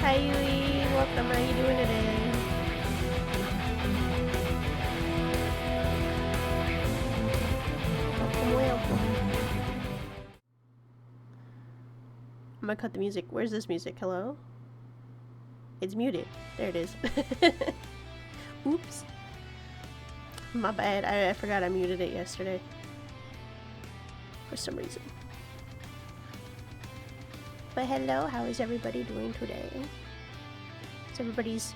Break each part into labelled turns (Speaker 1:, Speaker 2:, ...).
Speaker 1: Hi Yui, welcome. How are you doing today? Welcome. I'm gonna cut the music. Where's this music? Hello? It's muted. There it is. Oops. My bad. I forgot I muted it yesterday. For some reason. But hello, how is everybody doing today? Is everybody's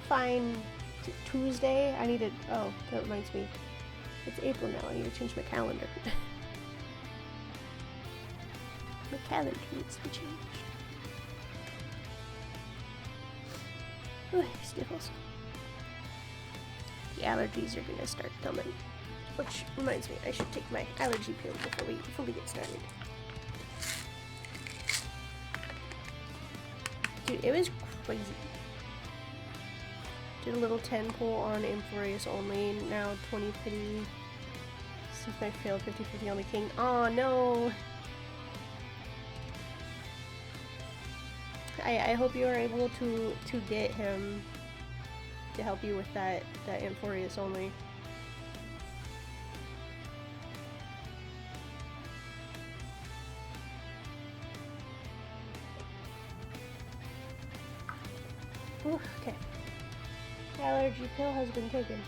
Speaker 1: fine Tuesday? I need to, oh, that reminds me. It's April now, I need to change my calendar. My calendar needs to be changed. Ooh, sniffles. The allergies are gonna start coming. Which reminds me, I should take my allergy pill before we get started. Dude, it was crazy. Did a little 10 pull on Infurious only, now 20 pity. Since I failed 50-50 on the king. Oh no! I hope you are able to get him to help you with that Infurious only. Ooh, okay. The allergy pill has been taken.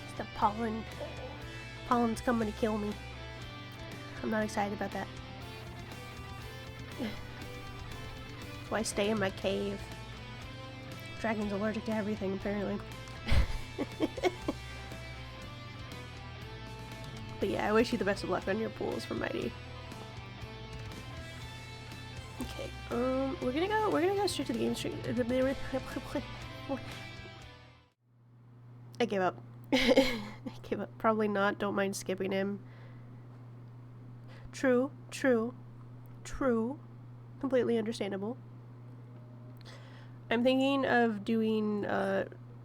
Speaker 1: It's the pollen. Pollen's coming to kill me. I'm not excited about that. So I stay in my cave. Dragon's allergic to everything, apparently. But yeah, I wish you the best of luck on your pools for Mighty. Okay, we're gonna go straight to the game stream. I gave up. I gave up. Probably not. Don't mind skipping him. True. Completely understandable. I'm thinking of doing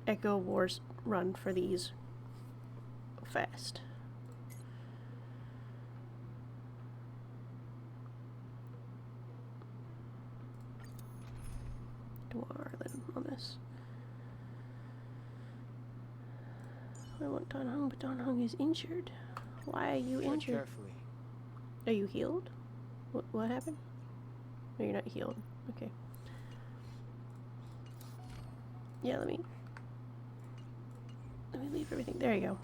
Speaker 1: Echo Wars run for these fast. Dwarlen on this. I want Don Hung, but Don Hung is injured. Why are you injured?
Speaker 2: Carefully.
Speaker 1: Are you healed? What happened? No, you're not healed. Okay. Yeah, let me leave everything. There you go.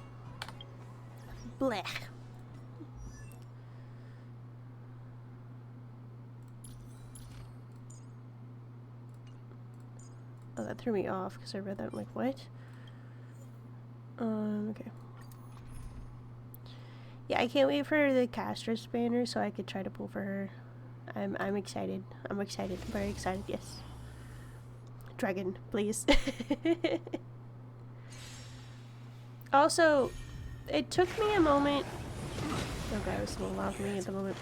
Speaker 1: Blech. Oh, that threw me off because I read that. I'm like, what? Okay. Yeah, I can't wait for the castress banner so I could try to pull for her. I'm excited. I'm excited. Very excited. Yes. Dragon, please. Also, it took me a moment. Oh god, it was so loud for me at the moment.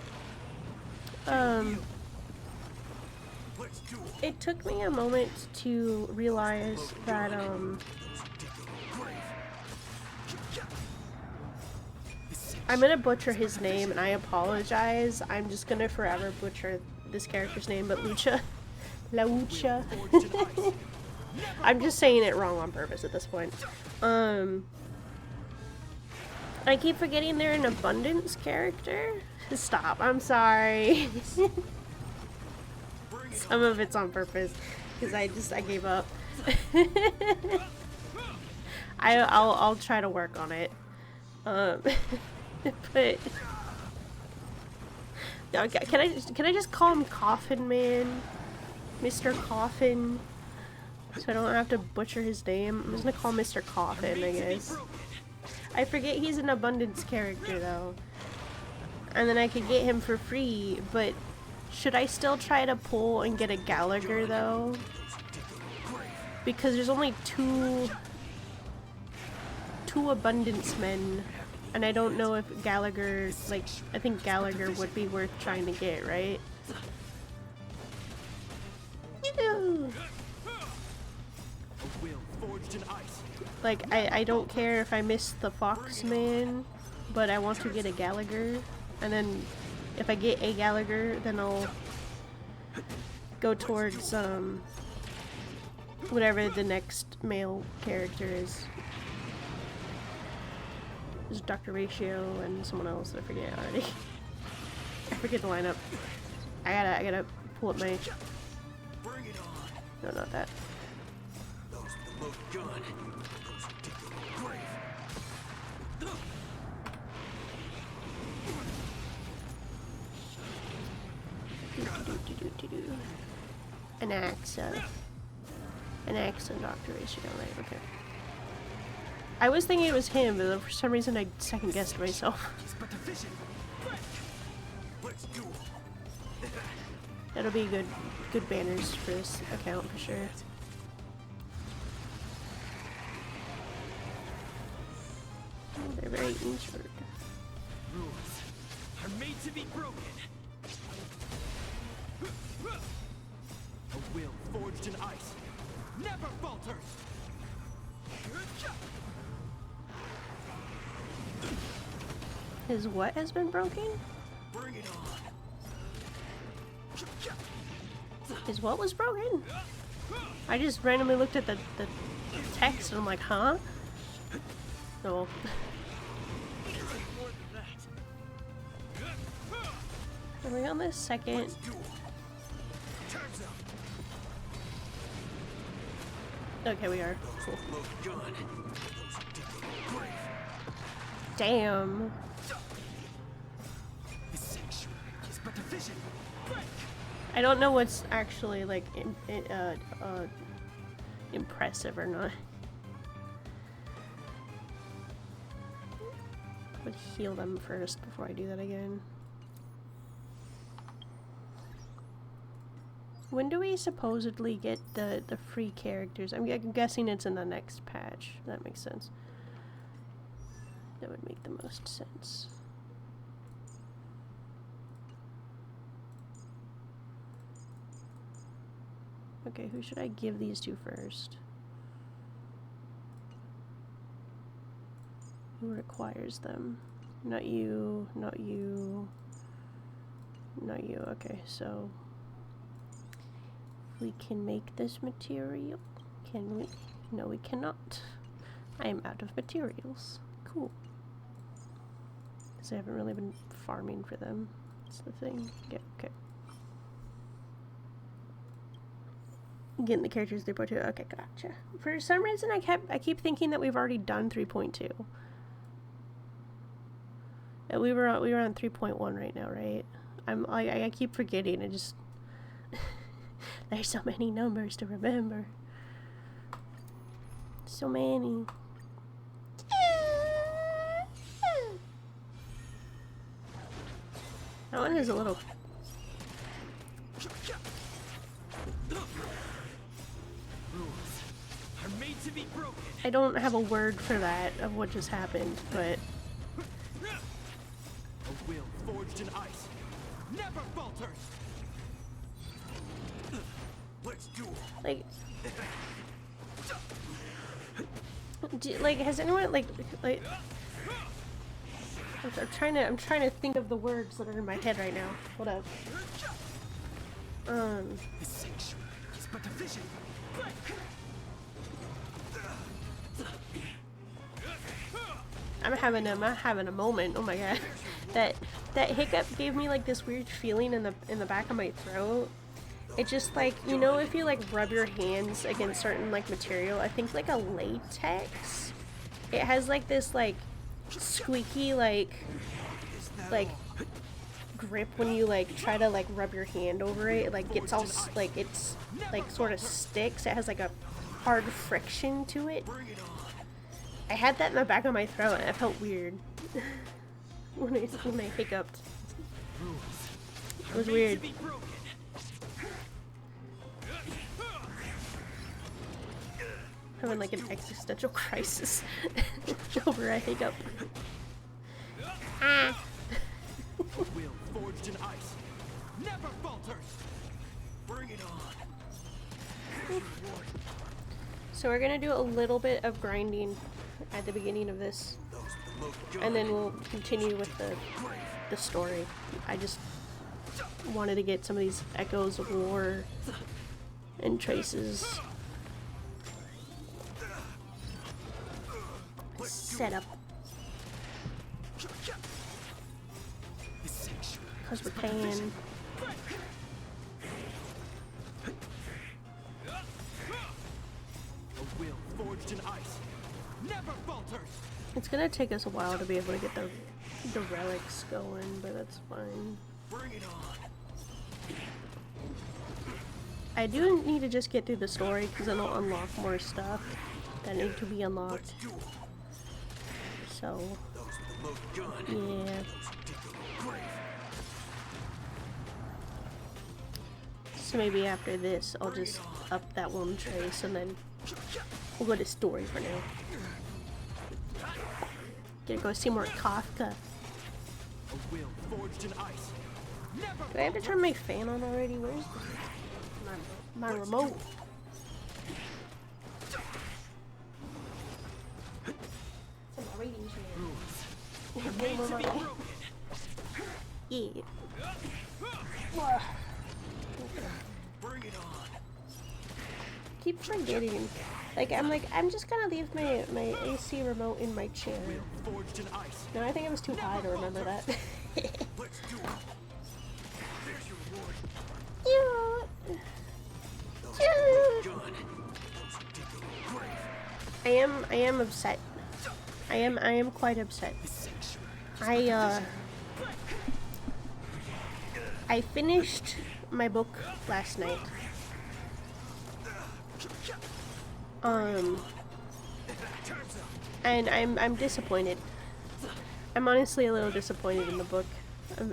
Speaker 1: It took me a moment to realize that I'm gonna butcher his name and I apologize. I'm just gonna forever butcher this character's name, but Laucha. I'm just saying it wrong on purpose at this point. I keep forgetting they're an abundance character. Stop, I'm sorry. Some of it's on purpose because I gave up. I'll try to work on it. But can I just call him Coffin Man? Mr. Coffin, so I don't have to butcher his name. I'm just gonna call him Mr. Coffin, I guess. I forget he's an abundance character though. And then I could get him for free, but should I still try to pull and get a Gallagher though? Because there's only two abundance men, and I don't know if Gallagher, like, I think Gallagher would be worth trying to get, right? Like, I don't care if I miss the Foxman, but I want to get a Gallagher, and then If I get a Gallagher, then I'll go towards whatever the next male character is. There's Dr. Ratio and someone else I forget already. I forget the lineup. I gotta pull up my. No, not that. Those with the loaded gun. Those who dig their grave. An axe and Dr. Ratio, right? Okay. I was thinking it was him, but for some reason I second guessed myself. That'll be good banners for this account for sure. Oh, they're very injured.
Speaker 2: Rules are made to be broken. A will forged in ice never falters.
Speaker 1: His what has been broken?
Speaker 2: Bring it on.
Speaker 1: His what was broken? I just randomly looked at the text and I'm like, huh? No. Are we on this second? Okay, we are. Cool. Damn. I don't know what's actually like impressive or not. I would heal them first before I do that again. When do we supposedly get the free characters? I'm guessing it's in the next patch. That makes sense. That would make the most sense. Okay, who should I give these to first? Who requires them? Not you, not you, not you. Okay, so we can make this material. Can we? No, we cannot. I am out of materials. Cool. Because I haven't really been farming for them. That's the thing. Yeah, okay. Getting the characters 3.2. Okay, gotcha. For some reason, I keep thinking that we've already done 3.2. We were on 3.1 right now, right? I keep forgetting. I just there's so many numbers to remember. So many. That one is a little. I don't have a word for that of what just happened, but
Speaker 2: a will forged in ice never falters. Let's do it.
Speaker 1: Like has anyone like I'm trying to think of the words that are in my head right now. Hold up.
Speaker 2: The sanctuary is but a vision.
Speaker 1: I'm having a moment. Oh my god. That hiccup gave me like this weird feeling in the back of my throat. It just like, you know, if you like rub your hands against certain like material, I think like a latex, it has like this like squeaky like grip when you like try to like rub your hand over it. It like gets all like it's like sort of sticks. It has like a hard friction to it. I had that in the back of my throat and it felt weird when I hiccuped. It was weird. Having like an existential crisis over a hiccup. Ah.
Speaker 2: Will forged in ice never falters. Bring it on.
Speaker 1: So we're gonna do a little bit of grinding at the beginning of this, and then we'll continue with the the story. I just wanted to get some of these echoes of war and traces set up. Because we're paying.
Speaker 2: A will forged in ice never falters.
Speaker 1: It's gonna take us a while to be able to get the relics going, but that's fine.
Speaker 2: Bring it on.
Speaker 1: I do need to just get through the story because then I'll unlock more stuff that need to be unlocked. So, yeah. So maybe after this, I'll just up that one trace and then we'll go to story for now. Gonna go see more Kafka. Do I have to turn my fan on already? Where's my remote? It's my rating channel. Yeah.
Speaker 2: Bring it on.
Speaker 1: Keep forgetting. Like, I'm just gonna leave my AC remote in my chair.
Speaker 2: Forged in ice.
Speaker 1: No, I think I was too high to remember that.
Speaker 2: Let's do it. There's your reward.
Speaker 1: I am upset. I am quite upset. I finished my book last night. And I'm disappointed. I'm honestly a little disappointed in the book.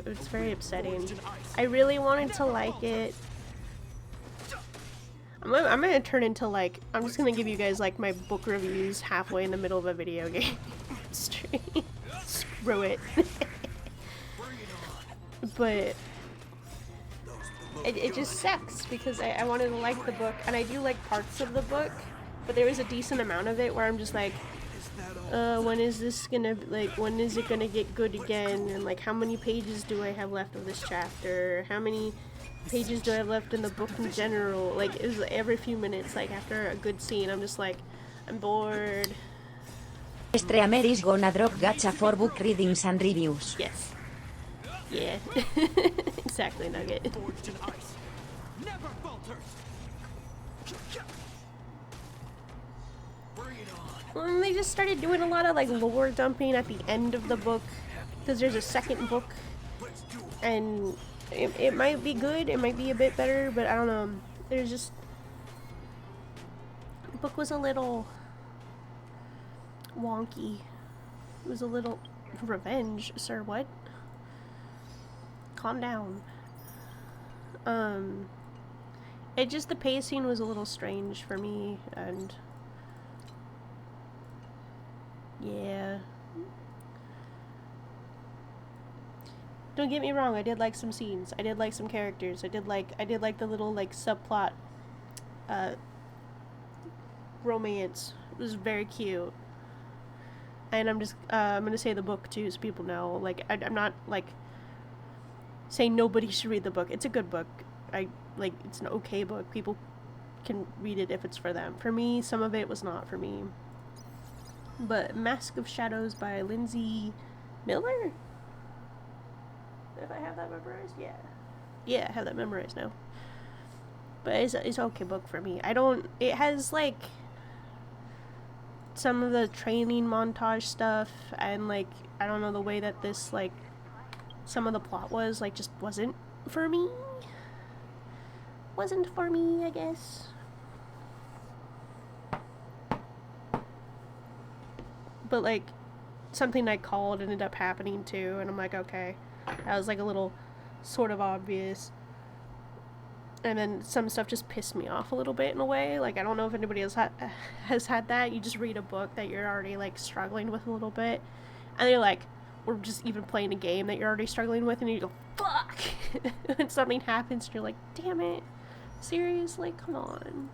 Speaker 1: It's very upsetting. I really wanted to like it. I'm gonna turn into like, I'm just gonna give you guys like my book reviews halfway in the middle of a video game stream. Screw it. But it just sucks because I wanted to like the book, and I do like parts of the book, but there was a decent amount of it where I'm just like, when is this gonna, like, when is it gonna get good again? And like, how many pages do I have left of this chapter? How many pages do I have left in the book in general? Like, it was every few minutes, like after a good scene, I'm just like, I'm bored.
Speaker 3: Streamer is gonna drop gacha for book readings and reviews.
Speaker 1: Yes. Yeah. Exactly, Nugget.
Speaker 2: Forged in ice never falters. Bring it on.
Speaker 1: Well, and they just started doing a lot of like lore dumping at the end of the book, because there's a second book, and it might be good, it might be a bit better, but I don't know. There's just, the book was a little wonky. It was a little revenge, sir. What? Calm down. It just, the pacing was a little strange for me, and yeah. Don't get me wrong, I did like some scenes. I did like some characters. I did like the little like subplot romance. It was very cute. And I'm just I'm gonna say the book too, so people know. Like, I'm not like saying nobody should read the book. It's a good book. It's an okay book. People can read it if it's for them. For me, some of it was not for me. But Mask of Shadows by Lindsay Miller? If I have that memorized? Yeah. Yeah, I have that memorized now. But it's an okay book for me. It has like some of the training montage stuff, and like, I don't know, the way that this like, some of the plot was like, just wasn't for me. Wasn't for me, I guess. But like, something I called ended up happening too, and I'm like, okay, that was like a little sort of obvious. And then some stuff just pissed me off a little bit in a way. Like, I don't know if anybody else has had that. You just read a book that you're already like struggling with a little bit, and you're like, we're just even playing a game that you're already struggling with, and you go, fuck! And something happens, and you're like, damn it, seriously, come on.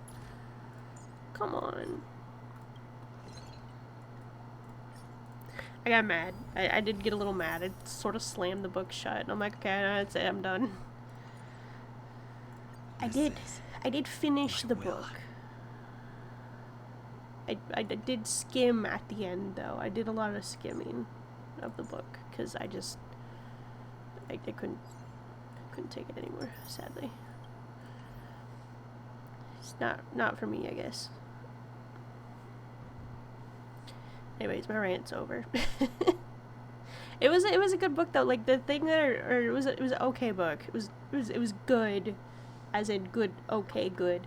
Speaker 1: I got mad. I did get a little mad. I sort of slammed the book shut. And I'm like, okay, that's it. I'm done. I did finish the book. I did skim at the end, though. I did a lot of skimming of the book because I couldn't take it anymore, sadly. It's not for me, I guess. Anyways, my rant's over. It was a good book though. Like the thing that it was an okay book. It was good, as in good, okay, good.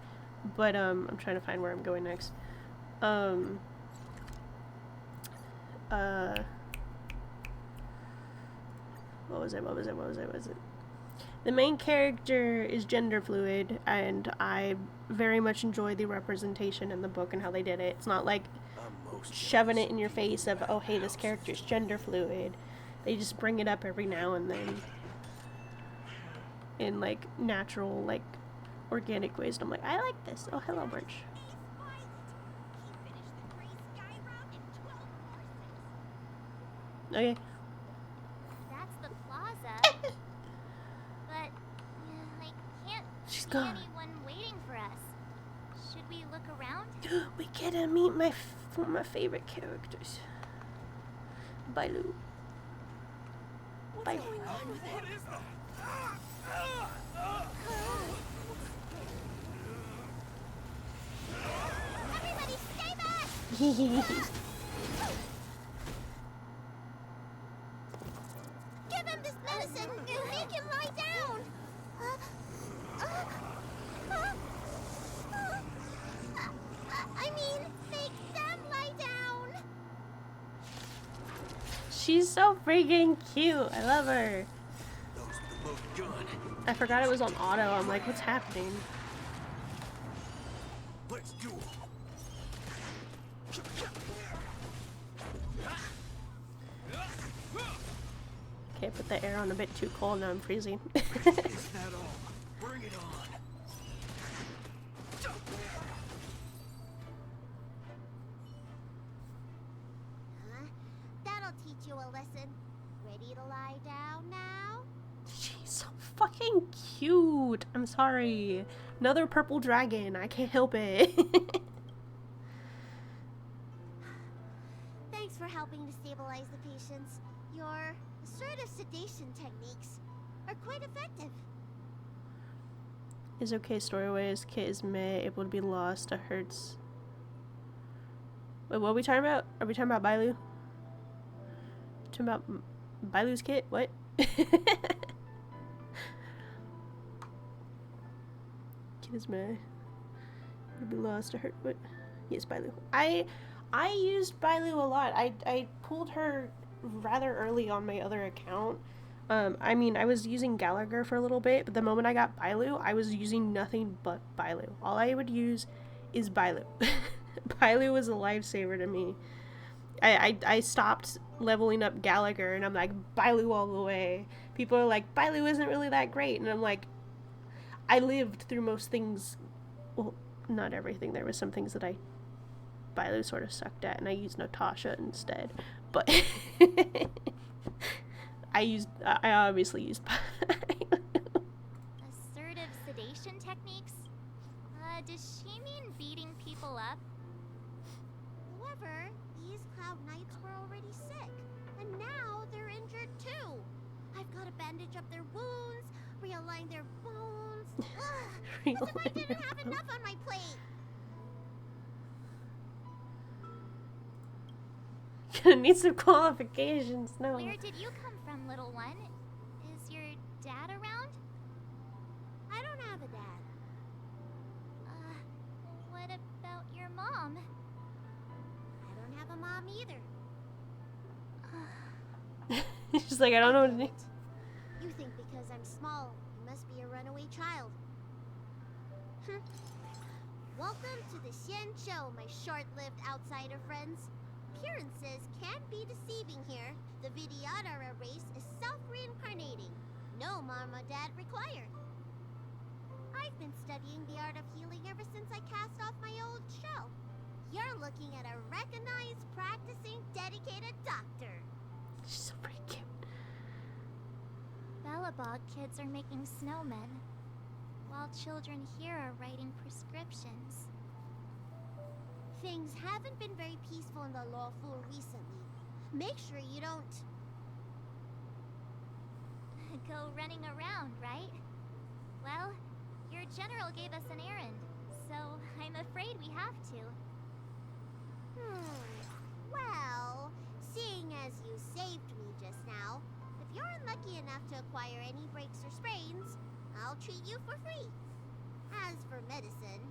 Speaker 1: But I'm trying to find where I'm going next. What was it? The main character is gender fluid, and I very much enjoy the representation in the book and how they did it. It's not like shoving it in your face of, oh hey, this character's gender fluid. They just bring it up every now and then in like natural, like organic ways, and I'm like, I like this. Oh, hello, Birch. Okay.
Speaker 4: That's the plaza. But I can't
Speaker 1: She's
Speaker 4: see
Speaker 1: gone.
Speaker 4: anyone waiting for us. Should we look around?
Speaker 1: We get to meet one of my favorite characters. Bailu. Bailu.
Speaker 2: What is that?
Speaker 4: Everybody stay back! Give him this medicine and make him lie down! I mean, make them lie down!
Speaker 1: She's so freaking cute. I love her.
Speaker 2: Those the load gun.
Speaker 1: I forgot it was on auto. I'm like, what's happening?
Speaker 2: Let's do it.
Speaker 1: Okay, put the air on a bit too cold. Now I'm freezing.
Speaker 2: Is that all? Bring it on.
Speaker 4: That'll teach you a lesson. Ready to lie down now?
Speaker 1: She's so fucking cute. I'm sorry. Another purple dragon. I can't help it.
Speaker 4: Thanks for helping to stabilize the patients. Your assertive sedation techniques are quite effective.
Speaker 1: Is okay story-wise. Kit is May able to be lost. It hurts. Wait, what are we talking about? Are we talking about Bailu? Talking about Bailu's kit? What? Kit is May. Able to be lost. It hurt. What? Yes, Bailu. I used Bailu a lot. I pulled her rather early on my other account. I mean, I was using Gallagher for a little bit, but the moment I got Bailu, I was using nothing but Bailu. All I would use is Bailu. Bailu was a lifesaver to me. I stopped leveling up Gallagher, and I'm like, Bailu all the way. People are like, Bailu isn't really that great, and I'm like, I lived through most things. Well, not everything. There was some things that Bailu sort of sucked at, and I used Natasha instead. But I obviously used
Speaker 4: Assertive sedation techniques? Does she mean beating people up? However, these Cloud Knights were already sick, and now they're injured too. I've got to bandage up their wounds, realign their bones. Ugh, as if I didn't have enough on my plate.
Speaker 1: Gonna need some qualifications. No.
Speaker 4: Where did you come from, little one? Is your dad around? I don't have a dad. What about your mom? I don't have a mom either.
Speaker 1: She's like, I don't know what to do.
Speaker 4: You think because I'm small, you must be a runaway child. Welcome to the Xian Show, my short-lived outsider friends. Appearances can be deceiving here. The Vidyadhara race is self-reincarnating. No mom or dad required. I've been studying the art of healing ever since I cast off my old shell. You're looking at a recognized, practicing, dedicated doctor.
Speaker 1: She's so pretty cute.
Speaker 5: Bellabog kids are making snowmen, while children here are writing prescriptions.
Speaker 4: Things haven't been very peaceful in the lawful recently. Make sure you don't...
Speaker 5: Go running around, right? Well, your general gave us an errand, so I'm afraid we have to.
Speaker 4: Well, seeing as you saved me just now, if you're unlucky enough to acquire any breaks or sprains, I'll treat you for free. As for medicine,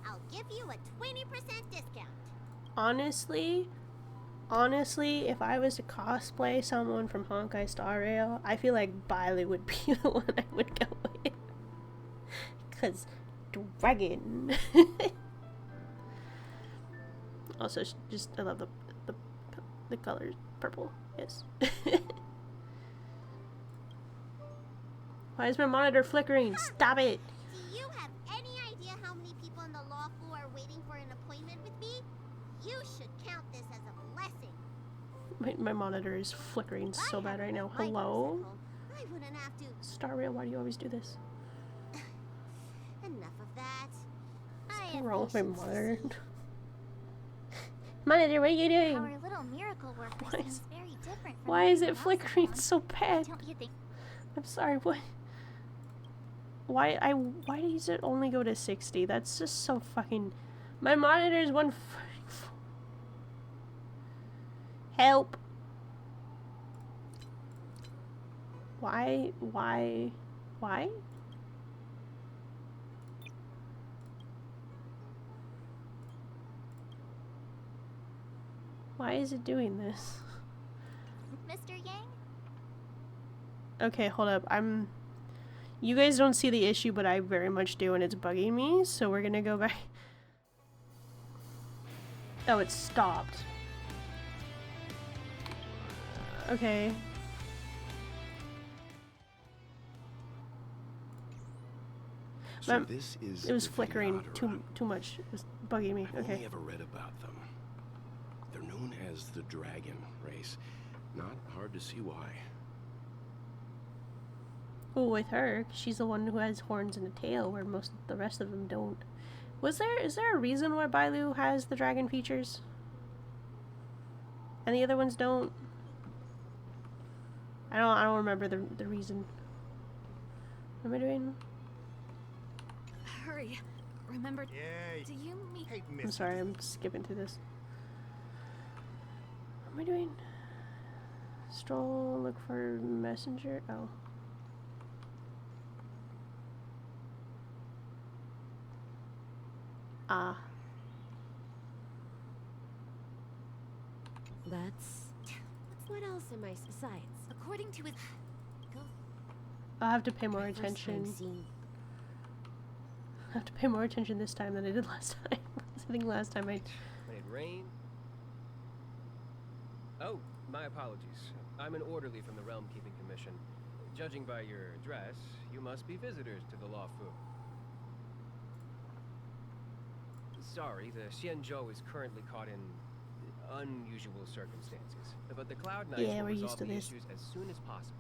Speaker 4: I'll give you a 20% discount.
Speaker 1: Honestly, if I was to cosplay someone from Honkai Star Rail, I feel like Bailu would be the one I would go with. Cause dragon. Also, just I love the colors purple. Yes. Why is my monitor flickering? Stop it.
Speaker 4: Do you have any idea how many people in the law school are waiting for an appointment with me? You should count this as a blessing.
Speaker 1: My monitor is flickering so bad right now. Hello?
Speaker 4: I wouldn't have to.
Speaker 1: Star Rail, why do you always do this?
Speaker 4: Enough of that.
Speaker 1: What's wrong with my monitor? Monitor, what are you doing?
Speaker 5: Our little miracle worker seems very different from
Speaker 1: Why is it
Speaker 5: everyone else
Speaker 1: flickering
Speaker 5: around.
Speaker 1: so bad?
Speaker 5: Don't you think?
Speaker 1: I'm sorry, what? Why does it only go to 60? That's just so fucking... My monitor is 144. Help! Why? Why is it doing this?
Speaker 5: Mr. Yang?
Speaker 1: Okay, hold up. You guys don't see the issue, but I very much do, and it's bugging me, so we're gonna go back. Oh, it stopped. Okay.
Speaker 6: So this is
Speaker 1: It was
Speaker 6: the
Speaker 1: flickering
Speaker 6: Viadra.
Speaker 1: too much. It was bugging me.
Speaker 6: I've
Speaker 1: Okay.
Speaker 6: only ever read about them. They're known as the dragon race. Not hard to see why.
Speaker 1: Well, with her, 'cause she's the one who has horns and a tail, where most of the rest of them don't. Is there a reason why Bailu has the dragon features? And the other ones don't? I don't remember the reason. What am I doing?
Speaker 7: Hurry. Remember,
Speaker 8: Yeah.
Speaker 7: do you mean...
Speaker 8: Hate
Speaker 1: I'm
Speaker 8: missing.
Speaker 1: sorry, I'm skipping through this. What am I doing? Stroll, look for messenger. Oh. Ah.
Speaker 9: That's... What else am I... Besides,
Speaker 7: According to his... Go.
Speaker 1: I'll have to pay more
Speaker 9: first time
Speaker 1: attention.
Speaker 9: seeing...
Speaker 1: I have to pay more attention this time than I did last time. I think last time
Speaker 10: When it rained... Oh, my apologies. I'm an orderly from the Realm Keeping Commission. Judging by your address, you must be visitors to the Law Fu. Sorry, the Xianzhou is currently caught in unusual circumstances. But the Cloud Knights
Speaker 1: Yeah,
Speaker 10: will
Speaker 1: we're used
Speaker 10: resolve
Speaker 1: to
Speaker 10: the
Speaker 1: this.
Speaker 10: issues as soon as possible.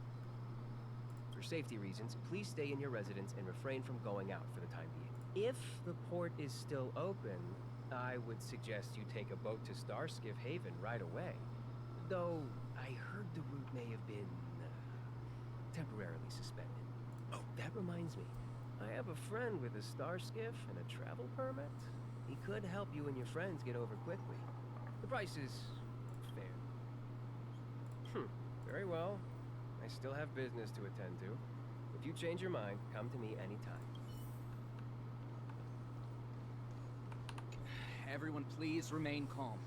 Speaker 10: For safety reasons, please stay in your residence and refrain from going out for the time being. If the port is still open, I would suggest you take a boat to Starskiff Haven right away. Though, I heard the route may have been temporarily suspended. Oh, that reminds me. I have a friend with a Starskiff and a travel permit. He could help you and your friends get over quickly. The price is fair. Very well. I still have business to attend to. If you change your mind, come to me anytime.
Speaker 11: Everyone please remain calm.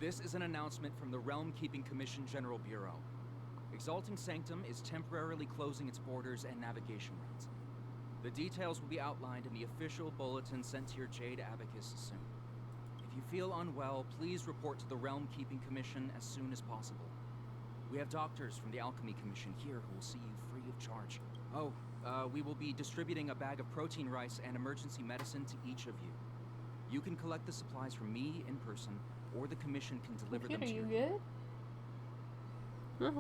Speaker 11: This is an announcement from the Realm Keeping Commission General Bureau. Exalting Sanctum is temporarily closing its borders and navigation routes. The details will be outlined in the official bulletin sent to your Jade Abacus soon. If you feel unwell, please report to the Realm Keeping Commission as soon as possible. We have doctors from the Alchemy Commission here who will see you free of charge. We will be distributing a bag of protein rice and emergency medicine to each of you. You can collect the supplies from me in person, or the commission can deliver them to
Speaker 1: you
Speaker 11: you.
Speaker 1: good?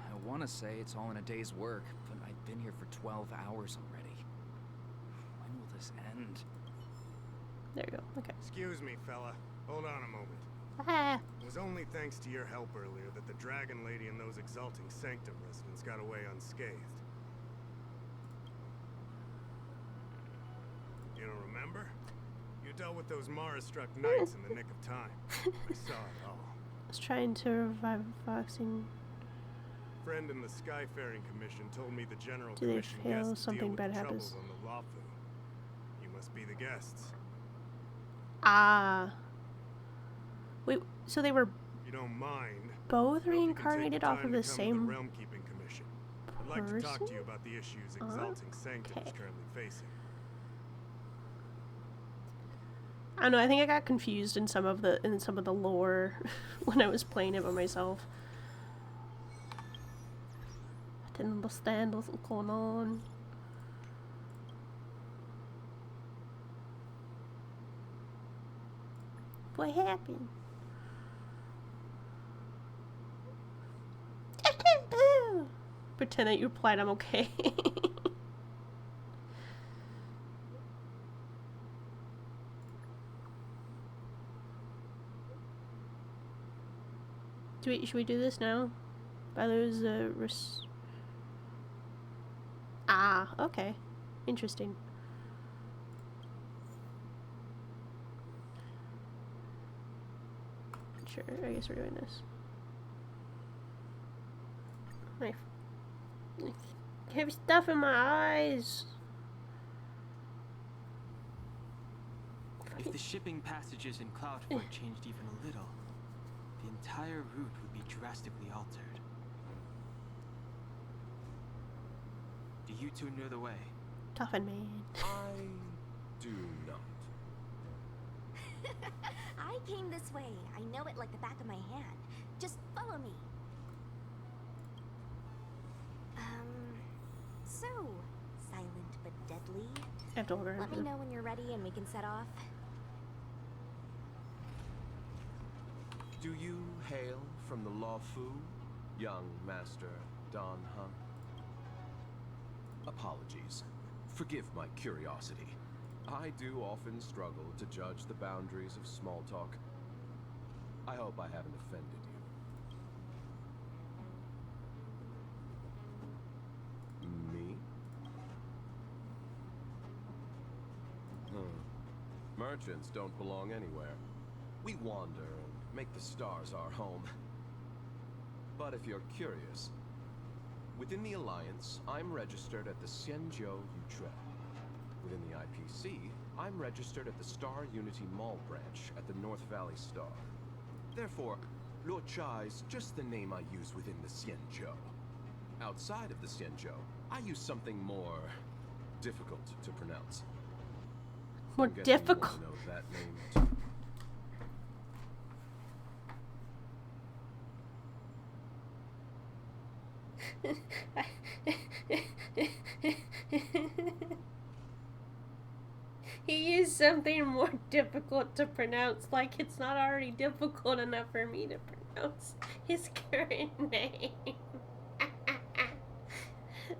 Speaker 11: I want to say it's all in a day's work, but I've been here for 12 hours already. When will this end?
Speaker 1: There you go. Okay.
Speaker 8: Excuse me, fella. Hold on a moment.
Speaker 1: Ah.
Speaker 8: It was only thanks to your help earlier that the Dragon Lady and those Exalting Sanctum residents got away unscathed. You don't remember? You dealt with those Mara-struck knights in the nick of time. I saw it all.
Speaker 1: I was trying to revive boxing.
Speaker 8: Friend in the Skyfaring Commission told me the General
Speaker 1: Do they
Speaker 8: Commission
Speaker 1: fail?
Speaker 8: guests
Speaker 1: Something
Speaker 8: deal with
Speaker 1: bad
Speaker 8: the troubles
Speaker 1: happens.
Speaker 8: on the Lafu. You must be the guests.
Speaker 1: Ah. Wait, so they were
Speaker 8: You don't mind?
Speaker 1: both
Speaker 8: I hope you can take the
Speaker 1: reincarnated off
Speaker 8: time
Speaker 1: of
Speaker 8: to
Speaker 1: the
Speaker 8: come to
Speaker 1: same
Speaker 8: Realm Keeping Commission. I'd like to talk to
Speaker 1: person?
Speaker 8: you about the issues Exalting Sanctum is currently facing.
Speaker 1: I don't know, I think I got confused in some of the lore when I was playing it by myself. I didn't understand what was going on. What happened? Pretend that you replied I'm okay. Should we do this now? By those, Ah, okay. Interesting. Sure, I guess we're doing this. I have stuff in my eyes.
Speaker 2: If the shipping passages in Cloudfort changed even a little, the entire route would be drastically altered. Do you two know the way?
Speaker 1: Toughen man.
Speaker 6: I do not.
Speaker 7: I came this way. I know it like the back of my hand. Just follow me. So, silent but deadly.
Speaker 1: I have to order
Speaker 7: Let me
Speaker 1: him.
Speaker 7: know when you're ready and we can set off.
Speaker 6: Do you hail from the Lafu, young Master Don Hun? Apologies. Forgive my curiosity. I do often struggle to judge the boundaries of small talk. I hope I haven't offended you. Me? Merchants don't belong anywhere. We wander and make the stars our home. But if you're curious, within the Alliance, I'm registered at the Xianzhou Utrecht. Within the IPC, I'm registered at the Star Unity Mall branch at the North Valley Star. Therefore, Luocha is just the name I use within the Xianzhou. Outside of the Xianzhou, I use something more difficult to pronounce.
Speaker 1: More
Speaker 6: I'm guessing you want to
Speaker 1: difficult.
Speaker 6: know that name too.
Speaker 1: He used something more difficult to pronounce, like it's not already difficult enough for me to pronounce his current name.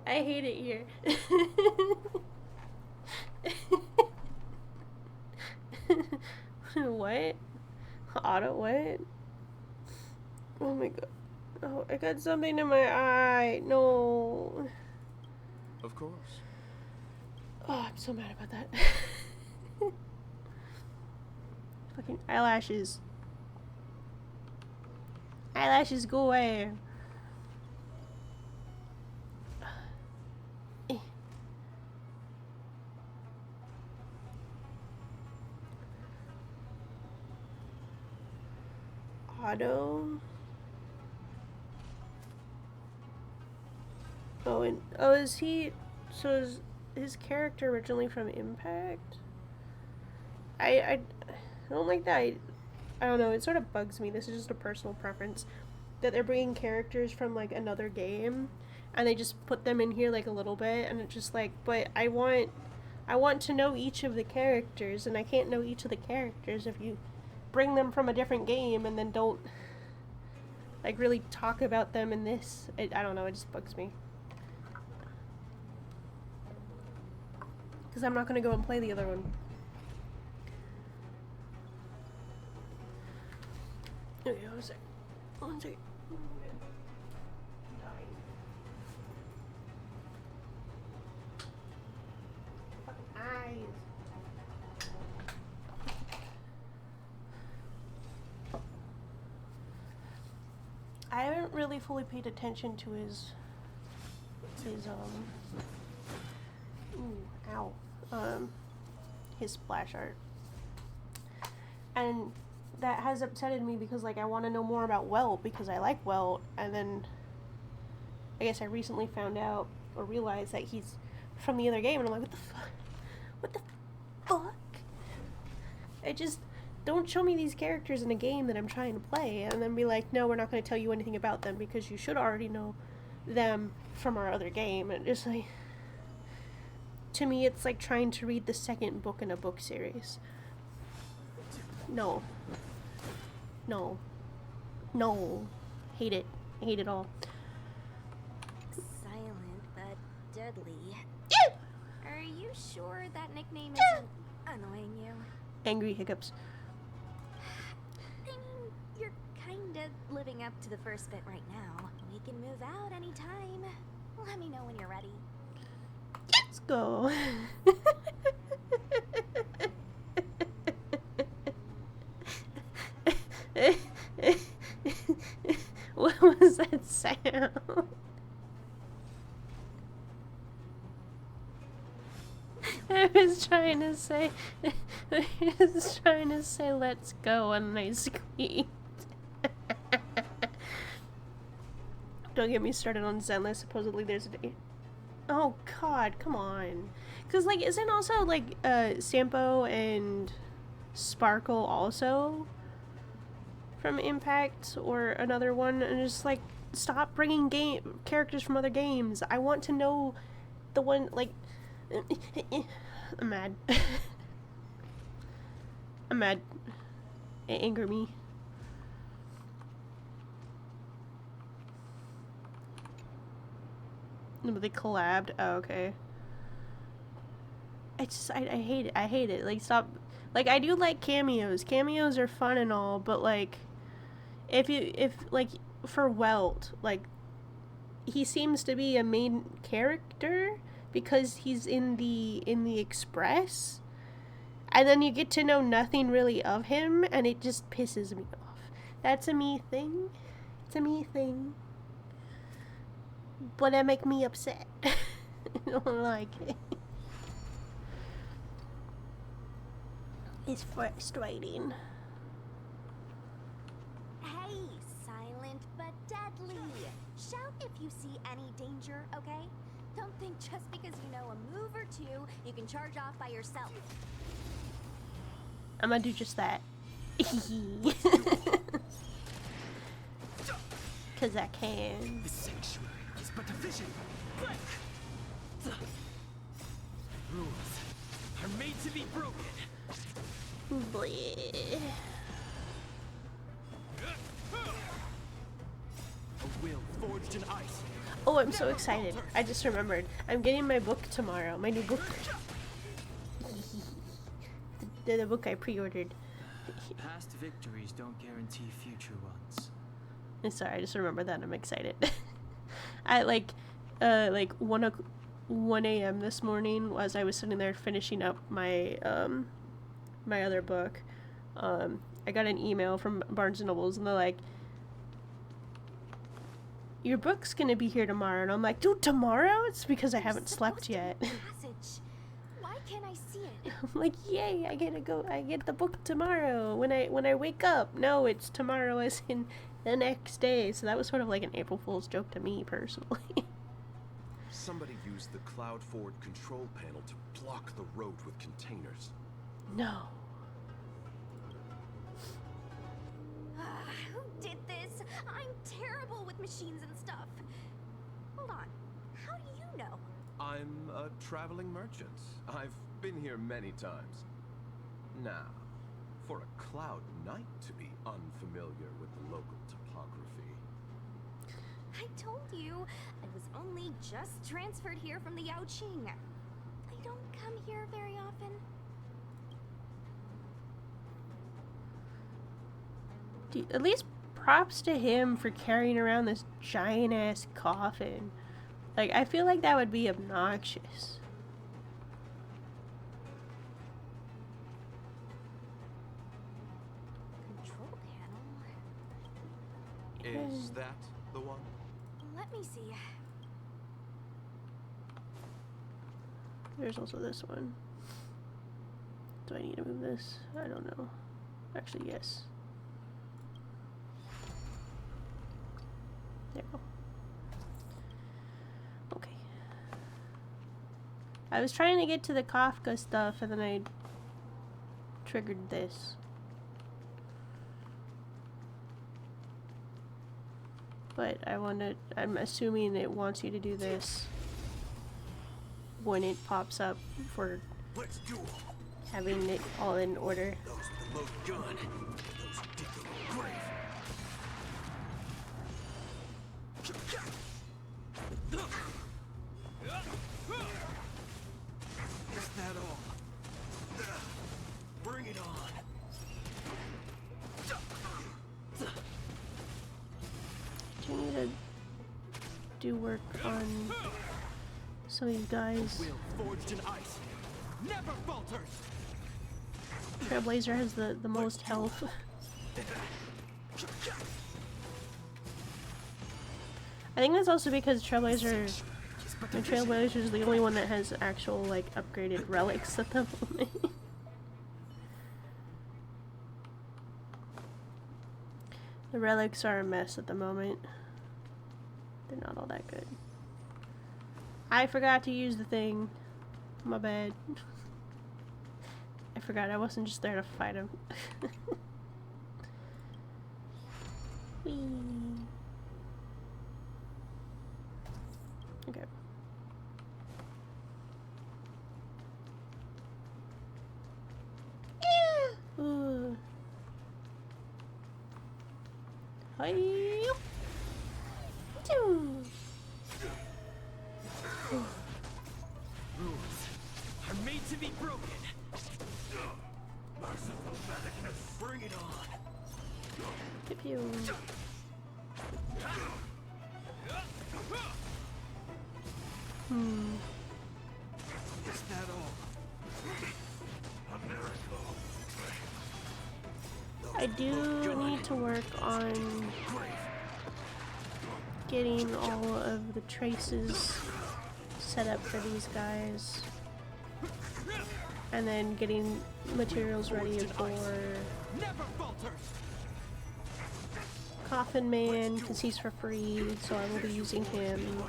Speaker 1: I hate it here. What? Auto what? Oh my god. Oh, I got something in my eye. No.
Speaker 6: Of course.
Speaker 1: Oh, I'm so mad about that. Fucking eyelashes. Eyelashes, go away. Auto. Oh, and is he? So is his character originally from Impact? I don't like that. I don't know. It sort of bugs me. This is just a personal preference that they're bringing characters from like another game and they just put them in here like a little bit, and it's just like, but I want to know each of the characters, and I can't know each of the characters if you bring them from a different game and then don't like really talk about them in this. I don't know, it just bugs me. Because I'm not going to go and play the other one. Okay, one sec. One sec. Fucking eyes. I haven't really fully paid attention to his his splash art, and that has upsetted me because like I want to know more about Welt because I like Welt, and then I guess I recently found out or realized that he's from the other game, and I'm like, what the fuck? What the fuck? I just don't show me these characters in a game that I'm trying to play, and then be like, no, we're not going to tell you anything about them because you should already know them from our other game. And just like, to me, it's like trying to read the second book in a book series. No. No. No. Hate it. Hate it all.
Speaker 7: Silent but deadly. Are you sure that nickname isn't annoying you?
Speaker 1: Angry hiccups.
Speaker 7: I mean, you're kinda living up to the first bit right now. We can move out anytime. Let me know when you're ready.
Speaker 1: Let's go. What was that sound? I was trying to say let's go, and I squeaked. Don't get me started on Zenless. Supposedly there's a day. Oh god, come on. Cause like isn't also like Sampo and Sparkle also from Impact or another one, and just like stop bringing characters from other games. I want to know the one like I'm mad. I'm mad. It angered me. No, but they collabed. Oh, okay. I hate it. I hate it. Like, stop. Like, I do like cameos. Cameos are fun and all, but like, if like for Welt, like, he seems to be a main character because he's in the Express, and then you get to know nothing really of him, and it just pisses me off. That's a me thing. It's a me thing. But it make me upset. I don't like it. It's frustrating.
Speaker 7: Hey, silent but deadly. Shout if you see any danger, okay? Don't think just because you know a move or two, you can charge off by yourself.
Speaker 1: I'm gonna do just that. Cause I can.
Speaker 2: The sanctuary is but a vision. Rules are made to be broken.
Speaker 1: Bleh.
Speaker 2: A will forged in ice.
Speaker 1: Oh, I'm so excited. I just remembered. I'm getting my book tomorrow. My new book. the book I pre-ordered.
Speaker 2: Past victories don't guarantee future ones.
Speaker 1: I'm sorry, I just remembered that. I'm excited. At like 1 a.m. this morning, as I was sitting there finishing up my my other book, I got an email from Barnes & Nobles, and they're like, your book's gonna be here tomorrow. And I'm like, dude, tomorrow? It's because I haven't slept yet.
Speaker 7: Why can't I see it?
Speaker 1: I'm like, yay, I get the book tomorrow when I wake up. No, it's tomorrow as in the next day. So that was sort of like an April Fool's joke to me personally.
Speaker 6: Somebody used the cloud forward control panel to block the road with containers.
Speaker 1: No.
Speaker 7: Who did this? I'm terrible with machines and stuff. Hold on.
Speaker 6: I'm a traveling merchant. I've been here many times. Now, for a Cloud Knight to be unfamiliar with the local topography.
Speaker 7: I told you, I was only just transferred here from the Yaoqing. I don't come here very often.
Speaker 1: At least props to him for carrying around this giant ass coffin. Like, I feel like that would be obnoxious.
Speaker 7: Control panel.
Speaker 6: Is that the one?
Speaker 7: Let me see.
Speaker 1: There's also this one. Do I need to move this? I don't know. Actually, yes. There we go. Okay. I was trying to get to the Kafka stuff and then I triggered this. But I'm assuming it wants you to do this when it pops up for having it all in order.
Speaker 8: Those with the load gun. Those dig their own grave. Is that all? Bring it on.
Speaker 1: Do you need to do work on some of these guys?
Speaker 8: Will forged in ice. Never falters.
Speaker 1: Trailblazer has the most health. I think that's also because Trailblazer is the only one that has actual, like, upgraded relics at the moment. The relics are a mess at the moment. They're not all that good. I forgot to use the thing. My bad. I forgot I wasn't just there to fight him. Whee. Okay. Yeah. Hi.
Speaker 8: Rules are made to be broken. Merciful Vatican, bring it on.
Speaker 1: Pew pew.
Speaker 8: Is that all? A miracle.
Speaker 1: I do need to work on getting all of the traces set up for these guys. And then getting materials ready for
Speaker 8: Never falters.
Speaker 1: Coffin Man, because he's for free, so I will be using him,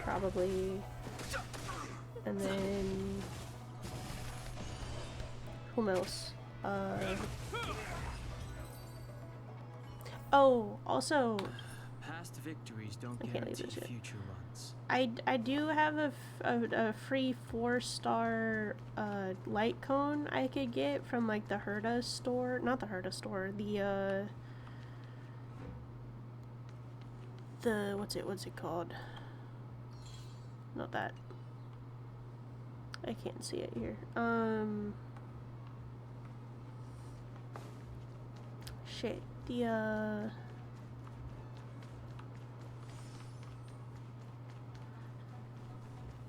Speaker 1: probably. And then... whom else? Oh, also...
Speaker 2: Past victories don't
Speaker 1: I can't leave
Speaker 2: guarantee
Speaker 1: this yet.
Speaker 2: future ones.
Speaker 1: I do have a free 4-star light cone I could get from, like, the Herda store. Not the Herda store, the what's it called? Not that. I can't see it here. Shit.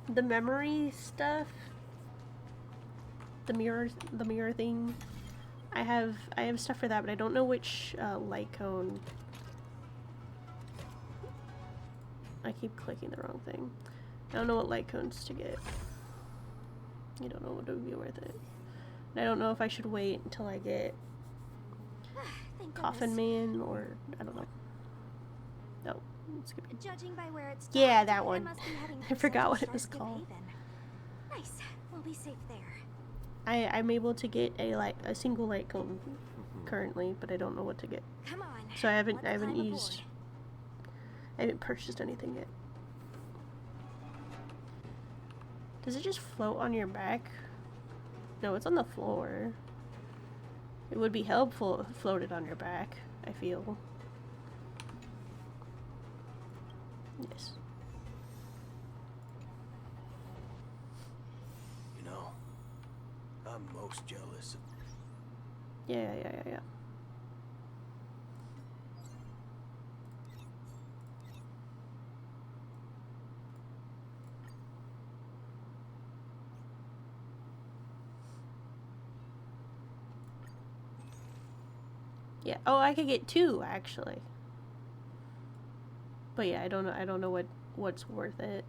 Speaker 1: The memory stuff. The mirror thing. I have stuff for that, but I don't know which light cone. I keep clicking the wrong thing. I don't know what light cones to get. You don't know what would be worth it. And I don't know if I should wait until I get Coffin Man or I don't know. No, it's gonna be.
Speaker 7: Judging by where it's
Speaker 1: Yeah, that one.
Speaker 7: must be heading
Speaker 1: I forgot what it
Speaker 7: to
Speaker 1: was
Speaker 7: Starskip
Speaker 1: called.
Speaker 7: Haven. Nice. We'll be safe there.
Speaker 1: I'm able to get a single light cone currently, but I don't know what to get.
Speaker 7: Come on.
Speaker 1: So I haven't
Speaker 7: let's climb
Speaker 1: used. I haven't purchased anything yet. Does it just float on your back? No, it's on the floor. It would be helpful if it floated on your back, I feel. Yes.
Speaker 12: You know, I'm most jealous of...
Speaker 1: Yeah. Yeah. Oh, I could get 2 actually. But yeah, I don't know what's worth it.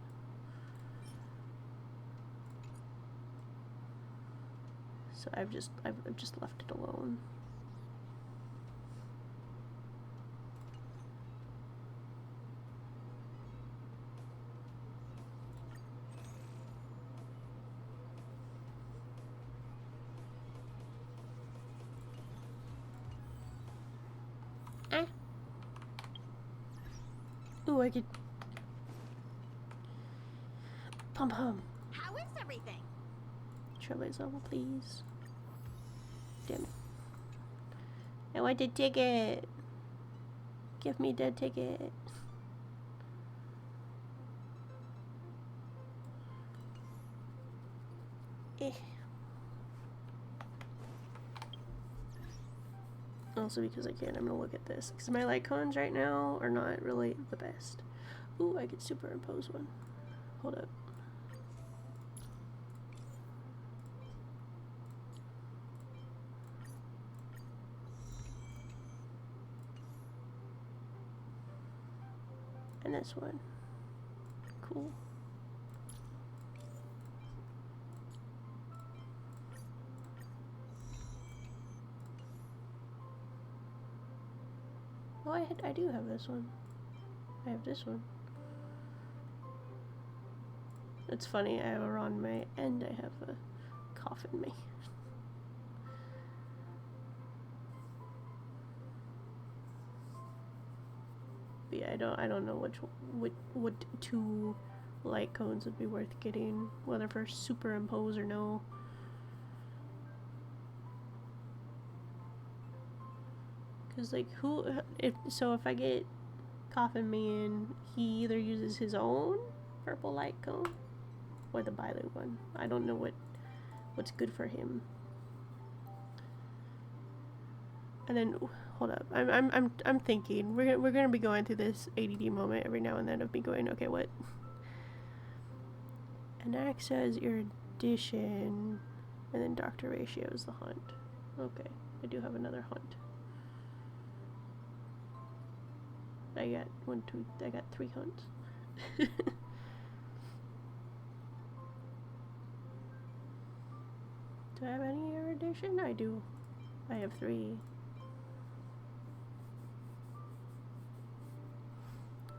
Speaker 1: So I've just left it alone. Ooh, I could... Pum.
Speaker 7: How is everything?
Speaker 1: Trailblaze level, please. Damn it. I want the ticket. Give me the ticket. Also, because I can, I'm gonna look at this. Because my light cones right now are not really the best. Ooh, I could superimpose one. Hold up. And this one. Cool. Oh, I do have this one. I have this one. It's funny, I have a Ron May and I have a Coffin May. But yeah, I don't know what 2 light cones would be worth getting, whether for superimpose or no. Cause like if I get Coffin Man, he either uses his own purple light cone or the Bailu one. I don't know what's good for him. And then hold up, I'm thinking we're gonna be going through this ADD moment every now and then of me going, okay, what? Anaxa is erudition, and then Dr. Ratio is the hunt. Okay, I do have another hunt. I got 3 hunts. Do I have any erudition? I do. I have 3.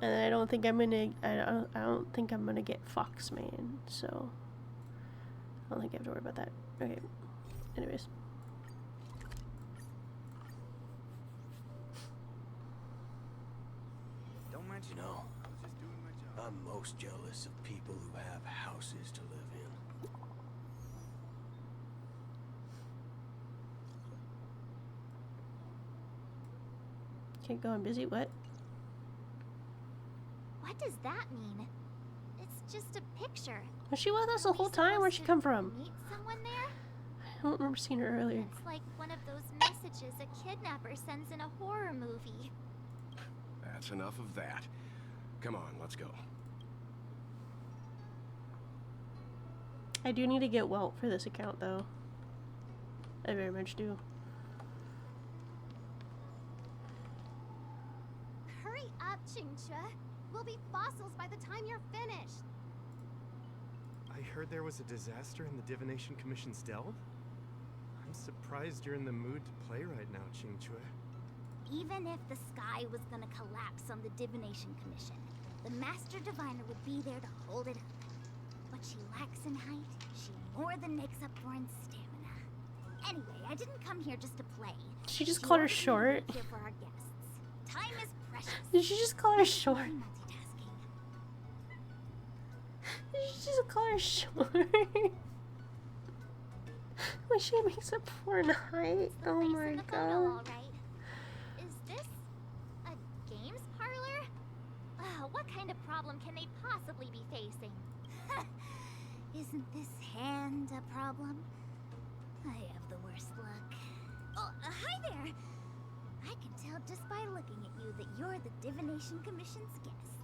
Speaker 1: And I don't think I'm gonna. I don't think I'm gonna get Foxman. So I don't think I have to worry about that. Okay. Anyways.
Speaker 12: You know, I'm most jealous of people who have houses to live in.
Speaker 1: Can't go on busy. What?
Speaker 5: What does that mean? It's just a picture.
Speaker 1: Was she with us the whole time? Where'd she come from?
Speaker 5: Meet someone there?
Speaker 1: I don't remember seeing her earlier.
Speaker 5: It's like one of those messages a kidnapper sends in a horror movie.
Speaker 6: That's enough of that. Come on, let's go.
Speaker 1: I do need to get Welt for this account, though. I very much do.
Speaker 7: Hurry up, Chingcha. We'll be fossils by the time you're finished.
Speaker 8: I heard there was a disaster in the Divination Commission's delve? I'm surprised you're in the mood to play right now, Qingque.
Speaker 5: Even if the sky was gonna collapse on the Divination Commission, the Master Diviner would be there to hold it up. What she lacks in height, she more than makes up for in stamina. Anyway, I didn't come here just to play.
Speaker 1: She just called her short.
Speaker 5: Here for our guests. Time is precious.
Speaker 1: Did she just call her short?
Speaker 5: Multitasking.
Speaker 1: Just call her short. When she makes up for in height. Oh my god.
Speaker 5: All right. Is this a games parlor? What kind of problem can they possibly be facing? Isn't this hand a problem? I have the worst luck. Oh, hi there! I can tell just by looking at you that you're the Divination Commission's guests.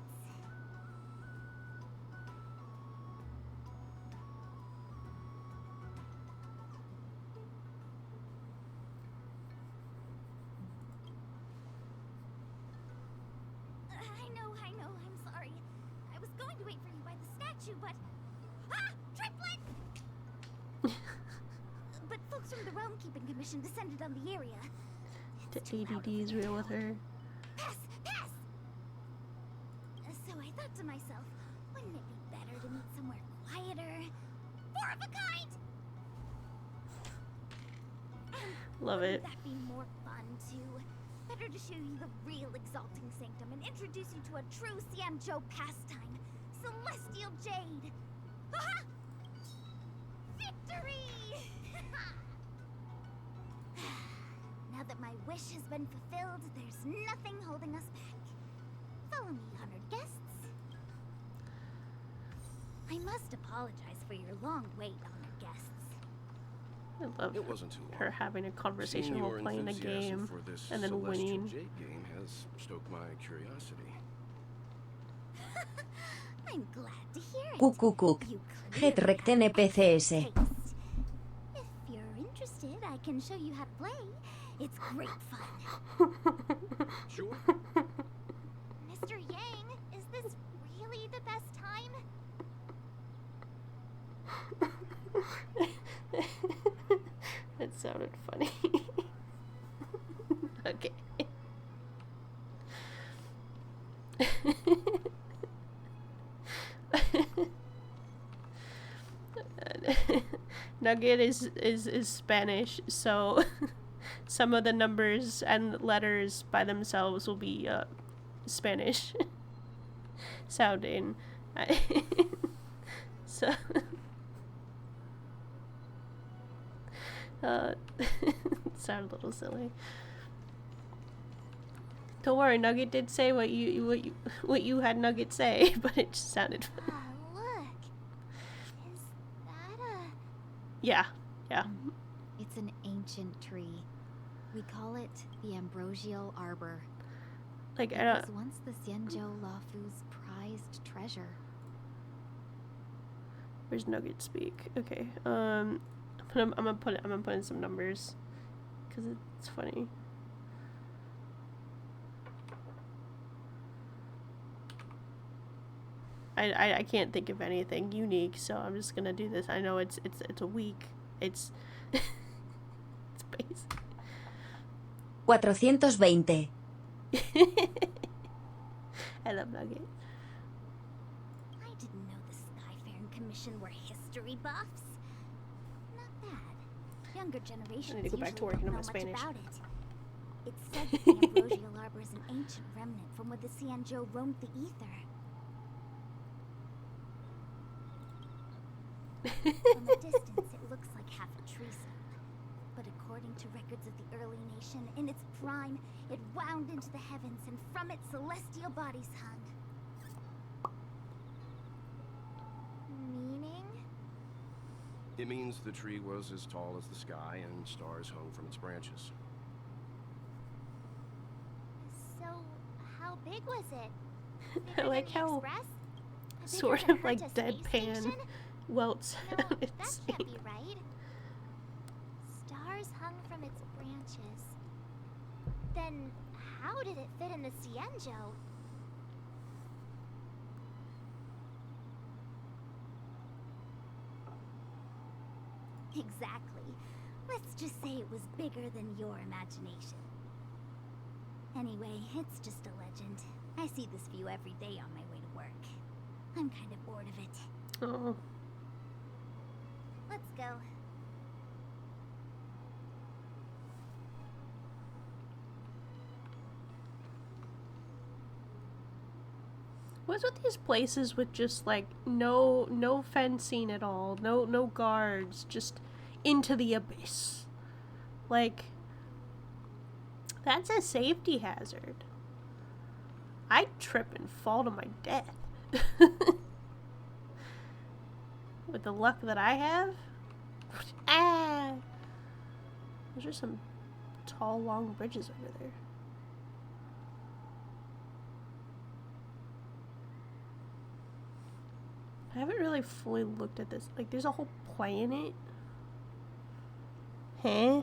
Speaker 5: I know, I'm sorry. I was going to wait for you by the statue, but... Ah! Triplet! But folks from the Realm Keeping Commission descended on the area.
Speaker 1: The ADD is real with her.
Speaker 5: Pass! Pass! So I thought to myself, wouldn't it be better to meet somewhere quieter? More of a kind!
Speaker 1: Love it.
Speaker 5: Wouldn't that be more fun, too? Better to show you the real Exalting Sanctum and introduce you to a true Xianzhou pastime, Celestial Jade! Ha-ha! Victory! Now that my wish has been fulfilled, there's nothing holding us back. Follow me, honored guests. I must apologize for your long wait, honored guests.
Speaker 1: I love
Speaker 6: It wasn't too long.
Speaker 1: her having a conversation
Speaker 6: Seeing
Speaker 1: while
Speaker 6: your
Speaker 1: playing a
Speaker 6: enthusiasm
Speaker 1: game
Speaker 6: for this
Speaker 1: and then
Speaker 6: Celestial
Speaker 1: winning.
Speaker 6: Jade game has stoked my curiosity.
Speaker 5: I'm glad to hear it.
Speaker 3: Kukukuk.
Speaker 5: You
Speaker 3: Het
Speaker 5: clearly
Speaker 3: recten
Speaker 5: have
Speaker 3: PCS.
Speaker 5: taste. If you're interested, I can show you how to play. It's great fun.
Speaker 6: Sure.
Speaker 5: Mr. Yang, is this really the best time?
Speaker 1: That sounded funny. Okay. Nugget is Spanish, so some of the numbers and letters by themselves will be Spanish sounding. So sound a little silly. Don't worry, Nugget did say what you had Nugget say, but it just sounded funny.
Speaker 5: Look. Is that a...
Speaker 1: Yeah.
Speaker 13: It's an ancient tree. We call it the Ambrosial Arbor.
Speaker 1: Like,
Speaker 13: It was once the Xianzhou Lafu's prized treasure.
Speaker 1: Where's Nugget speak? Okay. I'm gonna put in some numbers, cause it's funny. I can't think of anything unique, so I'm just gonna do this. I know it's a week. It's it's basic.
Speaker 3: 420.
Speaker 1: I love Nugget.
Speaker 5: I didn't know the Skyfaring Commission were history buffs. Not bad. Younger generations
Speaker 1: I need to go back to
Speaker 5: usually
Speaker 1: working on
Speaker 5: don't
Speaker 1: my
Speaker 5: know
Speaker 1: Spanish.
Speaker 5: much about it. It's said that the Ambrosial Arbor is an ancient remnant from when the Xianzhou roamed the ether. From a distance, it looks like half a tree stump. But according to records of the early nation, in its prime, it wound into the heavens, and from it, celestial bodies hung. Meaning?
Speaker 6: It means the tree was as tall as the sky and stars hung from its branches.
Speaker 5: So, how big was it?
Speaker 1: I
Speaker 5: Bigger
Speaker 1: like
Speaker 5: than the
Speaker 1: how
Speaker 5: Express? Bigger
Speaker 1: sort
Speaker 5: than
Speaker 1: of like
Speaker 5: Herta Space
Speaker 1: deadpan
Speaker 5: Station?
Speaker 1: welts.
Speaker 5: No, that can't be right. Stars hung from its branches. Then, how did it fit in the Xianzhou? Exactly. Let's just say it was bigger than your imagination. Anyway, it's just a legend. I see this view every day on my way to work. I'm kind of bored of it.
Speaker 1: Oh.
Speaker 5: Let's go.
Speaker 1: What's with these places with just like no fencing at all, no guards, just into the abyss? Like, that's a safety hazard. I'd trip and fall to my death. With the luck that I have. Ah! Those are some tall, long bridges over there. I haven't really fully looked at this. Like, there's a whole planet. Huh?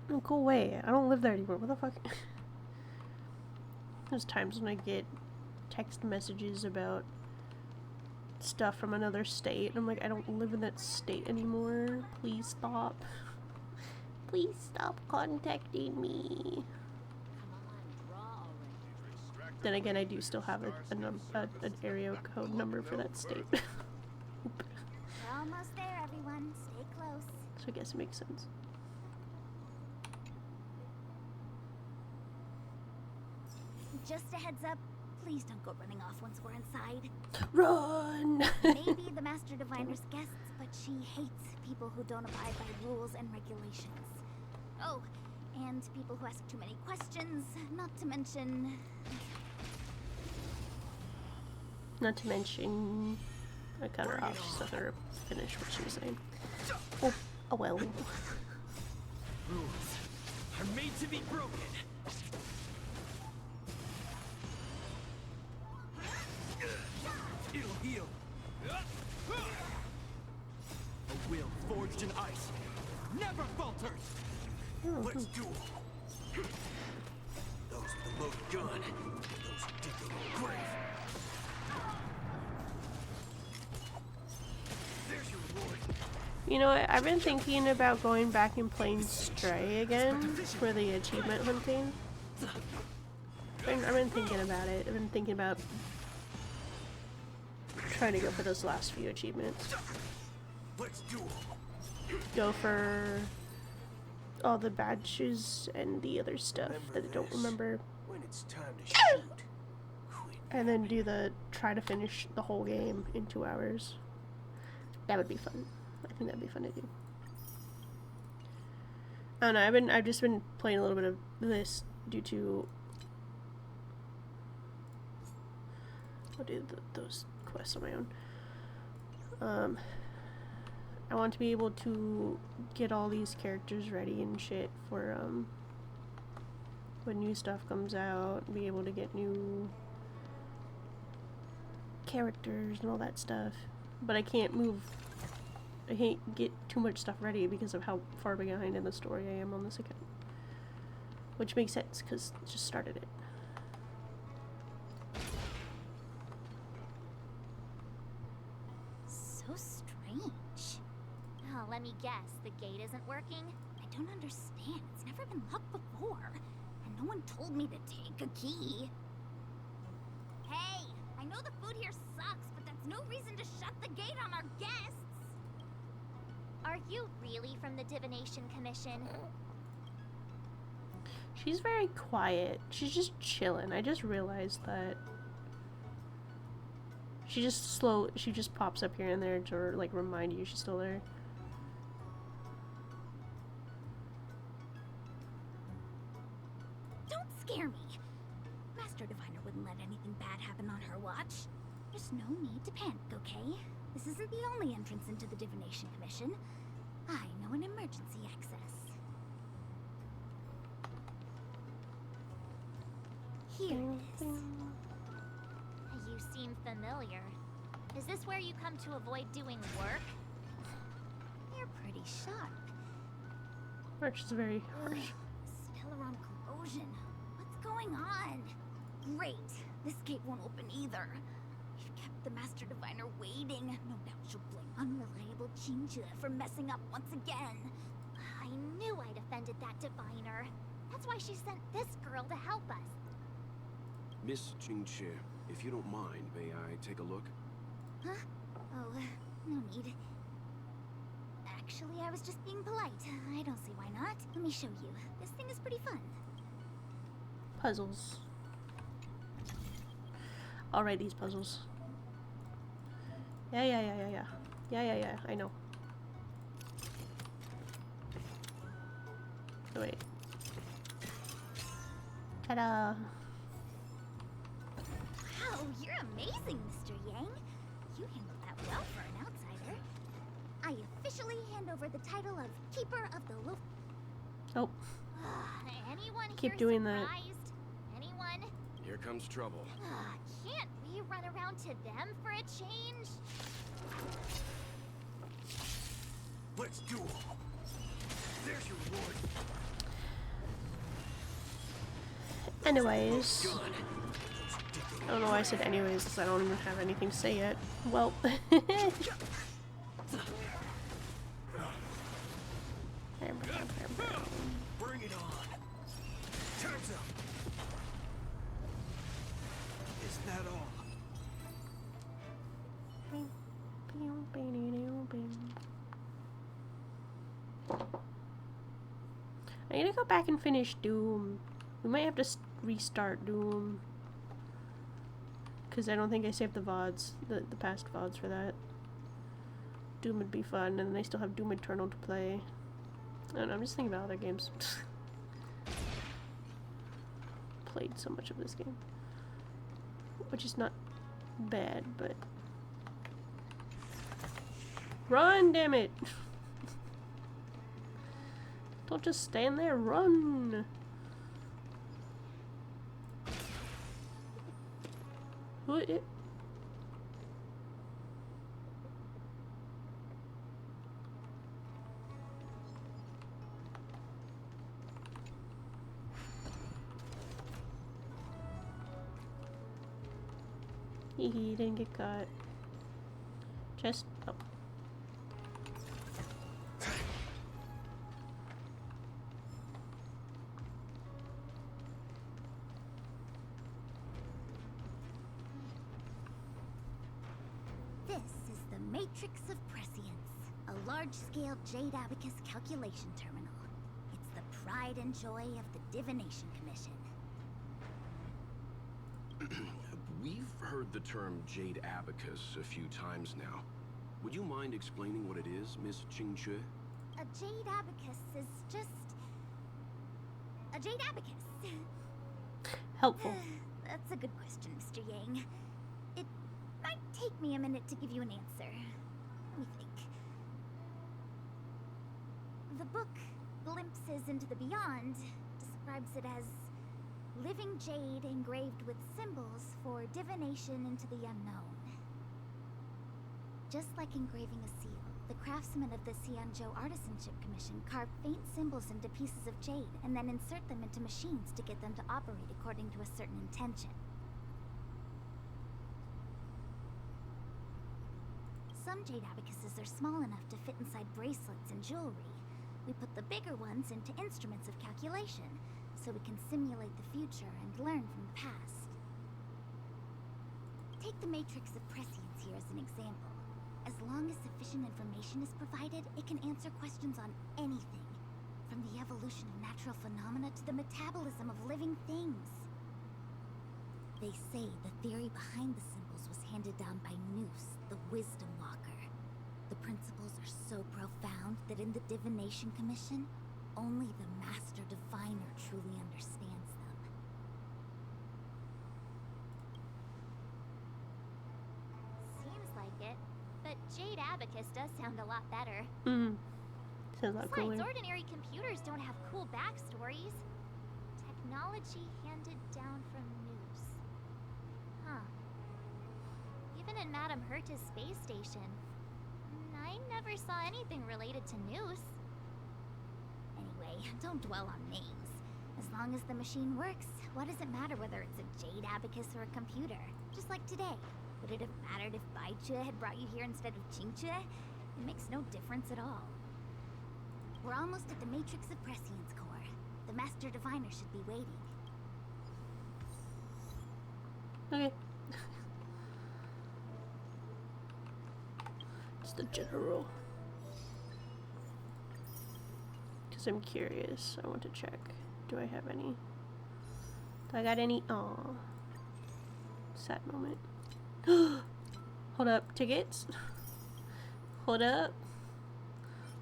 Speaker 1: No, go away. I don't live there anymore. What the fuck? There's times when I get text messages about stuff from another state, and I'm like, I don't live in that state anymore. Please stop. Please stop contacting me. Then again, I do still have an area code number for that state.
Speaker 5: We're almost there, everyone. Stay close.
Speaker 1: So I guess it makes sense.
Speaker 5: Just a heads up, please don't go running off once we're inside.
Speaker 1: Run!
Speaker 5: Maybe the Master Diviner's guests, but she hates people who don't abide by rules and regulations. Oh, and people who ask too many questions, not to mention...
Speaker 1: Not to mention... I cut her off, she's not gonna finish what she was saying. Oh well.
Speaker 2: Rules are made to be broken. It'll heal. A will forged in ice never falters.
Speaker 12: Let's duel. Those with the loaded gun. Those who dig their own grave. There's your reward.
Speaker 1: You know what, I've been thinking about going back and playing Stray again for the achievement hunting. I've been thinking about it. I've been thinking about trying to go for those last few achievements.
Speaker 12: Let's duel.
Speaker 1: Go for all the badges and the other stuff that I don't remember.
Speaker 12: When it's time to shoot.
Speaker 1: And then do try to finish the whole game in 2 hours. That would be fun. I think that'd be fun to do. I don't know, I've just been playing a little bit of this due to I'll do those quests on my own. I want to be able to get all these characters ready and shit for when new stuff comes out, be able to get new characters and all that stuff. But I can't get too much stuff ready because of how far behind in the story I am on this account. Which makes sense because I just started it.
Speaker 5: So strange. Oh, let me guess. The gate isn't working? I don't understand. It's never been locked before. And no one told me to take a key. Hey, I know the food here sucks, but that's no reason to shut the gate on our guests.
Speaker 4: Are you really from the Divination Commission?
Speaker 1: She's very quiet. She's just chilling. I just realized that. She just pops up here and there to like remind you she's still there.
Speaker 5: Don't scare me. Master Diviner wouldn't let anything bad happen on her watch. There's no need to panic, okay? This isn't the only entrance into the Divination Commission. I know an emergency access. Here it is.
Speaker 4: You seem familiar. Is this where you come to avoid doing work?
Speaker 5: You're pretty sharp.
Speaker 1: Which is very harsh.
Speaker 5: Spelleron corrosion. What's going on? Great. This gate won't open either. We've kept the Master Diviner waiting. No doubt she'll blame unreliable Chinchilla for messing up once again.
Speaker 4: I knew I'd offended that diviner. That's why she sent this girl to help us.
Speaker 12: Miss Jingxie, if you don't mind, may I take a look?
Speaker 5: Huh? Oh, no need. Actually, I was just being polite. I don't see why not. Let me show you. This thing is pretty fun.
Speaker 1: Puzzles. I'll write these puzzles. Yeah, I know. Oh, wait. Ta-da!
Speaker 5: Wow, you're amazing, Mr. Yang. You handled that well for an outsider. I officially hand over the title of Keeper of the Loop.
Speaker 1: Oh.
Speaker 5: Anyone
Speaker 1: Keep
Speaker 5: here
Speaker 1: doing that.
Speaker 5: surprised? Anyone?
Speaker 6: Here comes trouble.
Speaker 5: Can't we run around to them for a change?
Speaker 12: Let's do it. There's your reward.
Speaker 1: Anyways. I don't know why I said anyways, because I don't even have anything to say yet. Well.
Speaker 12: Bring it on. Time's up. Is that all?
Speaker 1: I need to go back and finish Doom. We might have to restart Doom. Because I don't think I saved the VODs, the past VODs for that. Doom would be fun, and then I still have Doom Eternal to play. I don't know, I'm just thinking about other games. Played so much of this game. Which is not bad, but... Run, damn it! Don't just stand there, run! Who it? He didn't get caught. Just oh.
Speaker 5: This is the Matrix of Prescience, a large-scale Jade Abacus calculation terminal. It's the pride and joy of the Divination Commission.
Speaker 6: We've heard the term Jade Abacus a few times now. Would you mind explaining what it is, Miss Qingque?
Speaker 5: A Jade Abacus is just... a Jade Abacus.
Speaker 1: Helpful.
Speaker 5: That's a good question, Mr. Yang. It might take me a minute to give you an answer. Let me think. The book, Glimpses into the Beyond, describes it as living jade engraved with symbols for divination into the unknown. Just like engraving a seal, the craftsmen of the Xianzhou Artisanship Commission carve faint symbols into pieces of jade and then insert them into machines to get them to operate according to a certain intention. Some jade abacuses are small enough to fit inside bracelets and jewelry. We put the bigger ones into instruments of calculation, so we can simulate the future and learn from the past. Take the Matrix of Prescience here as an example. As long as sufficient information is provided, it can answer questions on anything, from the evolution of natural phenomena to the metabolism of living things. They say the theory behind the symbols was handed down by Noose, the Wisdom Walker. The principles are so profound that in the Divination Commission, only the Master Diviner truly understands them. Seems like it, but Jade Abacus does sound a lot better.
Speaker 1: Mm. Sounds a lot cooler.
Speaker 5: Besides, ordinary computers don't have cool backstories. Technology handed down from Noose. Huh. Even in Madame Herta's space station, I never saw anything related to Noose. Anyway, don't dwell on names. As long as the machine works, what does it matter whether it's a Jade Abacus or a computer? Just like today. Would it have mattered if Baichue had brought you here instead of Qingque? It makes no difference at all. We're almost at the Matrix of Prescience core. The Master Diviner should be waiting.
Speaker 1: Okay. It's the general. Because I'm curious. I want to check. Do I have any? Do I got any? Aw. Sad moment. Hold up, tickets? Hold up.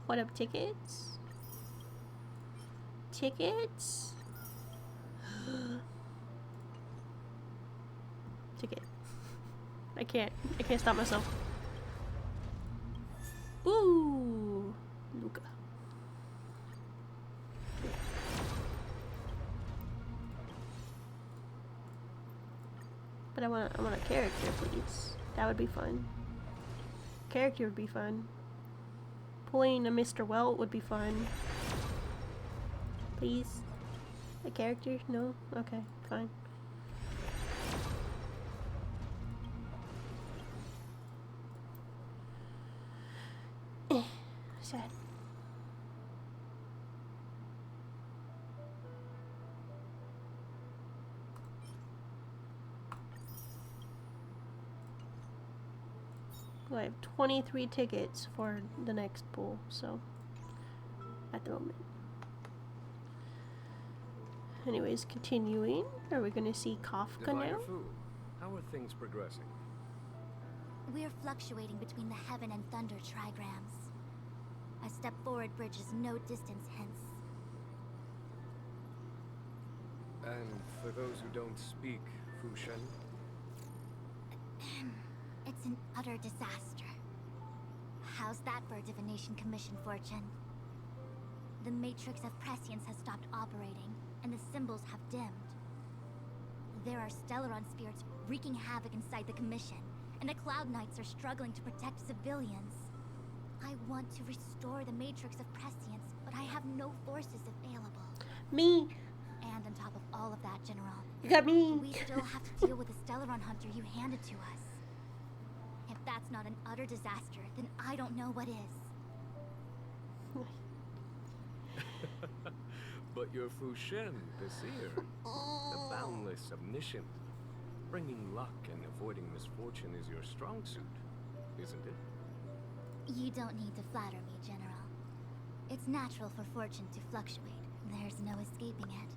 Speaker 1: Hold up, tickets? Tickets? Ticket. I can't stop myself. Ooh, Luca. But I want a character, please. That would be fun. Character would be fun. Pulling a Mr. Welt would be fun. Please. A character? No? Okay, fine. Sad. Well, I have 23 tickets for the next pool, so at the moment. Anyways, continuing. Are we gonna see Kafka
Speaker 12: Diviner
Speaker 1: now?
Speaker 12: Fu, how are things progressing?
Speaker 5: We're fluctuating between the heaven and thunder trigrams. A step forward bridges no distance hence.
Speaker 12: And for those who don't speak Fushen,
Speaker 5: It's an utter disaster. How's that for a divination commission, Fortune? The matrix of prescience has stopped operating, and the symbols have dimmed. There are Stellaron spirits wreaking havoc inside the commission, and the Cloud Knights are struggling to protect civilians. I want to restore the matrix of prescience, but I have no forces available.
Speaker 1: Me!
Speaker 5: And on top of all of that, General,
Speaker 1: You got me!
Speaker 5: we still have to deal with the Stellaron hunter you handed to us. If that's not an utter disaster, then I don't know what is.
Speaker 12: but you're Fushen, the seer, the boundless, omniscient. Bringing luck and avoiding misfortune is your strong suit, isn't it?
Speaker 5: You don't need to flatter me, General. It's natural for fortune to fluctuate. There's no escaping it.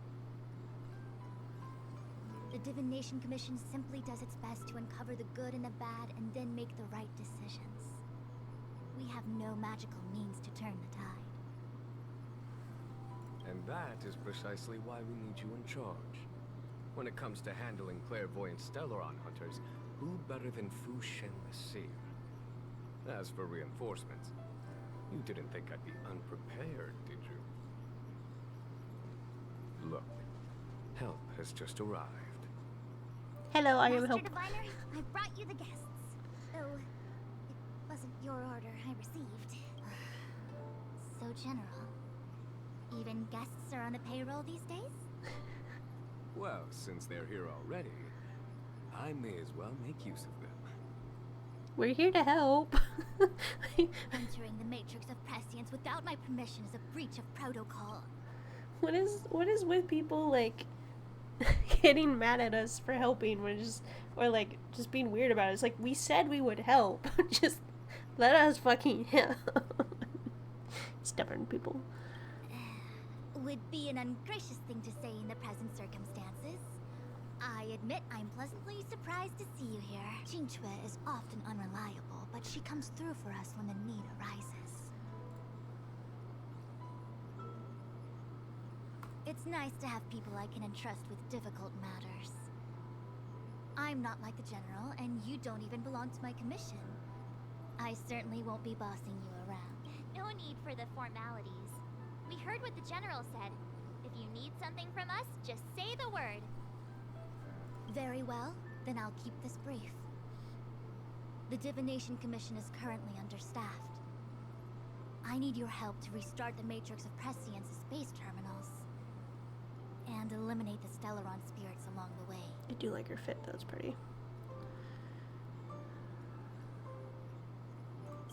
Speaker 5: The Divination Commission simply does its best to uncover the good and the bad and then make the right decisions. We have no magical means to turn the tide.
Speaker 12: And that is precisely why we need you in charge. When it comes to handling clairvoyant Stellaron hunters, who better than Fushen the Seer? As for reinforcements, you didn't think I'd be unprepared, did you? Look, help has just arrived.
Speaker 1: Hello, I am
Speaker 5: Master
Speaker 1: help.
Speaker 5: Diviner, I brought you the guests. Though, it wasn't your order I received. So, General, even guests are on the payroll these days?
Speaker 12: Well, since they're here already, I may as well make use of them.
Speaker 1: We're here to help.
Speaker 5: Entering the matrix of prescience without my permission is a breach of protocol.
Speaker 1: What is with people like getting mad at us for helping when just just being weird about it? It's like we said we would help. Just let us fucking help. Stubborn people.
Speaker 5: Would be an ungracious thing to say in the present circumstances. I admit I'm pleasantly surprised to see you here. Qingque is often unreliable, but she comes through for us when the need arises. It's nice to have people I can entrust with difficult matters. I'm not like the General, and you don't even belong to my commission. I certainly won't be bossing you around.
Speaker 7: No need for the formalities. We heard what the General said. If you need something from us, just say the word.
Speaker 5: Very well, then I'll keep this brief. The Divination Commission is currently understaffed. I need your help to restart the Matrix of Prescience's space terminals. And eliminate the Stellaron spirits along the way.
Speaker 1: I do like her fit, that's pretty.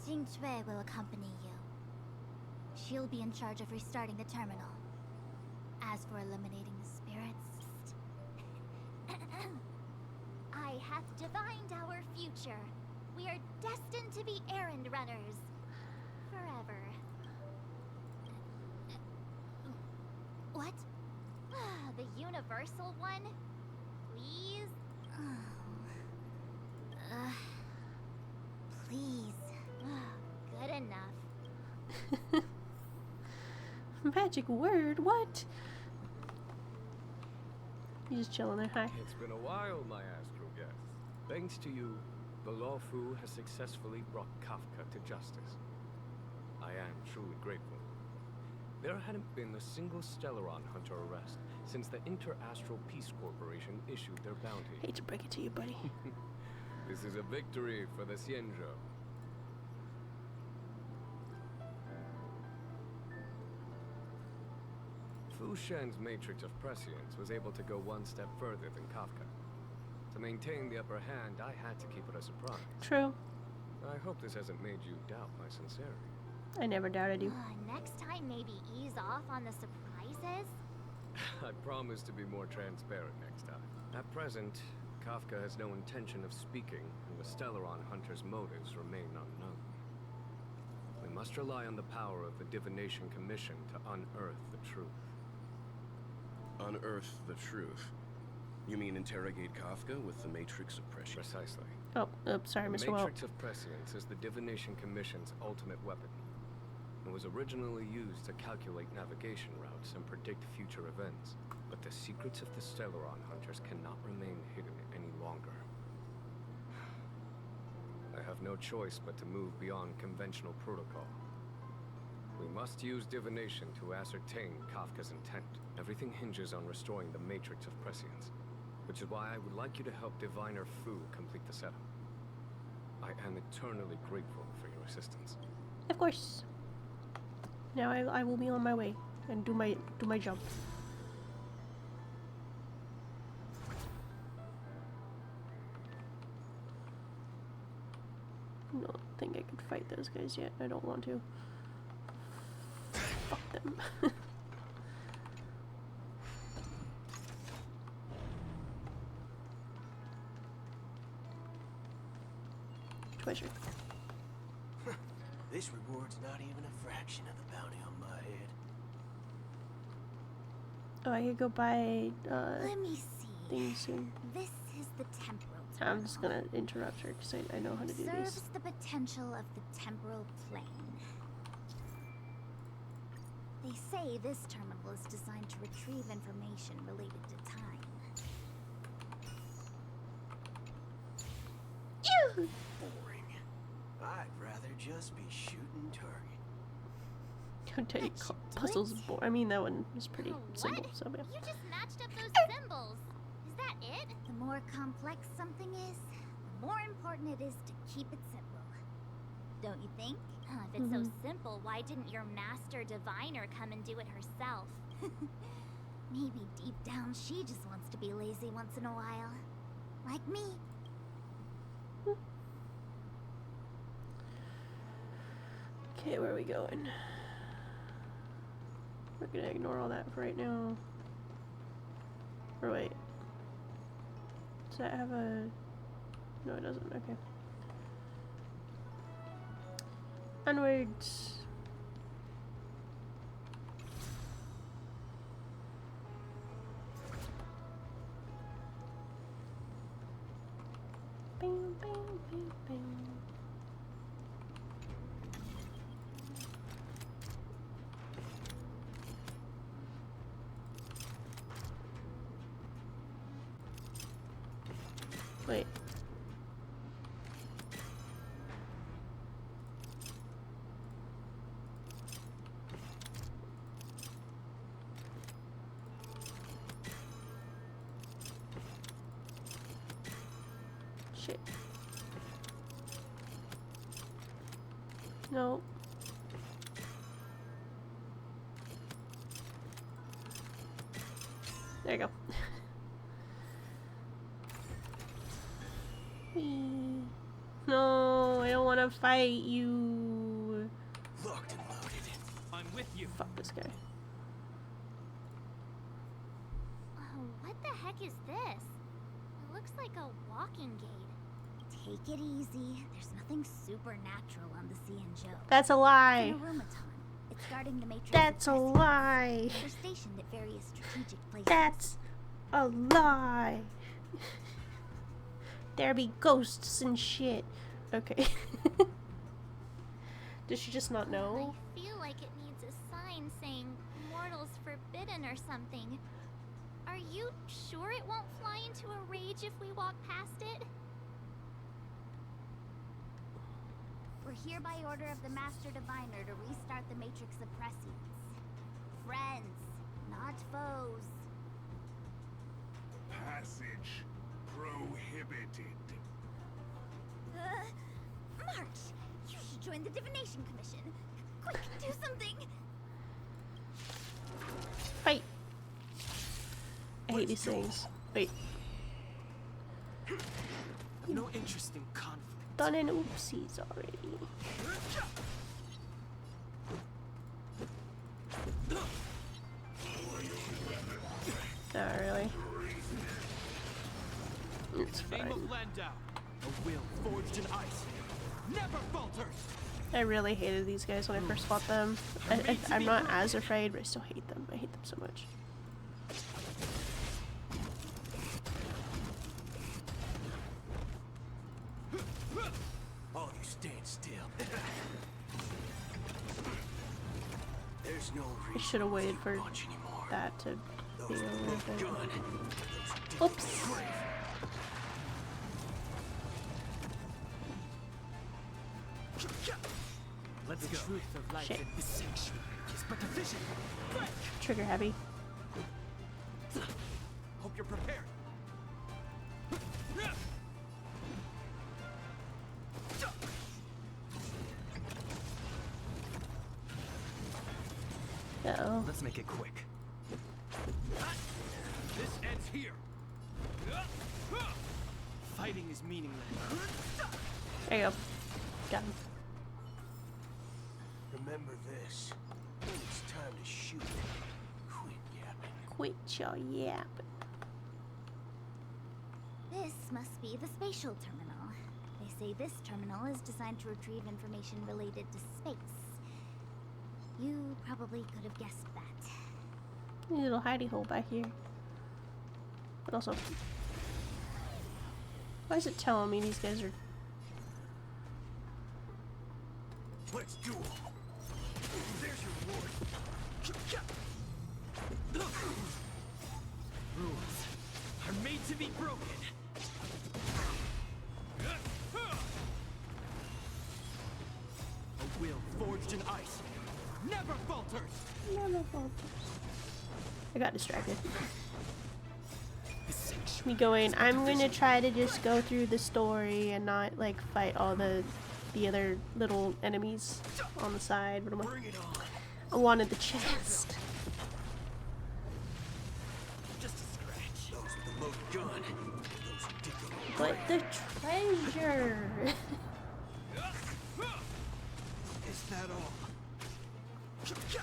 Speaker 5: Qingque will accompany you. She'll be in charge of restarting the terminal. As for eliminating the spirits...
Speaker 7: I hath divined our future. We are destined to be errand runners. Forever.
Speaker 5: What?
Speaker 7: The universal one? Please?
Speaker 5: Please. Good enough.
Speaker 1: Magic word? What? You just chilling there, hi.
Speaker 12: It's been a while, my astral guest. Thanks to you, the Law Fu has successfully brought Kafka to justice. I am truly grateful. There hadn't been a single Stellaron hunter arrest since the Inter-Astral Peace Corporation issued their bounty.
Speaker 1: Hate to break it to you, buddy.
Speaker 12: This is a victory for the Xianzhou. Fu Shen's matrix of prescience was able to go one step further than Kafka. To maintain the upper hand, I had to keep it a surprise.
Speaker 1: True.
Speaker 12: I hope this hasn't made you doubt my sincerity.
Speaker 1: I never doubted you.
Speaker 5: Next time, maybe ease off on the surprises?
Speaker 12: I promise to be more transparent next time. At present, Kafka has no intention of speaking, and the Stellaron hunter's motives remain unknown. We must rely on the power of the Divination Commission to unearth the truth.
Speaker 14: Unearth the truth? You mean interrogate Kafka with the Matrix of Prescience?
Speaker 12: Precisely.
Speaker 1: Oh, sorry, Mr.
Speaker 12: The
Speaker 1: Well.
Speaker 12: Matrix of Prescience is the Divination Commission's ultimate weapon. It was originally used to calculate navigation routes and predict future events. But the secrets of the Stellaron hunters cannot remain hidden any longer. I have no choice but to move beyond conventional protocol. We must use divination to ascertain Kafka's intent. Everything hinges on restoring the Matrix of Prescience, which is why I would like you to help Diviner Fu complete the setup. I am eternally grateful for your assistance.
Speaker 1: Of course. Now I will be on my way and do my job. I don't think I could fight those guys yet. I don't want to. Fuck them. Treasure.
Speaker 15: This reward's not even a fraction of the bounty on my head.
Speaker 1: Oh, I could go buy
Speaker 5: Let me see.
Speaker 1: things soon.
Speaker 5: This is the temporal
Speaker 1: I'm
Speaker 5: terminal.
Speaker 1: just gonna interrupt her because I know how to do
Speaker 5: Serves
Speaker 1: these.
Speaker 5: the potential of the temporal plane. They say this terminal is designed to retrieve information related to time.
Speaker 15: Boring. I'd rather just be shooting target.
Speaker 1: Don't tell you puzzles is boring. I mean, that one was pretty simple, so yeah.
Speaker 5: You just matched up those symbols. Is that it? The more complex something is, the more important it is to keep it simple. Don't you think? If it's so simple, why didn't your master diviner come and do it herself? Maybe deep down she just wants to be lazy once in a while. Like me.
Speaker 1: Okay, where are we going? We're gonna ignore all that for right now. Or wait. Does that have a... No, it doesn't. Okay. Onwards. Bing, bing, bing, bing. Wait. Shit. No. There you go. Whee. No, I don't want to fight you.
Speaker 15: Locked and loaded.
Speaker 2: I'm with you.
Speaker 1: Fuck this guy.
Speaker 5: Oh, what the heck is this? It looks like a walking gate. Take it easy. There's nothing supernatural on the Xianzhou.
Speaker 1: That's a lie.
Speaker 5: It's an automaton. It's guarding the Matrix.
Speaker 1: That's a lie.
Speaker 5: They're stationed at various strategic places.
Speaker 1: That's a lie. There be ghosts and shit. Okay. Does she just not know?
Speaker 5: I feel like it needs a sign saying mortals forbidden or something. Are you sure it won't fly into a rage if we walk past it? We're here by order of the Master Diviner to restart the Matrix Suppressies. Friends, not foes.
Speaker 16: Passage prohibited.
Speaker 5: March, you should join the Divination Commission. Quick, do something.
Speaker 1: Fight. I hate these things. Wait.
Speaker 2: No interest in conflict.
Speaker 1: Done an oopsies already. Not really. It's
Speaker 2: Name
Speaker 1: fine.
Speaker 2: of Landau, a will forged in ice, never falters.
Speaker 1: I really hated these guys when I first fought them. I'm not as afraid, but I still hate them. I hate them so much.
Speaker 15: All of you stand still. There's no
Speaker 1: I
Speaker 15: reason
Speaker 1: should have waited for
Speaker 15: much anymore.
Speaker 1: that to be
Speaker 15: Those
Speaker 1: over.
Speaker 15: look
Speaker 1: but-
Speaker 15: good.
Speaker 1: Oops.
Speaker 2: Let's go. The truth of life
Speaker 1: Shit.
Speaker 2: and dissection is but a vision.
Speaker 1: Trigger happy.
Speaker 2: Hope you're prepared.
Speaker 1: Uh-oh.
Speaker 2: Let's make it quick. This ends here. Fighting is meaningless.
Speaker 1: There you go. Got him.
Speaker 15: Remember this. When it's time to shoot, quit yapping.
Speaker 1: Quit your yapping.
Speaker 5: This must be the spatial terminal. They say this terminal is designed to retrieve information related to space. You probably could have guessed that.
Speaker 1: Little hidey hole back here. But also, why is it telling me these guys are?
Speaker 15: Let's duel. There's your reward.
Speaker 2: Rules are made to be broken. A will forged in ice never falters.
Speaker 1: Never falters. I got distracted. Me going, I'm gonna try to just go through the story and not like fight all the other little enemies on the side, but I'm like, I wanted the chest.
Speaker 15: Just a scratch. Those with the loaded gun. Those who dig the
Speaker 1: But the treasure.
Speaker 15: Is that all?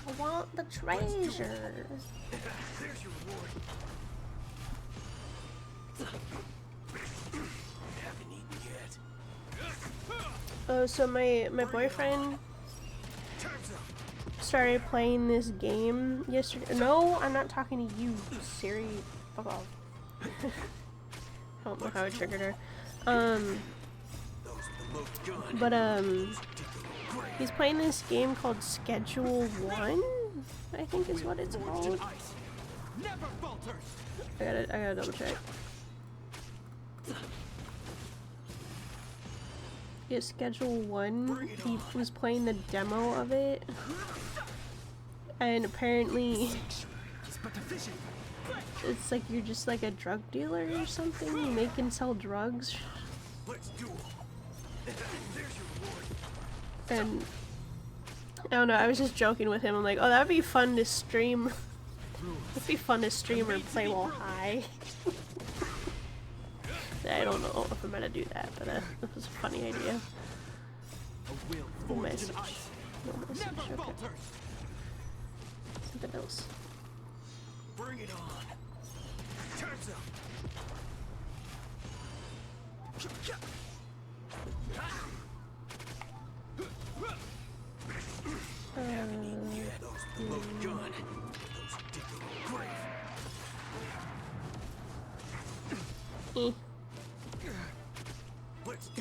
Speaker 1: I want the treasure.
Speaker 15: There's your reward. Haven't eaten yet.
Speaker 1: Oh, so my boyfriend started playing this game yesterday. No, I'm not talking to you, Siri. Fuck off. I don't know how I triggered her. But he's playing this game called Schedule 1, I think is what it's called. I gotta double check. Yeah, Schedule 1, he was playing the demo of it, and apparently it's like you're just like a drug dealer or something. You make and sell drugs. And I don't know, I was just joking with him. I'm like, oh, that would be fun to stream. It'd be fun to stream or play while high. I don't know if I'm gonna do that, but that was a funny idea. No message. No message. Okay. Something else.
Speaker 15: Bring it on. Time's up.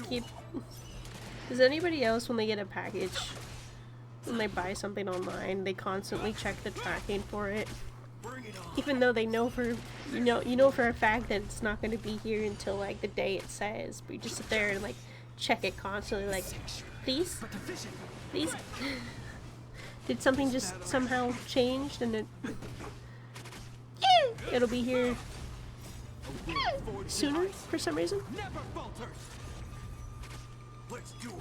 Speaker 1: keep... Does anybody else, when they get a package, when they buy something online, they constantly check the tracking for it? Even though they know for, you know for a fact that it's not going to be here until like the day it says, but you just sit there and like check it constantly, like, please? Please? Did something just somehow changed and it'll be here sooner for some reason?
Speaker 15: Never falter. Let's duel.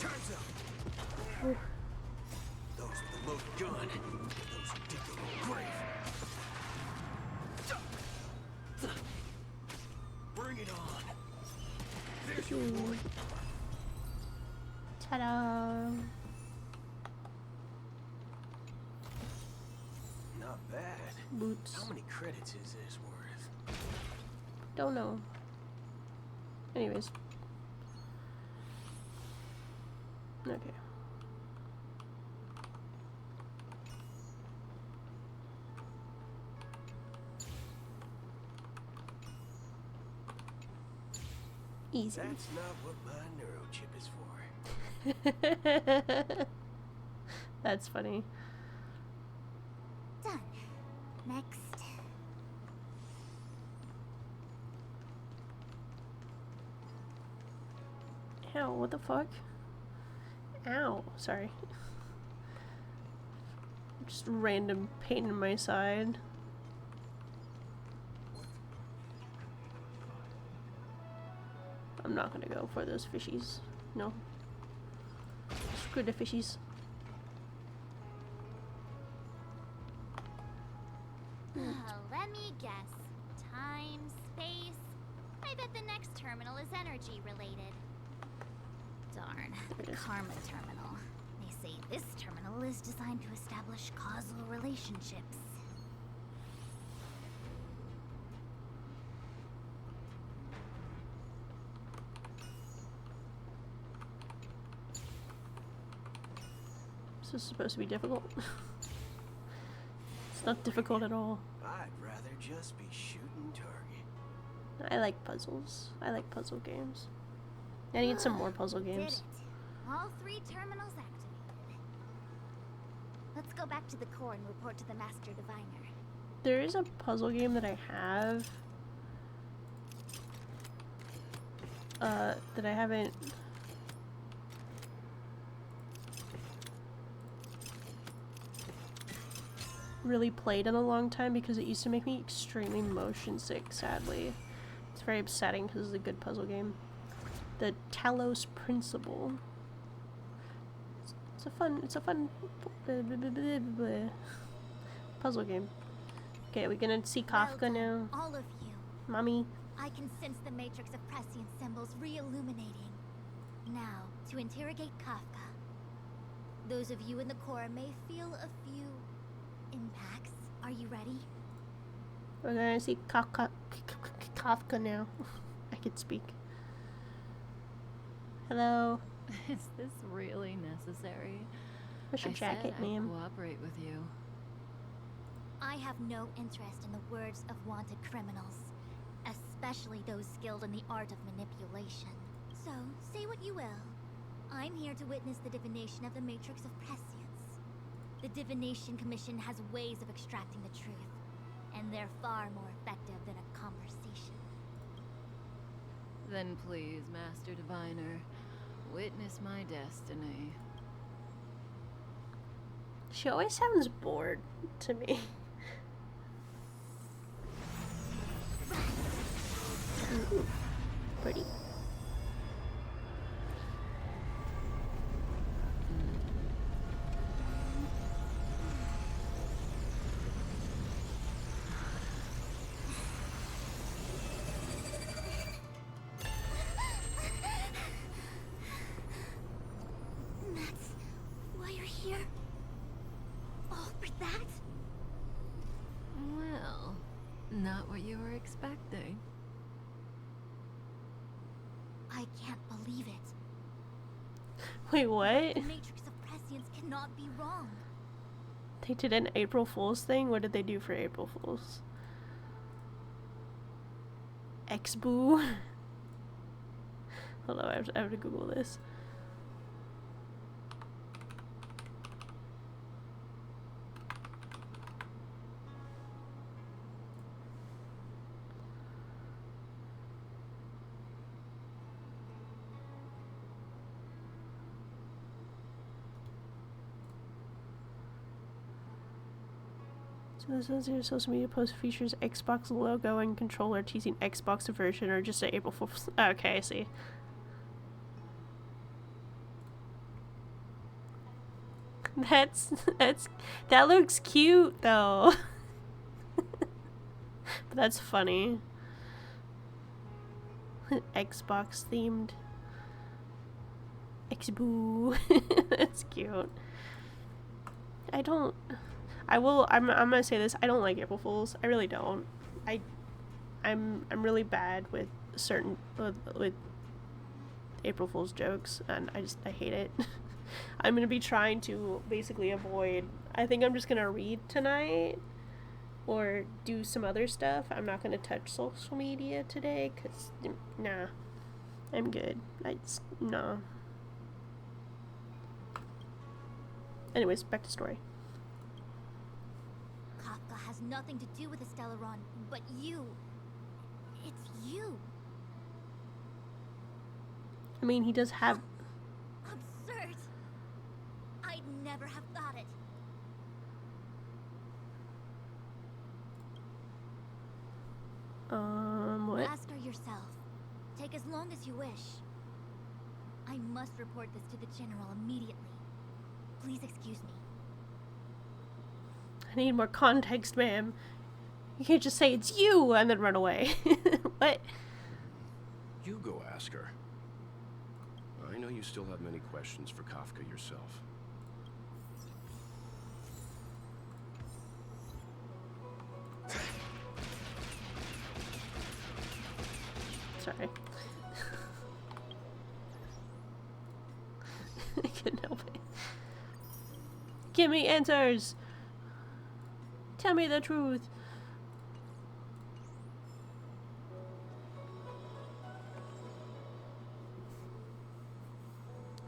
Speaker 15: Time's up. Those with the loaded gun. Those who dig their own grave. Bring it on. There's your reward.
Speaker 1: Ta-da!
Speaker 15: Not bad.
Speaker 1: Boots.
Speaker 15: How many credits is this worth?
Speaker 1: Don't know. Anyways. Okay. Easy.
Speaker 15: That's not what my neurochip is for.
Speaker 1: That's funny.
Speaker 5: Done. Next.
Speaker 1: Ow, what the fuck? Ow, sorry. Just random pain in my side. I'm not gonna go for those fishies. No. Screw the fishies.
Speaker 5: Let me guess. Time, space. I bet the next terminal is energy related. Darn, the Karma terminal. They say this terminal is designed to establish causal relationships.
Speaker 1: This is supposed to be difficult. It's not difficult at all.
Speaker 15: I'd rather just be shooting target.
Speaker 1: I like puzzles. I like puzzle games. I need some more puzzle games.
Speaker 5: Did it. All 3 terminals activated. Let's go back to the core and report to the Master Diviner.
Speaker 1: There is a puzzle game that I have. That I haven't... really played in a long time because it used to make me extremely motion sick, sadly. It's very upsetting because it's a good puzzle game. The Talos Principle. It's a fun puzzle game. Okay, are we gonna see Kafka now?
Speaker 5: All of you.
Speaker 1: Mommy?
Speaker 5: I can sense the matrix of prescient symbols re-illuminating. Now, to interrogate Kafka. Those of you in the core may feel a few impacts. Are you ready?
Speaker 1: We're gonna see Kafka now. I can speak. Hello.
Speaker 17: Is this really necessary?
Speaker 1: Where's your jacket,
Speaker 17: I said I'd
Speaker 1: ma'am?
Speaker 17: cooperate with you.
Speaker 5: I have no interest in the words of wanted criminals, especially those skilled in the art of manipulation. So, say what you will. I'm here to witness the divination of the matrix of prescience. The Divination Commission has ways of extracting the truth, and they're far more effective than a conversation.
Speaker 17: Then please, Master Diviner, witness my destiny.
Speaker 1: She always sounds bored to me. Ooh, pretty.
Speaker 5: That's why you're here? All for that?
Speaker 17: Well, not what you were expecting.
Speaker 5: I can't believe it.
Speaker 1: Wait, what?
Speaker 5: The matrix of prescience cannot be wrong.
Speaker 1: They did an April Fool's thing? What did they do for April Fool's? X-Boo? Hold on, I have to Google this. So this is your social media post features Xbox logo and controller teasing Xbox version or just an April Fool's. Okay, I see. That looks cute though. But that's funny. Xbox themed. Xboo. That's cute. I'm gonna say this. I don't like April Fools. I really don't. I'm really bad with certain with April Fool's jokes, and I hate it. I'm gonna be trying to basically avoid. I think I'm just gonna read tonight, or do some other stuff. I'm not gonna touch social media today, cause nah, I'm good. No. Anyways, back to story.
Speaker 5: Kafka has nothing to do with Stellaron, but you. It's you.
Speaker 1: I mean, he does have.
Speaker 5: Absurd. I'd never have thought it.
Speaker 1: What?
Speaker 5: Ask her yourself. Take as long as you wish. I must report this to the General immediately. Please excuse me.
Speaker 1: I need more context, ma'am. You can't just say it's you and then run away. What?
Speaker 14: You go ask her. I know you still have many questions for Kafka yourself.
Speaker 1: Sorry. I couldn't help it. Give me answers! Tell me the truth!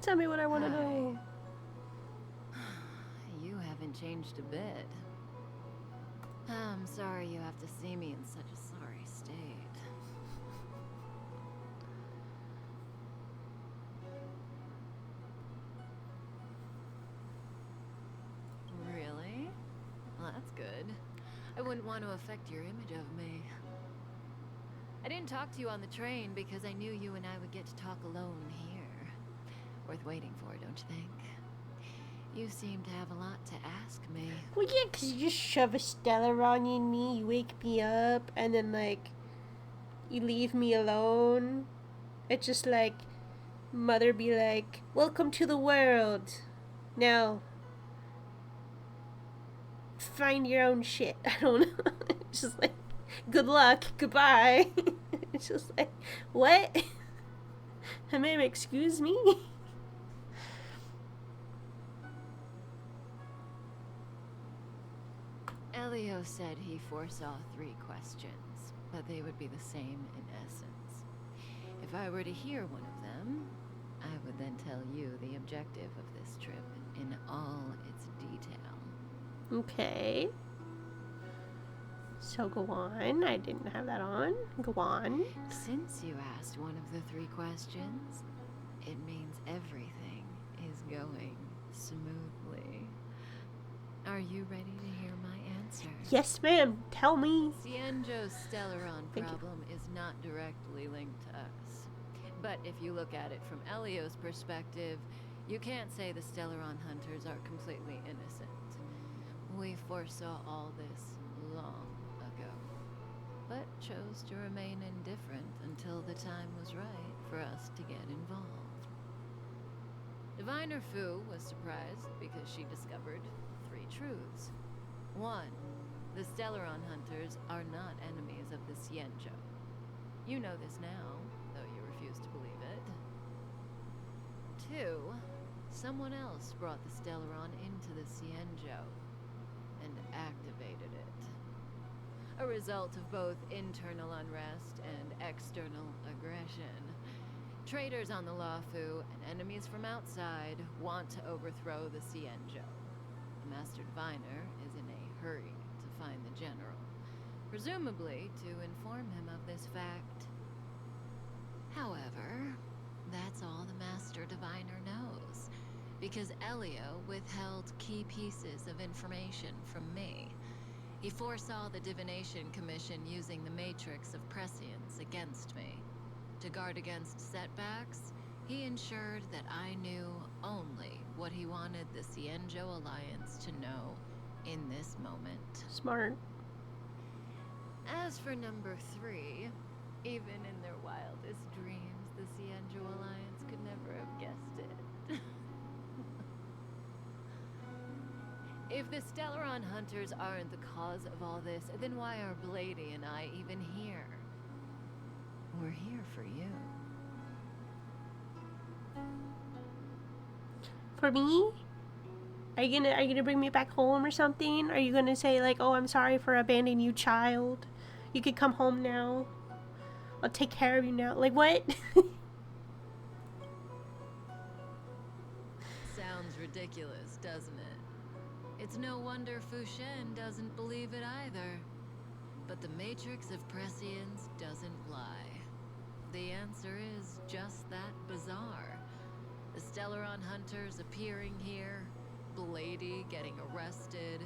Speaker 1: Tell me what I want to know.
Speaker 17: You haven't changed a bit. I'm sorry you have to see me in such a sorry state. Really? Well, that's good. I wouldn't want to affect your image of me. I didn't talk to you on the train because I knew you and I would get to talk alone here. Worth waiting for, don't you think? You seem to have a lot to ask me.
Speaker 1: Well, yeah, because you just shove a Stellaron in me, you wake me up, and then, like, you leave me alone. It's just like, mother be like, welcome to the world. Now, find your own shit. I don't know. It's just like, good luck, goodbye. It's just like, what? Ma'am, excuse me?
Speaker 17: Elio said he foresaw 3 questions, but they would be the same in essence. If I were to hear one of them, I would then tell you the objective of this trip in all its detail.
Speaker 1: Okay. So go on. I didn't have that on. Go on.
Speaker 17: Since you asked one of the 3 questions, it means everything is going smoothly. Are you ready to hear my answer?
Speaker 1: Yes, ma'am. Tell me.
Speaker 17: Cienjo's Stellaron problem is not directly linked to us. But if you look at it from Elio's perspective, you can't say the Stellaron hunters are completely innocent. We foresaw all this long ago, but chose to remain indifferent until the time was right for us to get involved. Diviner Fu was surprised because she discovered 3 truths. 1. The Stellaron hunters are not enemies of the Cienjo. You know this now, though you refuse to believe it. 2. Someone else brought the Stellaron into the Cienjo and activated it. A result of both internal unrest and external aggression. Traitors on the Lafu and enemies from outside want to overthrow the Cienjo. The Master Diviner is in a hurry to find the General, presumably to inform him of this fact. However, that's all the Master Diviner knows, because Elio withheld key pieces of information from me. He foresaw the Divination Commission using the Matrix of Prescience against me. To guard against setbacks, he ensured that I knew only what he wanted the Cienjo Alliance to know in this moment.
Speaker 1: Smart.
Speaker 17: As for number 3, even in their wildest dreams, the Cienjo Alliance could never have guessed it. If the Stellaron hunters aren't the cause of all this, then why are Blady and I even here? We're here for you.
Speaker 1: For me? Are you gonna bring me back home or something? Are you gonna say like, oh, I'm sorry for abandoning you, child. You could come home now. I'll take care of you now. Like what?
Speaker 17: Sounds ridiculous, doesn't it? It's no wonder Fu Shen doesn't believe it either. But the Matrix of Prescience doesn't lie. The answer is just that bizarre. The Stellaron hunters appearing here, Blady getting arrested,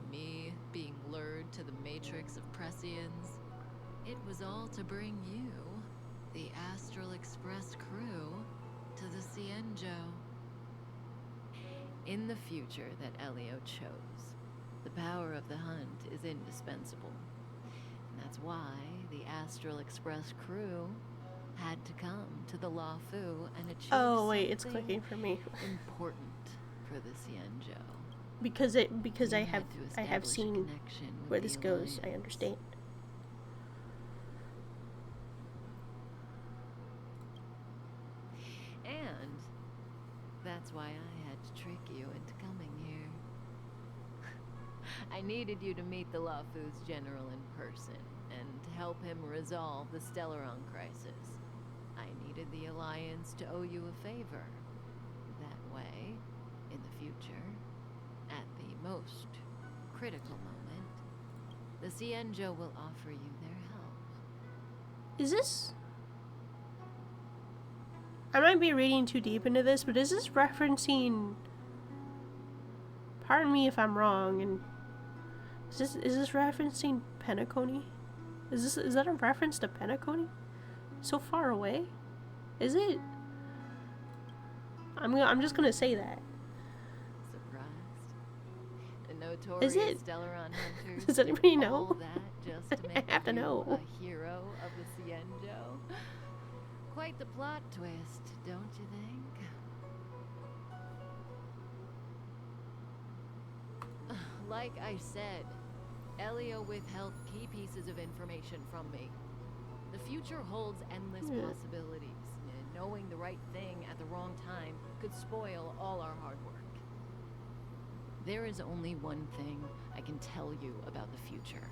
Speaker 17: me being lured to the Matrix of Prescience. It was all to bring you, the Astral Express crew, to the Cienjo. In the future that Elio chose, the power of the hunt is indispensable. And that's why the Astral Express crew had to come to the Lafu and achieve
Speaker 1: Oh wait, it's clicking for me.
Speaker 17: important for the Cienjo.
Speaker 1: Because I have seen where this goes. I understand.
Speaker 17: And that's why I had to trick you into coming here. I needed you to meet the Lafu's general in person and to help him resolve the Stellaron crisis. I needed the Alliance to owe you a favor. That way, in the future, at the most critical moment, the Cienjo will offer you their help.
Speaker 1: Is this... I might be reading too deep into this, but is this referencing... Pardon me if I'm wrong, and... Is this referencing Penacony? Is that a reference to Penacony? So far away? Is it? I'm just gonna say that.
Speaker 17: Surprised? The notorious Stellaron hunters.
Speaker 1: Does anybody know?
Speaker 17: All that just to make
Speaker 1: I have to
Speaker 17: you
Speaker 1: know.
Speaker 17: a hero of the Cienjo. Quite the plot twist, don't you think? Like I said, Elio withheld key pieces of information from me. The future holds endless possibilities. Knowing the right thing at the wrong time could spoil all our hard work. There is only one thing I can tell you about the future.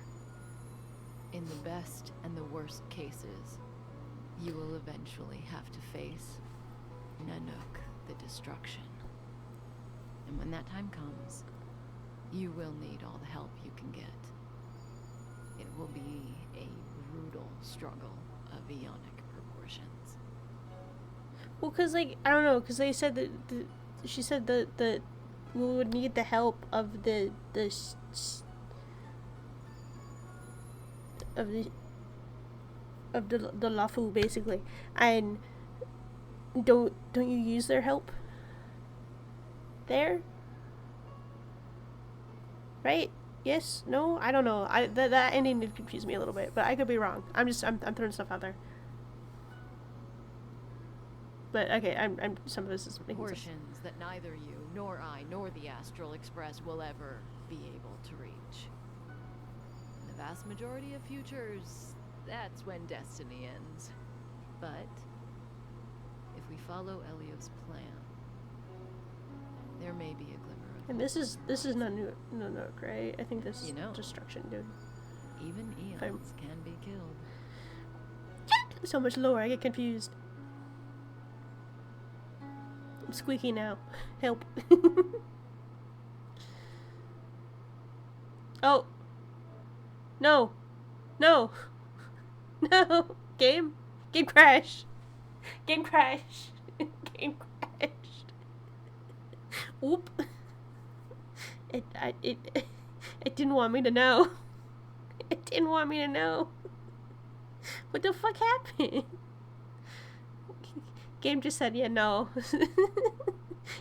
Speaker 17: In the best and the worst cases, you will eventually have to face Nanook, the destruction. And when that time comes, you will need all the help you can get. It will be a brutal struggle of eonic proportions.
Speaker 1: Well, cause like I don't know, cause they said that she said that we would need the help of the Lafu basically, and don't you use their help there? Right? Yes? No? I don't know. That ending did confuse me a little bit, but I could be wrong. I'm throwing stuff out there. But okay, I'm some of this is making sense.
Speaker 17: Portions that neither you nor I nor the Astral Express will ever be able to reach. In the vast majority of futures, that's when destiny ends. But if we follow Elio's plan, there may be a glimmer of
Speaker 1: And this is Nanook, right? I think this is destruction, dude.
Speaker 17: Even eons can be killed.
Speaker 1: So much lower, I get confused. squeaky now. Help. Oh. No. No. No. Game crash. Game crash. Game crashed. Oop. It didn't want me to know. It didn't want me to know. What the fuck happened? Game just said, yeah, no.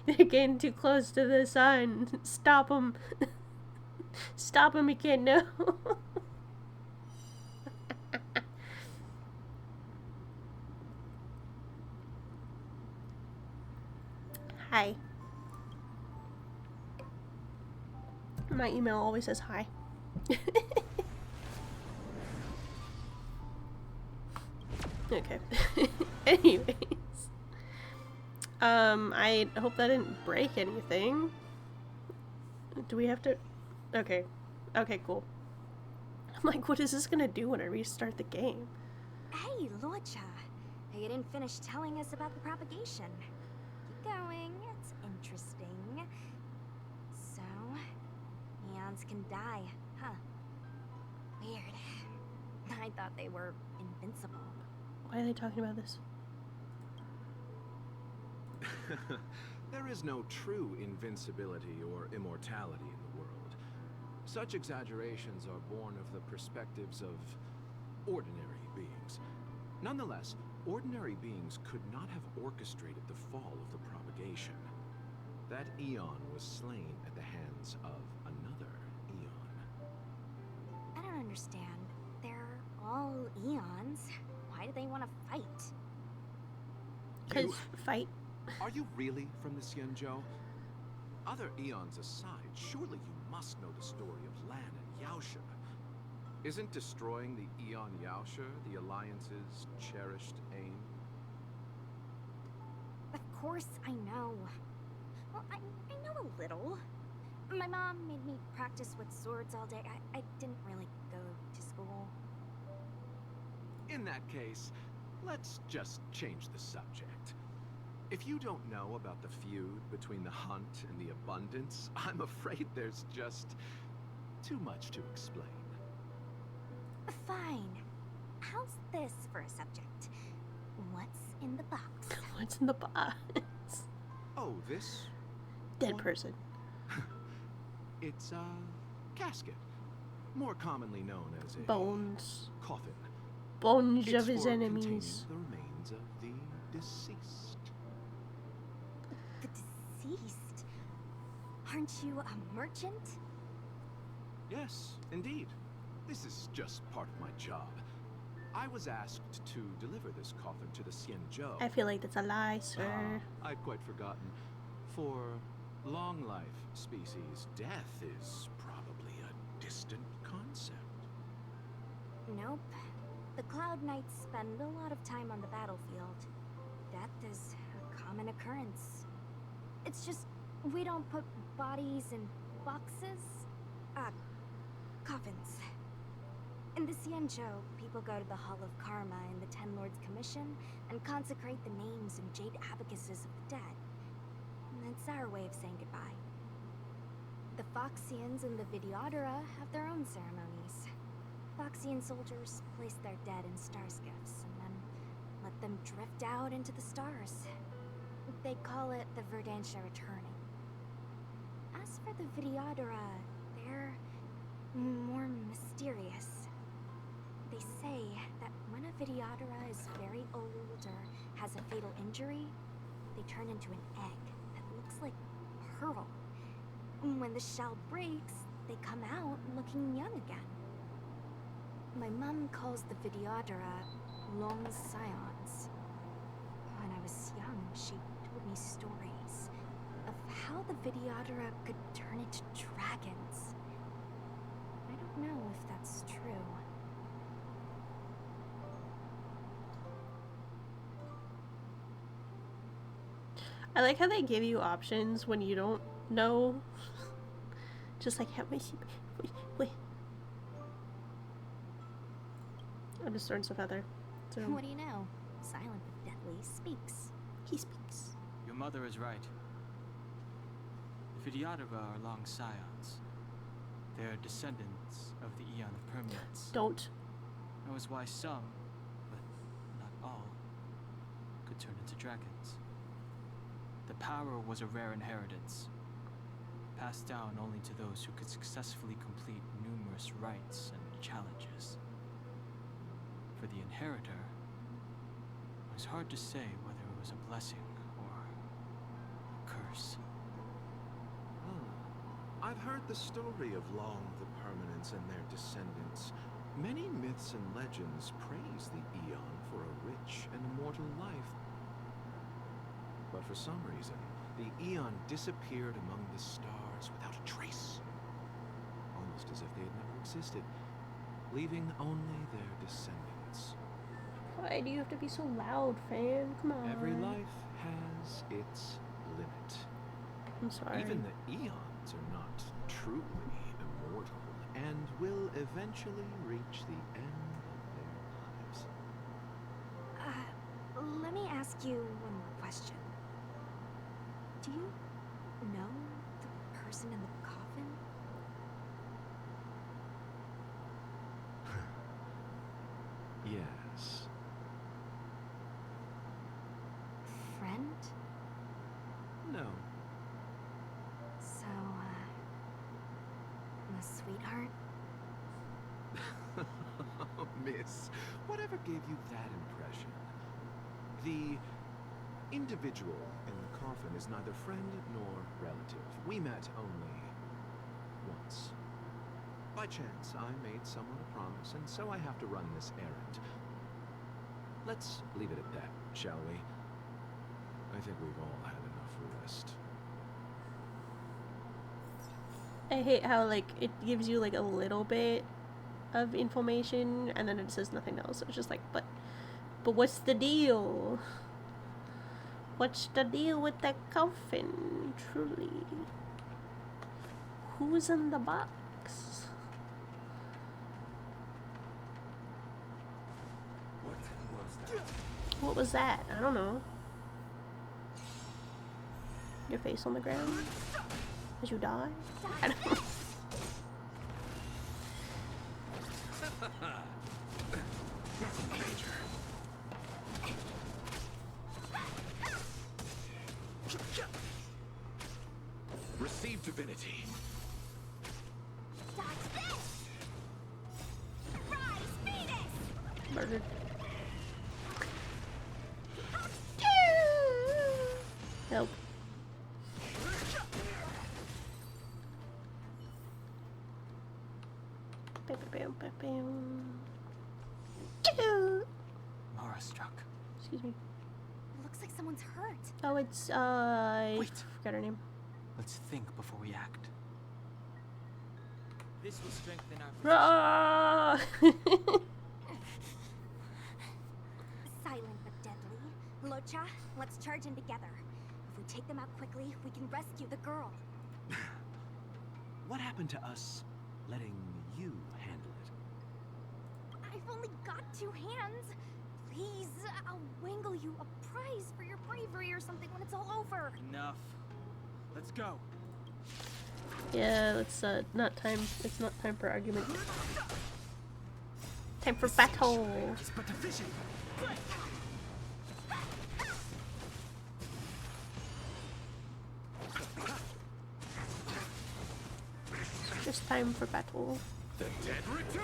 Speaker 1: They're getting too close to the sun. Stop them. Stop him, he can't know. Hi. My email always says hi. Okay. Anyways. I hope that didn't break anything. Do we have to... Okay. Okay, cool. I'm like, what is this gonna do when I restart the game?
Speaker 7: Hey, Locha. You didn't finish telling us about the propagation. Keep going. It's interesting. So, eons can die, huh? Weird. I thought they were invincible.
Speaker 1: Why are they talking about this?
Speaker 6: There is no true invincibility or immortality in the world. Such exaggerations are born of the perspectives of ordinary beings. Nonetheless, ordinary beings could not have orchestrated the fall of the propagation. That eon was slain at the hands of another eon.
Speaker 7: I don't understand. They're all eons. Why do they want to fight?
Speaker 1: 'Cause fight.
Speaker 6: Are you really from the Xianzhou? Other eons aside, surely you must know the story of Lan and Yaoshe. Isn't destroying the Eon Yaoshe the Alliance's cherished aim?
Speaker 7: Of course I know. Well, I know a little. My mom made me practice with swords all day. I didn't really go to school.
Speaker 6: In that case, let's just change the subject. If you don't know about the feud between the Hunt and the Abundance, I'm afraid there's just too much to explain.
Speaker 7: Fine. How's this for a subject? What's in the box?
Speaker 1: What's in the box?
Speaker 6: Oh, this?
Speaker 1: Dead person.
Speaker 6: It's a casket, more commonly known as a
Speaker 1: Bones.
Speaker 6: coffin.
Speaker 1: Bones
Speaker 6: It's
Speaker 1: of his
Speaker 6: for
Speaker 1: enemies.
Speaker 6: containing the remains of the deceased.
Speaker 7: The deceased? Aren't you a merchant?
Speaker 6: Yes, indeed. This is just part of my job. I was asked to deliver this coffin to the Xianzhou.
Speaker 1: I feel like that's a lie, sir.
Speaker 6: I'd quite forgotten. For long life species, death is probably a distant concept.
Speaker 7: Nope. The Cloud Knights spend a lot of time on the battlefield. Death is a common occurrence. It's just, we don't put bodies in boxes. Coffins. In the Xianzhou, people go to the Hall of Karma in the Ten Lords Commission and consecrate the names and jade abacuses of the dead. And it's our way of saying goodbye. The Foxians and the Videodora have their own ceremonies. Foxian soldiers place their dead in star skiffs and then let them drift out into the stars. They call it the Verdantia returning. As for the Videodora, they're more mysterious. They say that when a Videodora is very old or has a fatal injury, they turn into an egg that looks like pearl. When the shell breaks, they come out looking young again. My mom calls the Videodora long scions. When I was young, she told me stories of how the Videodora could turn into dragons. I don't know if that's true.
Speaker 1: I like how they give you options when you don't know. Just like, wait. I'm just throwing stuff out there. So.
Speaker 7: What do you know? Silent but deadly speaks.
Speaker 1: He speaks.
Speaker 2: Your mother is right. The Vidyadhara are long scions. They are descendants of the Eon of Permanence.
Speaker 1: Don't.
Speaker 2: That was why some, but not all, could turn into dragons. The power was a rare inheritance, passed down only to those who could successfully complete numerous rites and challenges. For the inheritor, it was hard to say whether it was a blessing or a curse.
Speaker 6: I've heard the story of Long the Permanence and their descendants. Many myths and legends praise the Eon for a rich and immortal life. But for some reason, the Eon disappeared among the stars without a trace. Almost as if they had never existed, leaving only their descendants.
Speaker 1: Why do you have to be so loud, fam? Come on.
Speaker 6: Every life has its limit.
Speaker 1: I'm sorry.
Speaker 6: Even the Eons are not truly immortal and will eventually reach the end of their lives.
Speaker 7: Let me ask you one more question. Do you know the person in the coffin?
Speaker 6: Yes.
Speaker 7: Friend?
Speaker 6: No.
Speaker 7: So, a sweetheart?
Speaker 6: Miss, whatever gave you that impression? The individual in the coffin is neither friend nor relative. We met only once. By chance, I made someone a promise, and so I have to run this errand. Let's leave it at that, shall we? I think we've all had enough rest.
Speaker 1: I hate how, like, it gives you, like, a little bit of information, and then it says nothing else. So it's just like, but what's the deal? What's the deal with that coffin, truly? Who's in the box? What was that? I don't know. Your face on the ground? Did you die? I don't know.
Speaker 15: Receive divinity.
Speaker 1: Murdered. Help.
Speaker 2: Mara struck.
Speaker 1: Excuse me.
Speaker 7: Looks like someo's hurt.
Speaker 1: Oh, it's, I
Speaker 2: Wait.
Speaker 1: forgot her name.
Speaker 2: Let's think before we act. This will strengthen our position.
Speaker 1: Ah!
Speaker 7: Silent but deadly. Locha, let's charge in together. If we take them out quickly, we can rescue the girl.
Speaker 6: What happened to us letting you handle it?
Speaker 7: I've only got 2 hands. Please, I'll wangle you a prize for your bravery or something when it's all over.
Speaker 2: Enough. Let's go.
Speaker 1: Yeah, it's not time. It's not time for argument. Time for battle.
Speaker 15: It's but division.
Speaker 1: Just time for battle.
Speaker 15: The dead return.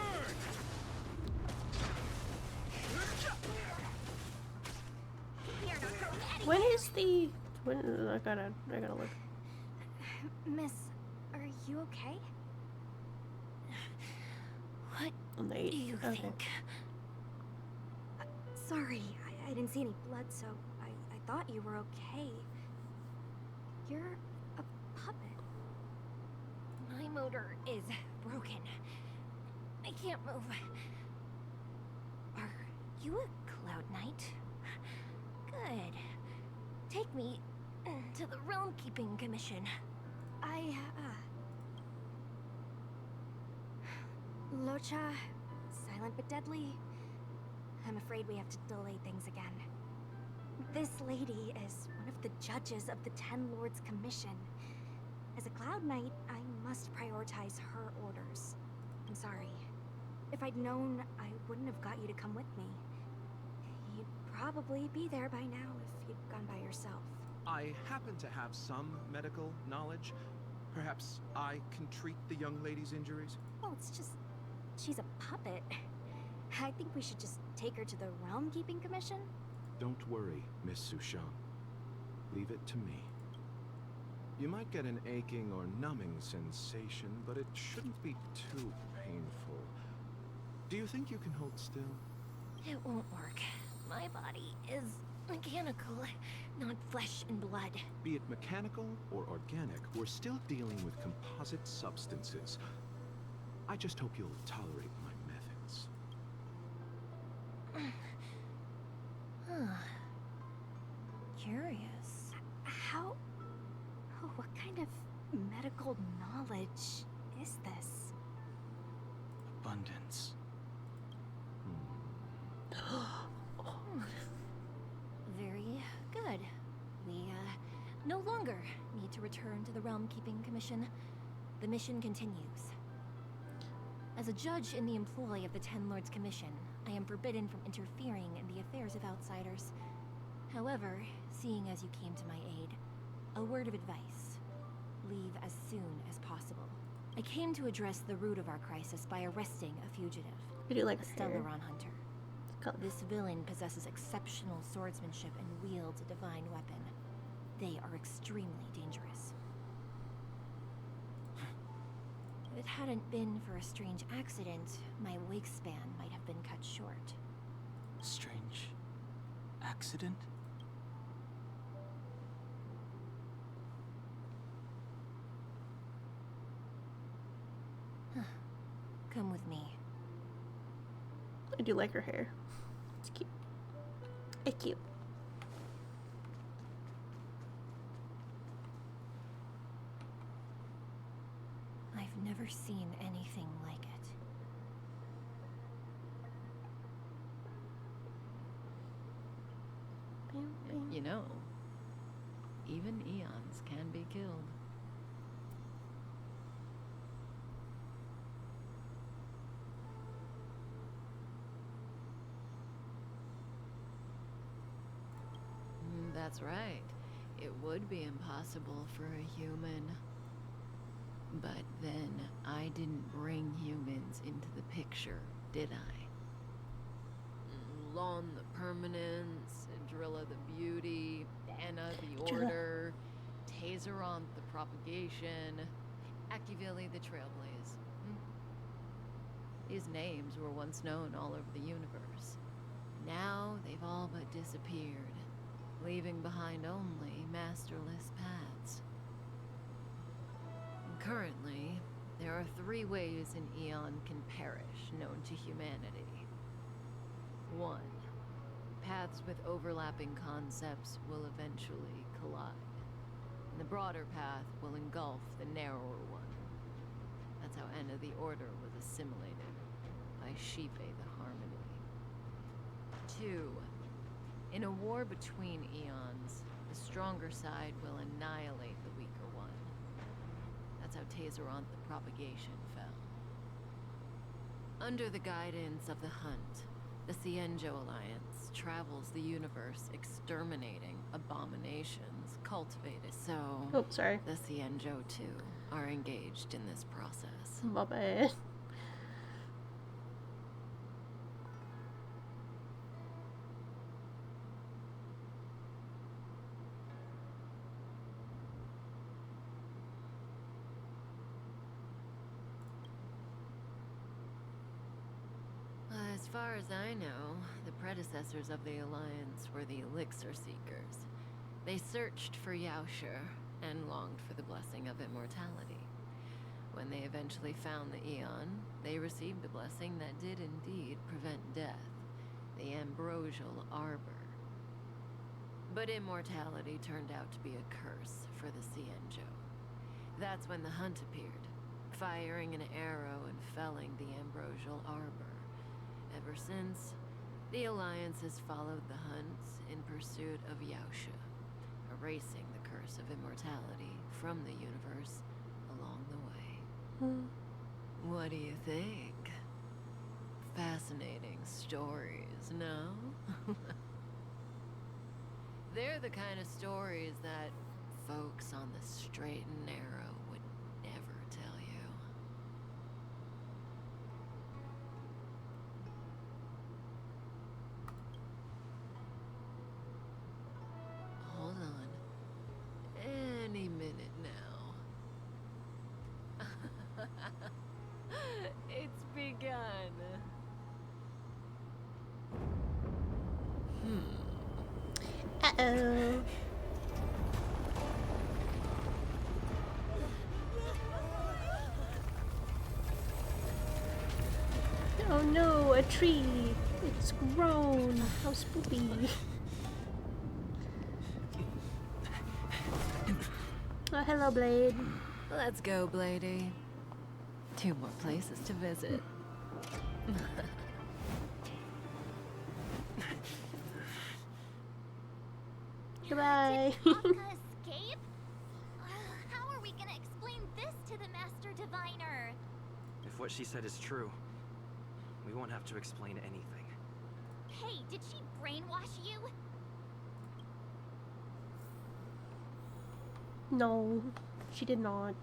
Speaker 1: When is the? When I gotta look.
Speaker 7: Miss, are you okay? What
Speaker 1: On the 8th.
Speaker 7: do you
Speaker 1: Okay.
Speaker 7: think? Sorry, I didn't see any blood, so I thought you were okay. You're a puppet. My motor is broken. I can't move. Are you a Cloud Knight? Good. Take me to the Realm Keeping Commission. Locha, silent but deadly. I'm afraid we have to delay things again. This lady is one of the judges of the Ten Lords Commission. As a Cloud Knight, I must prioritize her orders. I'm sorry. If I'd known, I wouldn't have got you to come with me. You'd probably be there by now if you'd gone by yourself.
Speaker 18: I happen to have some medical knowledge. Perhaps I can treat the young lady's injuries?
Speaker 7: Well, it's just... she's a puppet. I think we should just take her to the Realm Keeping Commission.
Speaker 18: Don't worry, Miss Sushang. Leave it to me. You might get an aching or numbing sensation, but it shouldn't be too painful. Do you think you can hold still?
Speaker 5: It won't work. My body is mechanical, not flesh and blood.
Speaker 18: Be it mechanical or organic, we're still dealing with composite substances. I just hope you'll tolerate my methods.
Speaker 7: Curious. How... oh, what kind of medical knowledge is this?
Speaker 2: Abundance.
Speaker 5: Very good. We, no longer need to return to the Realm Keeping Commission. The mission continues. As a judge in the employ of the Ten Lords Commission, I am forbidden from interfering in the affairs of outsiders. However, seeing as you came to my aid, a word of advice. Leave as soon as possible. I came to address the root of our crisis by arresting a fugitive.
Speaker 1: I do like
Speaker 5: a
Speaker 1: her hair.
Speaker 5: Stellaron hunter. This villain possesses exceptional swordsmanship and wields a divine weapon. They are extremely dangerous. If it hadn't been for a strange accident, my wingspan might have been cut short.
Speaker 2: Strange accident?
Speaker 5: Come with me.
Speaker 1: I do like her hair. It's cute. It's cute.
Speaker 5: I've never seen anything like it.
Speaker 17: You know, even eons can be killed. That's right. It would be impossible for a human. But then I didn't bring humans into the picture, did I? Lon the Permanence, Drilla the Beauty, Anna the Order, Tazeronth the Propagation, Akivili the Trailblaze. These names were once known all over the universe. Now they've all but disappeared, leaving behind only masterless paths. Currently, there are 3 ways an eon can perish known to humanity. 1. Paths with overlapping concepts will eventually collide. And the broader path will engulf the narrower one. That's how Enna the Order was assimilated by Shive the Harmony. 2. In a war between eons, the stronger side will annihilate the weaker one. That's how Tazeronth the Propagation fell. Under the guidance of the Hunt, the Cienjo Alliance travels the universe exterminating abominations cultivated. So,
Speaker 1: oh, sorry.
Speaker 17: The Cienjo too are engaged in this process.
Speaker 1: My bad.
Speaker 17: As far as I know, the predecessors of the Alliance were the Elixir Seekers. They searched for Yaoshir and longed for the blessing of immortality. When they eventually found the Eon, they received a blessing that did indeed prevent death, the Ambrosial Arbor. But immortality turned out to be a curse for the Cienjo. That's when the Hunt appeared, firing an arrow and felling the Ambrosial Arbor. Ever since, The Alliance has followed the hunt in pursuit of Yaosha, erasing the curse of immortality from the universe along the way. What do you think? Fascinating stories, no? They're the kind of stories that folks on the straight and narrow would never tell you. Hold on. Any minute now. It's begun.
Speaker 1: Uh-oh. Oh no, a tree! It's grown! How spooky! Oh, hello, Blade.
Speaker 17: Let's go, Bladey. 2 more places to visit.
Speaker 1: Goodbye.
Speaker 5: Did Kafka escape? How are we gonna explain this to the Master Diviner?
Speaker 19: If what she said is true, we won't have to explain anything.
Speaker 5: Hey, did she brainwash you?
Speaker 1: No, she did not.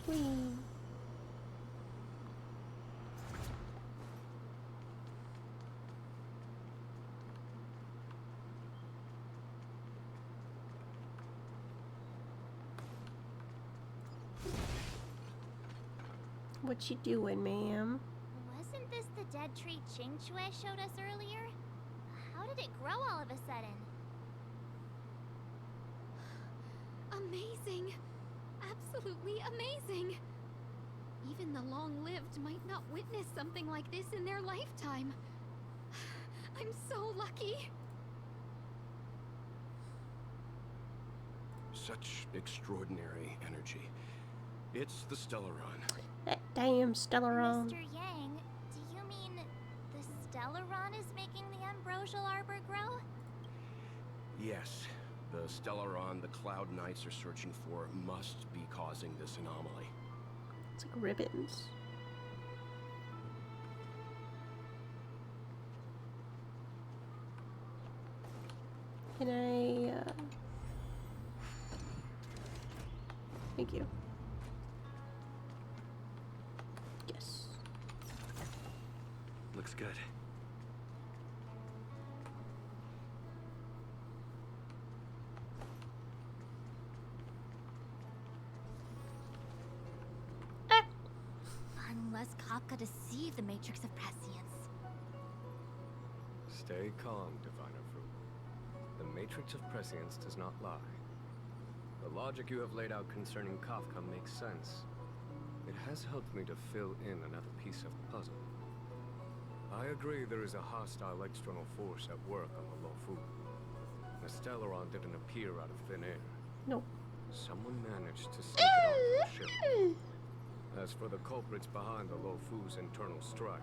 Speaker 1: Whee. What you doing, ma'am?
Speaker 5: Wasn't this the dead tree Qing Shui showed us earlier? How did it grow all of a sudden?
Speaker 13: Amazing. Absolutely amazing. Even the long-lived might not witness something like this in their lifetime. I'm so lucky.
Speaker 14: Such extraordinary energy. It's the Stellaron.
Speaker 1: That damn Stellaron.
Speaker 5: Mr. Yang, do you mean the Stellaron is making the ambrosial arbor grow?
Speaker 14: Yes. The Stellaron the Cloud Knights are searching for must be causing this anomaly.
Speaker 1: It's like ribbons. Can I, Thank you. Yes.
Speaker 19: Looks good.
Speaker 5: Unless Kafka deceived the Matrix of Prescience.
Speaker 12: Stay calm, Diviner Fruit. The Matrix of Prescience does not lie. The logic you have laid out concerning Kafka makes sense. It has helped me to fill in another piece of the puzzle. I agree there is a hostile external force at work on the Lofu. The Stellaron didn't appear out of thin air.
Speaker 1: Nope.
Speaker 12: Someone managed to sneak it onto the ship. As for the culprits behind the Lofu's internal strife,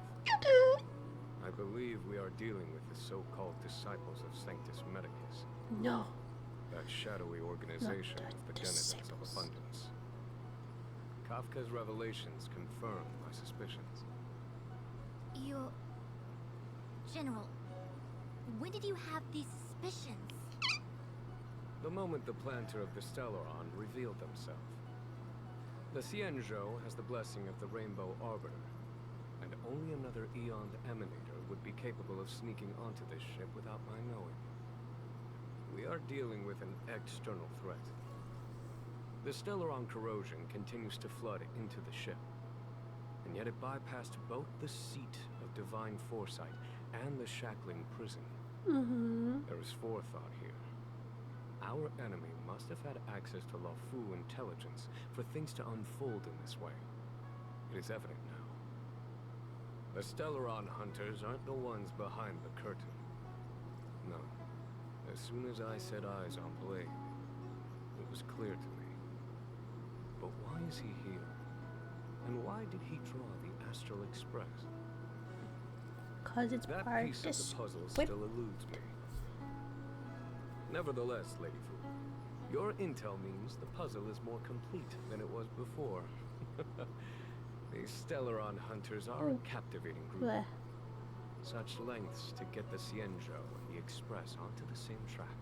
Speaker 12: I believe we are dealing with the so-called disciples of Sanctus Medicus.
Speaker 1: No.
Speaker 12: That shadowy organization of the denizens of abundance. Kafka's revelations confirm my suspicions.
Speaker 5: You... General, when did you have these suspicions?
Speaker 12: The moment the planter of the Stellaron revealed themselves. The Xianzhou has the blessing of the Rainbow Arbiter, and only another Aeon Emanator would be capable of sneaking onto this ship without my knowing. We are dealing with an external threat. The Stellaron corrosion continues to flood into the ship, and yet it bypassed both the seat of divine foresight and the shackling prison. There is forethought here. Our enemy must have had access to Lofu intelligence for things to unfold in this way. It is evident now. The Stellaron hunters aren't the ones behind the curtain. No. As soon as I set eyes on Blade, it was clear to me. But why is he here? And why did he draw the Astral Express?
Speaker 1: 'Cause it's
Speaker 12: That
Speaker 1: part
Speaker 12: piece of the puzzle
Speaker 1: whip.
Speaker 12: still eludes me. Nevertheless, Lady Fu, your intel means the puzzle is more complete than it was before. These Stellaron hunters are a captivating group.
Speaker 1: Bleh.
Speaker 12: Such lengths to get the Xianzhou and the Express onto the same track.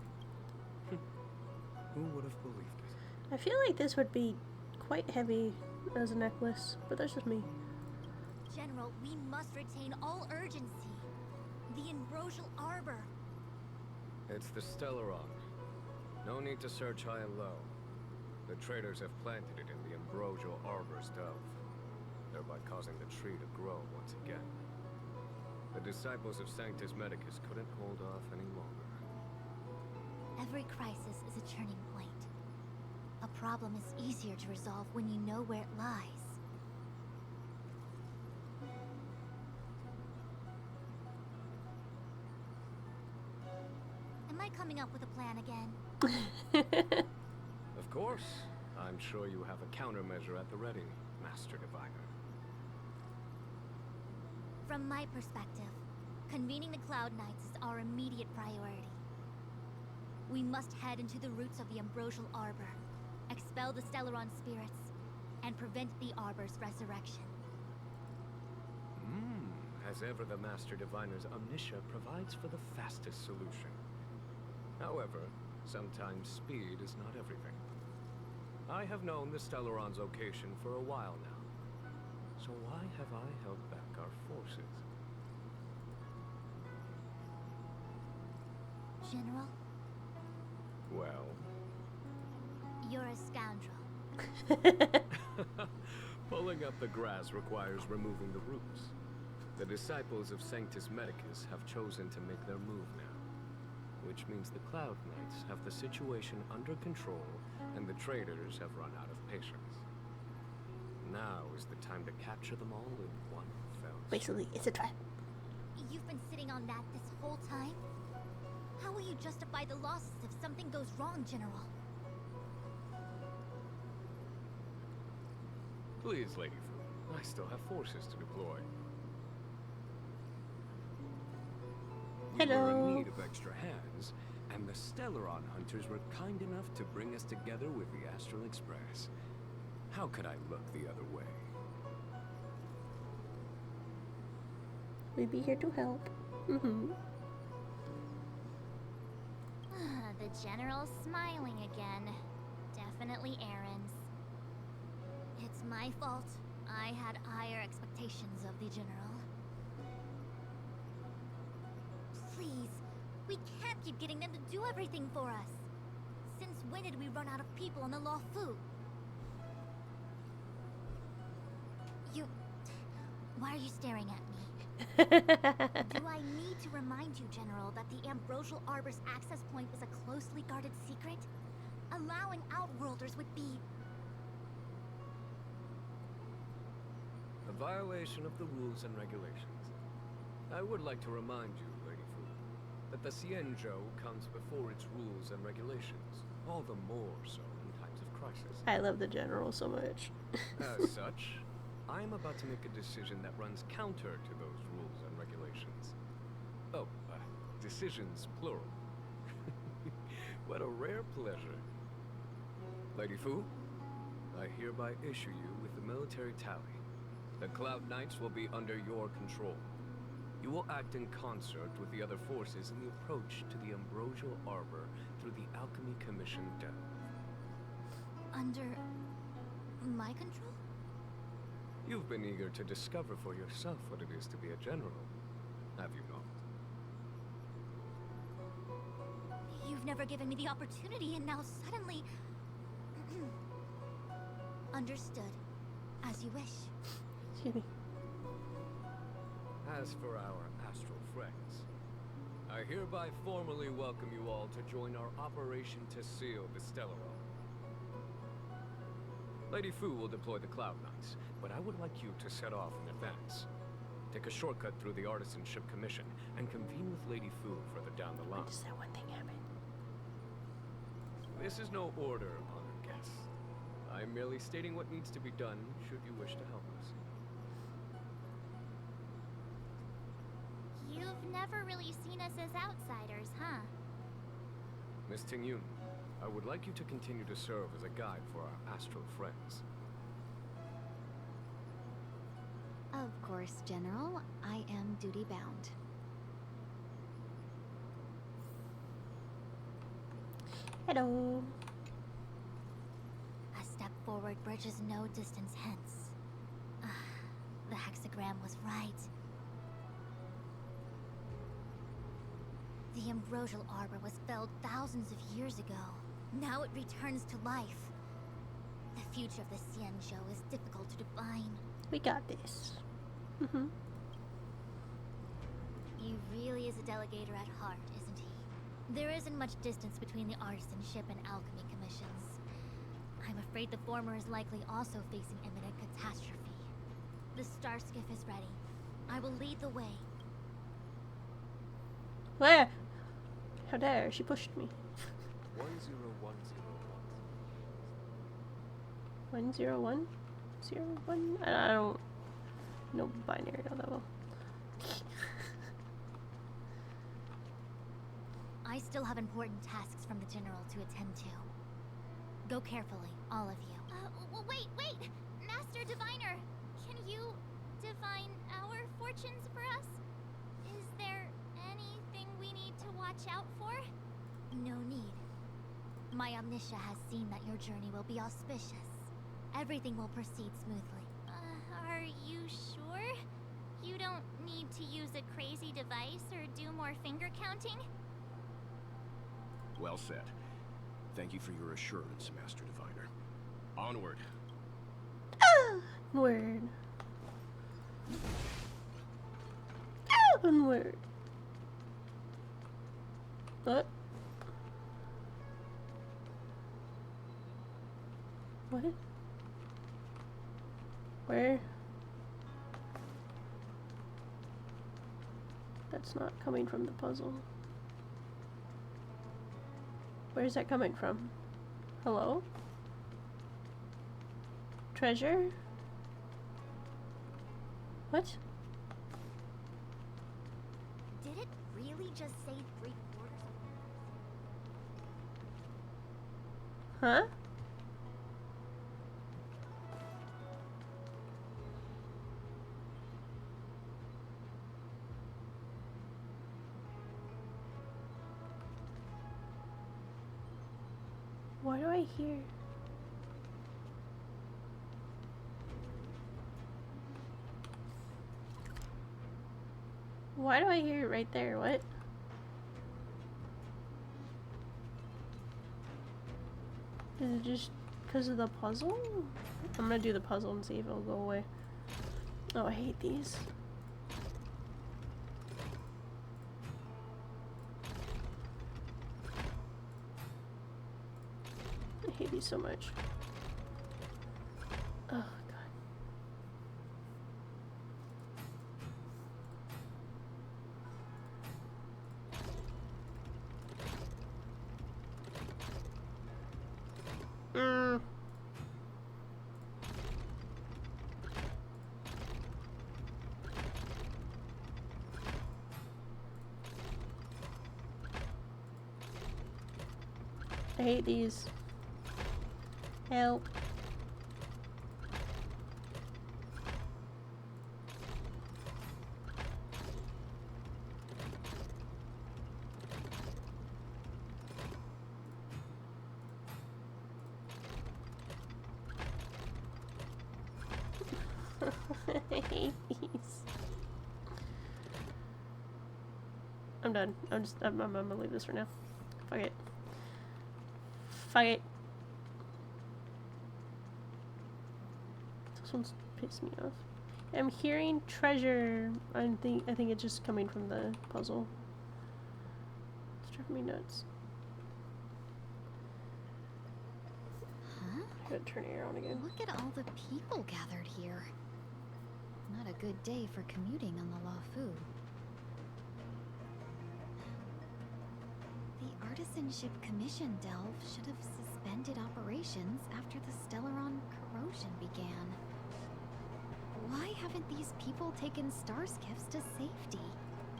Speaker 12: Who would have believed it?
Speaker 1: I feel like this would be quite heavy as a necklace, but that's just me.
Speaker 5: General, we must retain all urgency. The Ambrosial Arbor.
Speaker 12: It's the Stellaron. No need to search high and low. The traders have planted it in the Ambrosial Arbor's delve, thereby causing the tree to grow once again. The disciples of Sanctus Medicus couldn't hold off any longer.
Speaker 5: Every crisis is a turning point. A problem is easier to resolve when you know where it lies. Am I coming up with a plan again?
Speaker 12: Of course. I'm sure you have a countermeasure at the ready, Master Diviner.
Speaker 5: From my perspective, convening the Cloud Knights is our immediate priority. We must head into the roots of the Ambrosial Arbor, expel the Stellaron spirits, and prevent the Arbor's resurrection.
Speaker 12: As ever, the Master Diviner's omniscia provides for the fastest solution. However, sometimes speed is not everything. I have known the Stellaron's location for a while now. So why have I held back our forces?
Speaker 5: General?
Speaker 12: Well?
Speaker 5: You're a scoundrel.
Speaker 12: Pulling up the grass requires removing the roots. The disciples of Sanctus Medicus have chosen to make their move now, which means the Cloud Knights have the situation under control and the traders have run out of patience. Now is the time to capture them all in one fell swoop.
Speaker 1: Basically, it's a trap.
Speaker 5: You've been sitting on that this whole time? How will you justify the losses if something goes wrong, General?
Speaker 12: Please, Lady Fu, I still have forces to deploy. We were in need of extra hands, and the Stellaron hunters were kind enough to bring us together with the Astral Express. How could I look the other way?
Speaker 1: We'd be here to help.
Speaker 5: The General's smiling again. Definitely Aaron's. It's my fault. I had higher expectations of the General. Please, we can't keep getting them to do everything for us. Since when did we run out of people on the Law Fu? Why are you staring at me? Do I need to remind you, General, that the Ambrosial Arbor's access point is a closely guarded secret? Allowing Outworlders would be...
Speaker 12: A violation of the rules and regulations. I would like to remind you, Lady Fu, that the Xianzhou comes before its rules and regulations, all the more so in times of crisis.
Speaker 1: I love the General so much.
Speaker 12: As such, I am about to make a decision that runs counter to those rules and regulations. Oh, decisions plural. What a rare pleasure. Lady Fu, I hereby issue you with the military tally. The Cloud Knights will be under your control. You will act in concert with the other forces in the approach to the Ambrosial Arbor through the Alchemy Commission delve.
Speaker 5: Under... my control?
Speaker 12: You've been eager to discover for yourself what it is to be a general, have you not?
Speaker 5: You've never given me the opportunity, and now suddenly... Understood. As you wish.
Speaker 1: Excuse me.
Speaker 12: As for our astral friends, I hereby formally welcome you all to join our operation to seal the Stellaron. Lady Fu will deploy the Cloud Knights, but I would like you to set off in advance. Take a shortcut through the Artisanship Commission and convene with Lady Fu further down the line.
Speaker 1: Just that one thing happened.
Speaker 12: This is no order, honored guests. I'm merely stating what needs to be done should you wish to help us.
Speaker 5: You've never really seen us as outsiders, huh?
Speaker 12: Miss Tingyun, I would like you to continue to serve as a guide for our astral friends.
Speaker 20: Of course, General. I am duty-bound.
Speaker 1: Hello.
Speaker 5: A step forward bridges no distance hence. The hexagram was right. The ambrosial arbor was felled thousands of years ago. Now it returns to life. The future of the Xianzhou is difficult to define.
Speaker 1: We got this.
Speaker 5: He really is a delegator at heart, isn't he? There isn't much distance between the artisanship and alchemy commissions. I'm afraid the former is likely also facing imminent catastrophe. The star skiff is ready. I will lead the way.
Speaker 1: Where? How dare she pushed me. 10101. 10101? I don't know binary on that well.
Speaker 5: I still have important tasks from the General to attend to. Go carefully, all of you. Wait! Master Diviner! Can you divine our fortunes for us? Is there anything we need to watch out for? No need. My Omniscia has seen that your journey will be auspicious. Everything will proceed smoothly. Are you sure? You don't need to use a crazy device or do more finger counting?
Speaker 14: Well said. Thank you for your assurance, Master Diviner. Onward.
Speaker 1: Onward. Onward. What? What? Where? That's not coming from the puzzle. Where's that coming from? Hello? Treasure? What?
Speaker 5: Did it really just say 3/4?
Speaker 1: Huh? What do I hear? Why do I hear it right there? What? Is it just because of the puzzle? I'm gonna do the puzzle and see if it'll go away. Oh, I hate these. I hate these so much. Oh, God. I hate these. Help. I hate these. I'm done. I'm gonna leave this for now. Fuck it. Fuck it. This one's pissed me off. I'm hearing treasure. I think it's just coming from the puzzle. It's driving me nuts.
Speaker 20: Huh?
Speaker 1: I gotta turn it on again.
Speaker 20: Look at all the people gathered here. Not a good day for commuting on the Luofu. The Artisanship Commission delve should have suspended operations after the Stellaron corrosion began. Why haven't these people taken star skiffs to safety?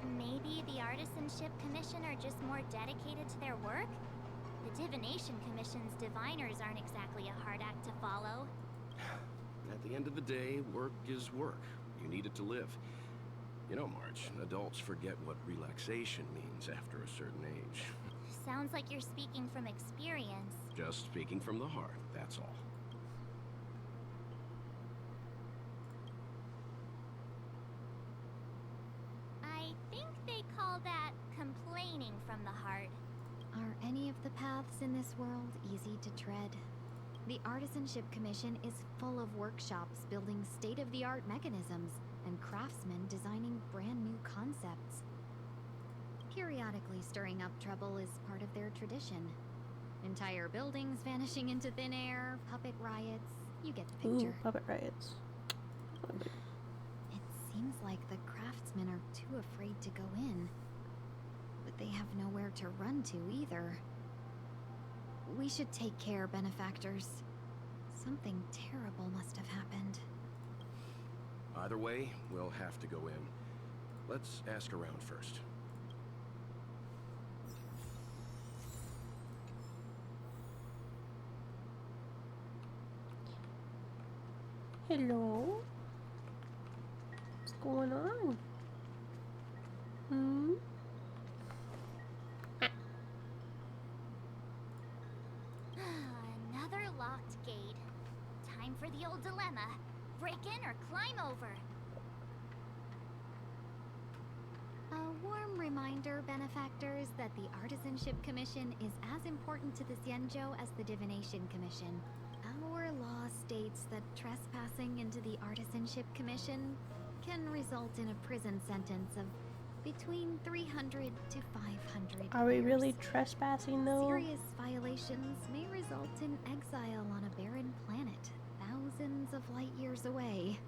Speaker 5: Maybe the Artisanship Commission are just more dedicated to their work? The Divination Commission's diviners aren't exactly a hard act to follow.
Speaker 14: At the end of the day, work is work. You need it to live. You know, Marge, adults forget what relaxation means after a certain age.
Speaker 5: Sounds like you're speaking from experience.
Speaker 14: Just speaking from the heart, that's all.
Speaker 5: I think they call that complaining from the heart.
Speaker 20: Are any of the paths in this world easy to tread? The Artisanship Commission is full of workshops building state-of-the-art mechanisms and craftsmen designing brand new concepts. Periodically stirring up trouble is part of their tradition. Entire buildings vanishing into thin air, puppet riots, you get the picture.
Speaker 1: Ooh, puppet riots.
Speaker 20: It seems like the craftsmen are too afraid to go in. But they have nowhere to run to either. We should take care, benefactors. Something terrible must have happened.
Speaker 14: Either way, we'll have to go in. Let's ask around first.
Speaker 1: Hello? What's going on? Hmm?
Speaker 5: Another locked gate. Time for the old dilemma. Break in or climb over.
Speaker 20: A warm reminder, benefactors, that the Artisanship Commission is as important to the Xianzhou as the Divination Commission. Our law states that trespassing into the Artisanship Commission can result in a prison sentence of between 300 to 500
Speaker 1: Are we
Speaker 20: years.
Speaker 1: really trespassing though?
Speaker 20: Serious violations may result in exile on a barren planet, thousands of light years away.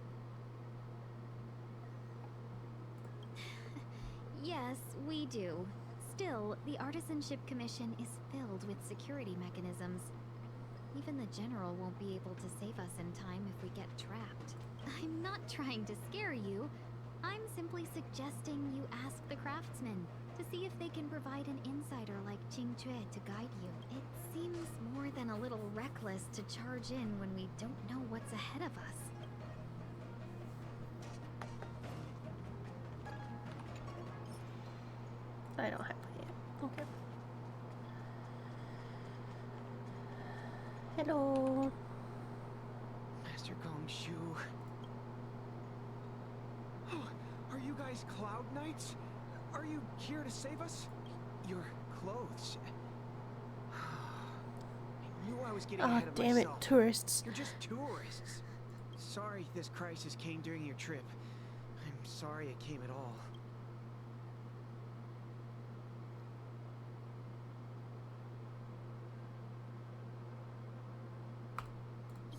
Speaker 20: Yes, we do. Still, the Artisanship Commission is filled with security mechanisms. Even the General won't be able to save us in time if we get trapped. I'm not trying to scare you. I'm simply suggesting you ask the craftsmen to see if they can provide an insider like Qing Jue to guide you. It seems more than a little reckless to charge in when we don't know what's ahead of us.
Speaker 1: I don't have it yet. Okay. Hello.
Speaker 21: Master Gongshu. Oh, are you guys Cloud Knights? Are you here to save us? Your clothes. I knew I was getting ahead of
Speaker 1: damn
Speaker 21: myself.
Speaker 1: it, tourists.
Speaker 21: You're just tourists. Sorry this crisis came during your trip. I'm sorry it came at all.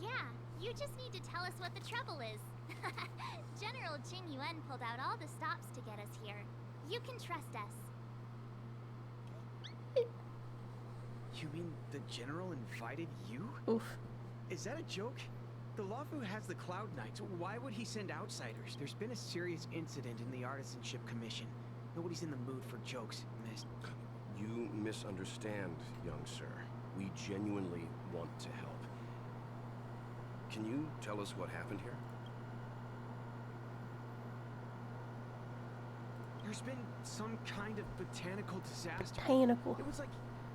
Speaker 5: Yeah, you just need to tell us what the trouble is. General Jing Yuan pulled out all the stops to get us here. You can trust us.
Speaker 21: You mean the General invited you?
Speaker 1: Oof.
Speaker 21: Is that a joke? The Luofu has the Cloud Knights. Why would he send outsiders? There's been a serious incident in the Artisanship Commission. Nobody's in the mood for jokes, miss.
Speaker 14: You misunderstand, young sir. We genuinely want to help. Can you tell us what happened here?
Speaker 21: There's been some kind of botanical disaster.
Speaker 1: Botanical.
Speaker 21: It was like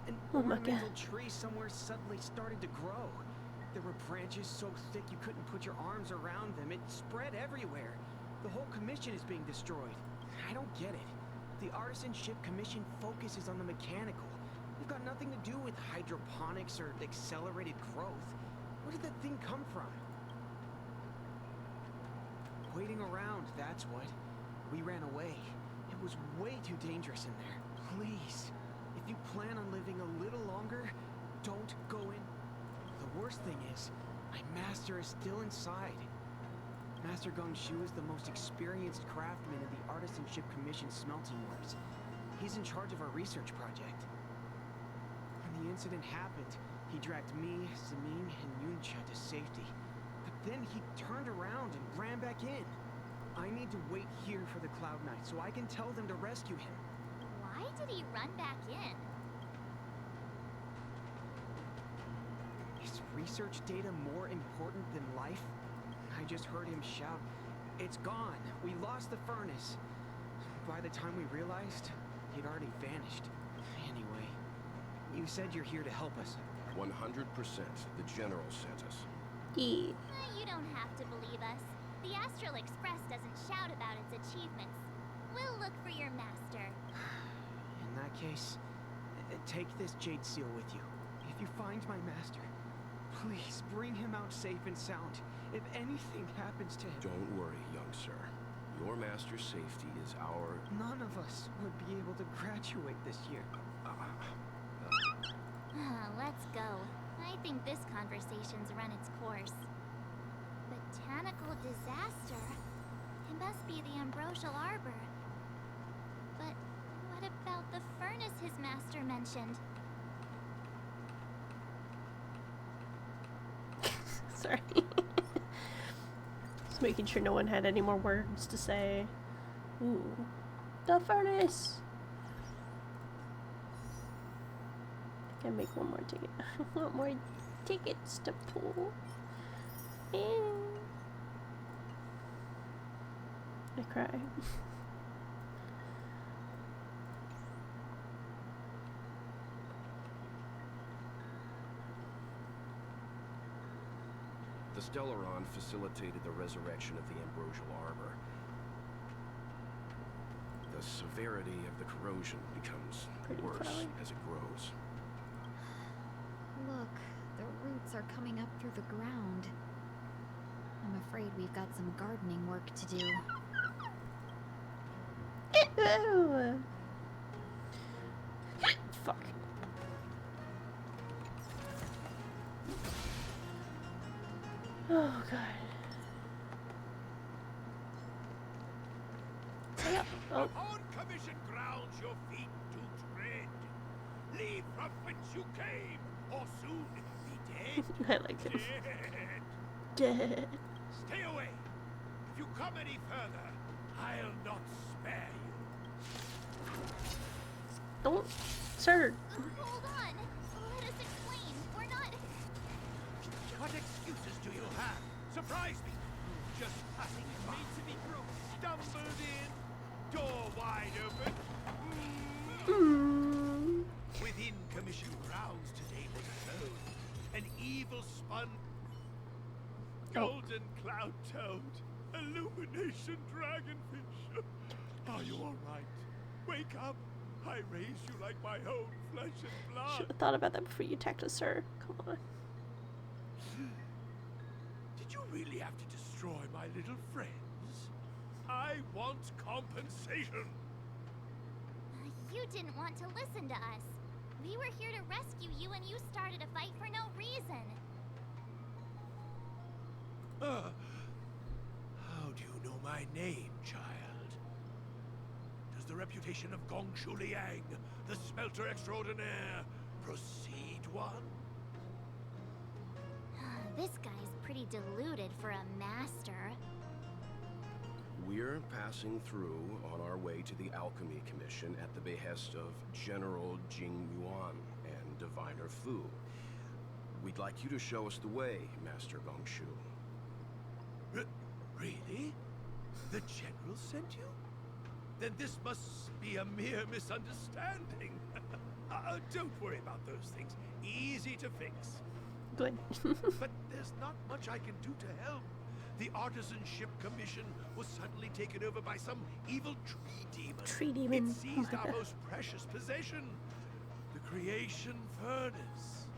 Speaker 21: an
Speaker 1: Oh my
Speaker 21: ornamental
Speaker 1: God.
Speaker 21: tree somewhere suddenly started to grow. There were branches so thick you couldn't put your arms around them. It spread everywhere. The whole commission is being destroyed. I don't get it. The Artisanship Commission focuses on the mechanical. We've got nothing to do with hydroponics or accelerated growth. Where did that thing come from? Waiting around, that's what. We ran away. It was way too dangerous in there. Please, if you plan on living a little longer, don't go in. The worst thing is, my master is still inside. Master Gongshu is the most experienced craftsman in the Artisanship Commission smelting works. He's in charge of our research project. When the incident happened, he dragged me, Zeming, and Yuncha to safety. But then he turned around and ran back in. I need to wait here for the Cloud Knight so I can tell them to rescue him.
Speaker 5: Why did he run back in?
Speaker 21: Is research data more important than life? I just heard him shout, "It's gone! We lost the furnace!" By the time we realized, he'd already vanished. Anyway, you said you're here to help us.
Speaker 6: 100%. The General sent us.
Speaker 1: Yeah.
Speaker 5: You don't have to believe us. The Astral Express doesn't shout about its achievements. We'll look for your master.
Speaker 21: In that case, take this jade seal with you. If you find my master, please bring him out safe and sound. If anything happens to him...
Speaker 6: Don't worry, young sir. Your master's safety is our...
Speaker 21: None of us would be able to graduate this year.
Speaker 5: Let's go. I think this conversation's run its course. Botanical disaster? It must be the Ambrosial Arbor. But what about the furnace his master mentioned?
Speaker 1: Sorry. Just making sure no one had any more words to say. Ooh. The furnace! I can make one more ticket. I want more tickets to pull. I cry.
Speaker 6: The Stellaron facilitated the resurrection of the Ambrosial Arbor. The severity of the corrosion becomes worse as it grows.
Speaker 20: Look, the roots are coming up through the ground. I'm afraid we've got some gardening work to do.
Speaker 1: Ew. Fuck. Oh god. Oh.
Speaker 16: Upon commission grounds your feet do tread. Leave from whence you came, or soon be dead.
Speaker 1: I like him.
Speaker 16: Dead. Stay away. If you come any further, I'll not spare you.
Speaker 1: Don't, sir.
Speaker 5: Hold on. Let us explain. We're not...
Speaker 16: What excuses do you have? Surprise me. Just passing by. Made to be broken. Stumbled in. Door wide open. Within commission grounds today was sown an evil spun golden cloud toad, illumination dragonfish. Are you all right? Wake up. I raised you like my own flesh and blood.
Speaker 1: Should have thought about that before you attacked us, sir. Come on.
Speaker 16: Did you really have to destroy my little friends? I want compensation.
Speaker 5: You didn't want to listen to us. We were here to rescue you and you started a fight for no reason.
Speaker 16: How do you know my name, child? Does the reputation of Gongshu Liang, the smelter extraordinaire, precede one?
Speaker 5: This guy's pretty deluded for a master.
Speaker 6: We're passing through on our way to the Alchemy Commission at the behest of General Jing Yuan and Diviner Fu. We'd like you to show us the way, Master Gongshu.
Speaker 16: Really? The General sent you? Then this must be a mere misunderstanding. Don't worry about those things. Easy to fix.
Speaker 1: Good.
Speaker 16: But there's not much I can do to help. The Artisanship Commission was suddenly taken over by some evil tree demon.
Speaker 1: Tree demon.
Speaker 16: It seized our most precious possession, the Creation Furnace.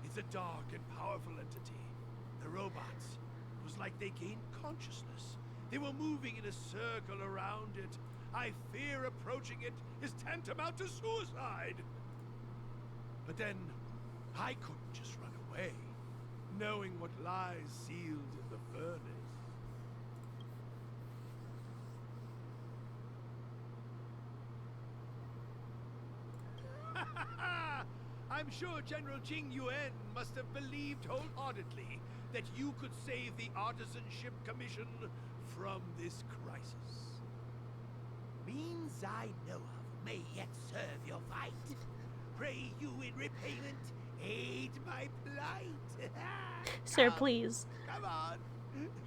Speaker 16: It's a dark and powerful entity. The robots, it was like they gained consciousness. They were moving in a circle around it. I fear approaching it is tantamount to suicide. But then, I couldn't just run away, knowing what lies sealed in the furnace. I'm sure General Jing Yuan must have believed wholeheartedly that you could save the Artisanship Commission from this crisis. Means I know of may yet serve your fight. Pray you in repayment aid my plight.
Speaker 1: Sir, please.
Speaker 16: Come on,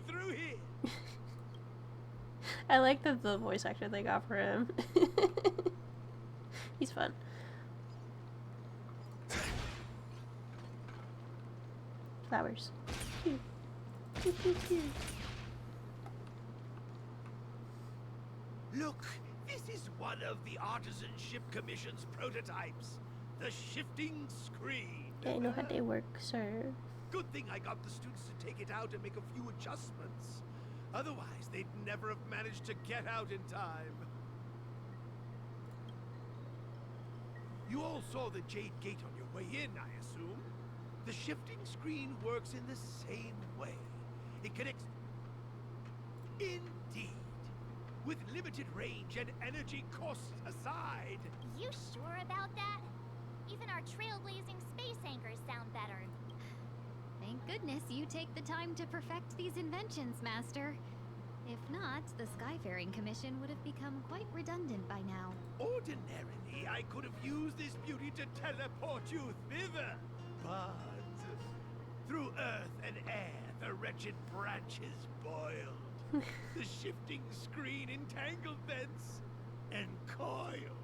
Speaker 16: through here.
Speaker 1: I like the voice actor they got for him. He's fun. Flowers. Pew. Pew, pew, pew.
Speaker 16: Look, this is one of the Artisanship Commission's prototypes. The shifting screen.
Speaker 1: Yeah, I know how they work, sir.
Speaker 16: Good thing I got the students to take it out and make a few adjustments. Otherwise, they'd never have managed to get out in time. You all saw the Jade Gate on your way in, I assume? The shifting screen works in the same way. It connects... Indeed. With limited range and energy costs aside.
Speaker 5: You sure about that? Even our trailblazing space anchors sound better.
Speaker 13: Thank goodness you take the time to perfect these inventions, Master. If not, the Skyfaring Commission would have become quite redundant by now.
Speaker 16: Ordinarily, I could have used this beauty to teleport you thither. But through earth and air, the wretched branches boiled. The shifting screen entangled thence and coiled.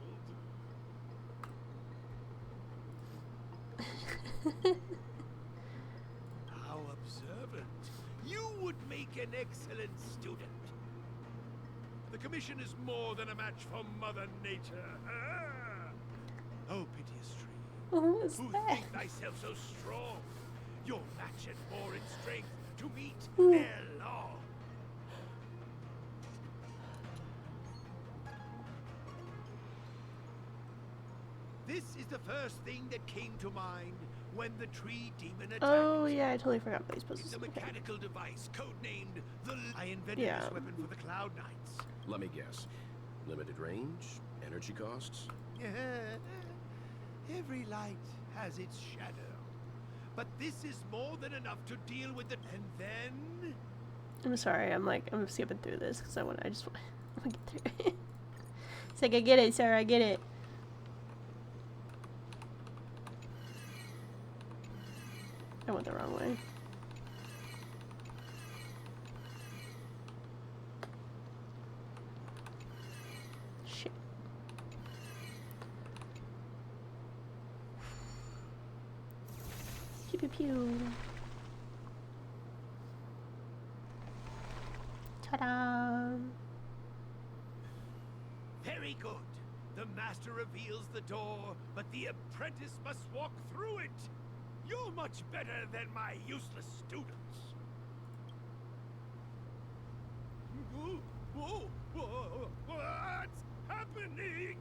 Speaker 16: How observant. You would make an excellent student. The Commission is more than a match for Mother Nature. Oh, piteous tree.
Speaker 1: Who is
Speaker 16: Who
Speaker 1: that?
Speaker 16: think thyself so strong? Your match and more in strength to meet ere long. This is the first thing that came to mind when the tree demon attacked.
Speaker 1: Oh yeah, I totally forgot about these puzzles.
Speaker 16: It's a
Speaker 1: Okay.
Speaker 16: mechanical device codenamed the... I invented
Speaker 1: Yeah.
Speaker 16: this weapon for the Cloud Knights.
Speaker 14: Let me guess. Limited range? Energy costs?
Speaker 16: Every light has its shadow. But this is more than enough to deal with it. And then...
Speaker 1: I'm sorry, I'm skipping through this because I just want to get through it. It's like, I get it, sir, I get it. I went the wrong way. Shit. Pew pew pew. Ta-da!
Speaker 16: Very good. The master reveals the door, but the apprentice must walk through it. You're much better than my useless students. Whoa, whoa, whoa, what's happening?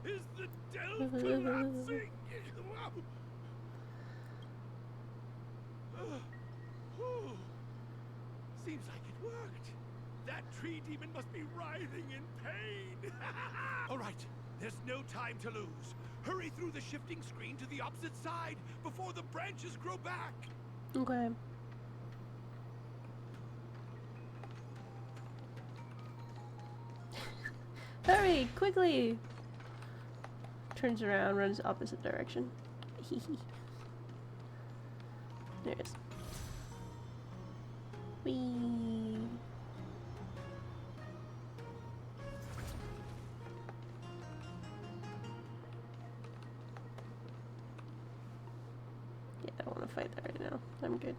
Speaker 16: Is the delve collapsing? Seems like it worked. That tree demon must be writhing in pain. All right, there's no time to lose. Hurry through the shifting screen to the opposite side before the branches grow back.
Speaker 1: Okay. Hurry, quickly! Turns around, runs opposite direction. There it is. Whee! Yeah, I don't want to fight that right now. I'm good.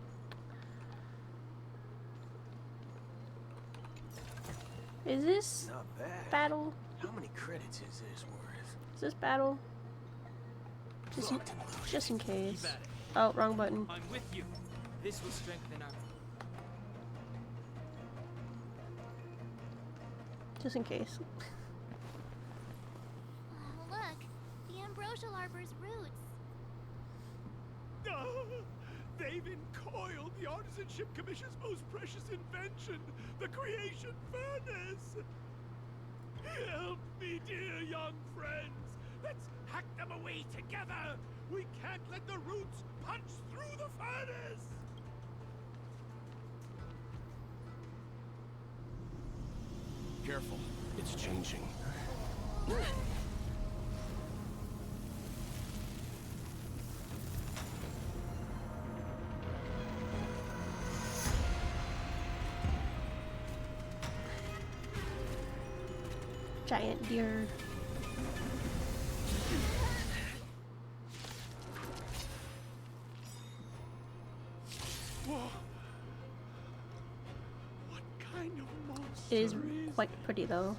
Speaker 1: Is this
Speaker 15: Not bad.
Speaker 1: battle?
Speaker 15: How many credits is this worth?
Speaker 1: Is this battle? Just in case. Oh, wrong button.
Speaker 2: I'm with you. This will strengthen our...
Speaker 1: Just in case.
Speaker 5: Oh, look, the ambrosial arbor's roots.
Speaker 16: They've encoiled the Artisanship Commission's most precious invention, the creation furnace. Help me, dear young friends. Let's hack them away together. We can't let the roots punch through the furnace.
Speaker 14: Careful, it's changing.
Speaker 1: Giant deer.
Speaker 16: Whoa. What kind of monster
Speaker 1: It is quite pretty though.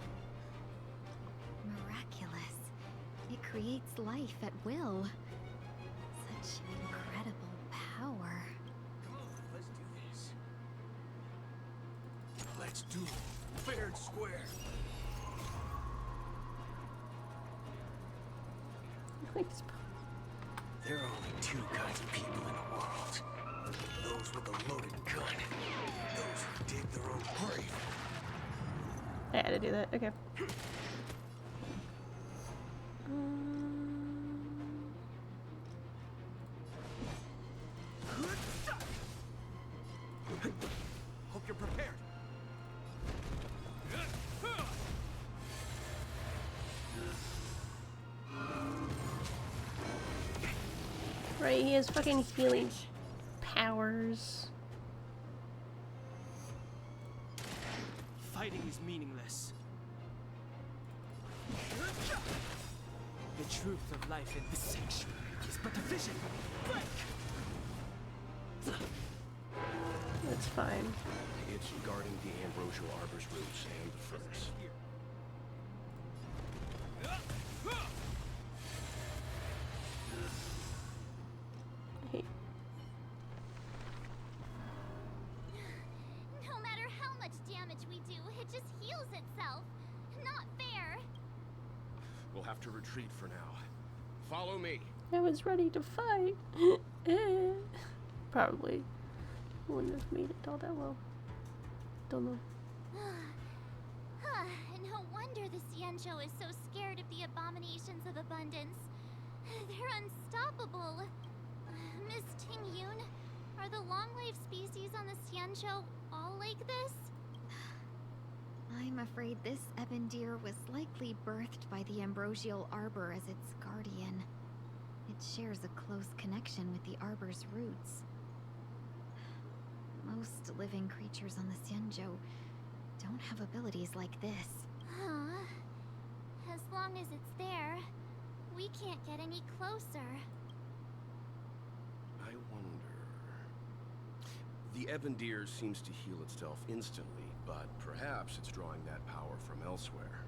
Speaker 20: Miraculous. It creates life at will. Such incredible power.
Speaker 15: Come on, let's do this. Let's do it. Fair and square. There are only two kinds of people in the world. Those with a loaded gun. Those who dig their own grave.
Speaker 1: I had to do that. Okay.
Speaker 15: Hope you're prepared.
Speaker 1: Right, he has fucking healing powers.
Speaker 2: Fighting is meaningless. The truth of life in this sanctuary is but a vision. Break!
Speaker 1: That's fine.
Speaker 14: It's guarding the ambrosial arbor's roots and the furnace.
Speaker 5: No matter how much damage we do, it just heals itself. Not fair.
Speaker 14: We'll have to retreat for now. Follow me.
Speaker 1: I was ready to fight. Probably wouldn't have made it all that well. Don't know.
Speaker 5: No wonder the Xianzhou is so scared of the abominations of abundance. They're unstoppable. Miss Tingyun, are the long-lived species on the Xianzhou all like this?
Speaker 20: I'm afraid this ebon deer was likely birthed by the ambrosial arbor as its guardian. It shares a close connection with the arbor's roots. Most living creatures on the Xianzhou don't have abilities like this.
Speaker 5: Huh. As long as it's there, we can't get any closer.
Speaker 14: I wonder... The ebon deer seems to heal itself instantly, but perhaps it's drawing that power from elsewhere.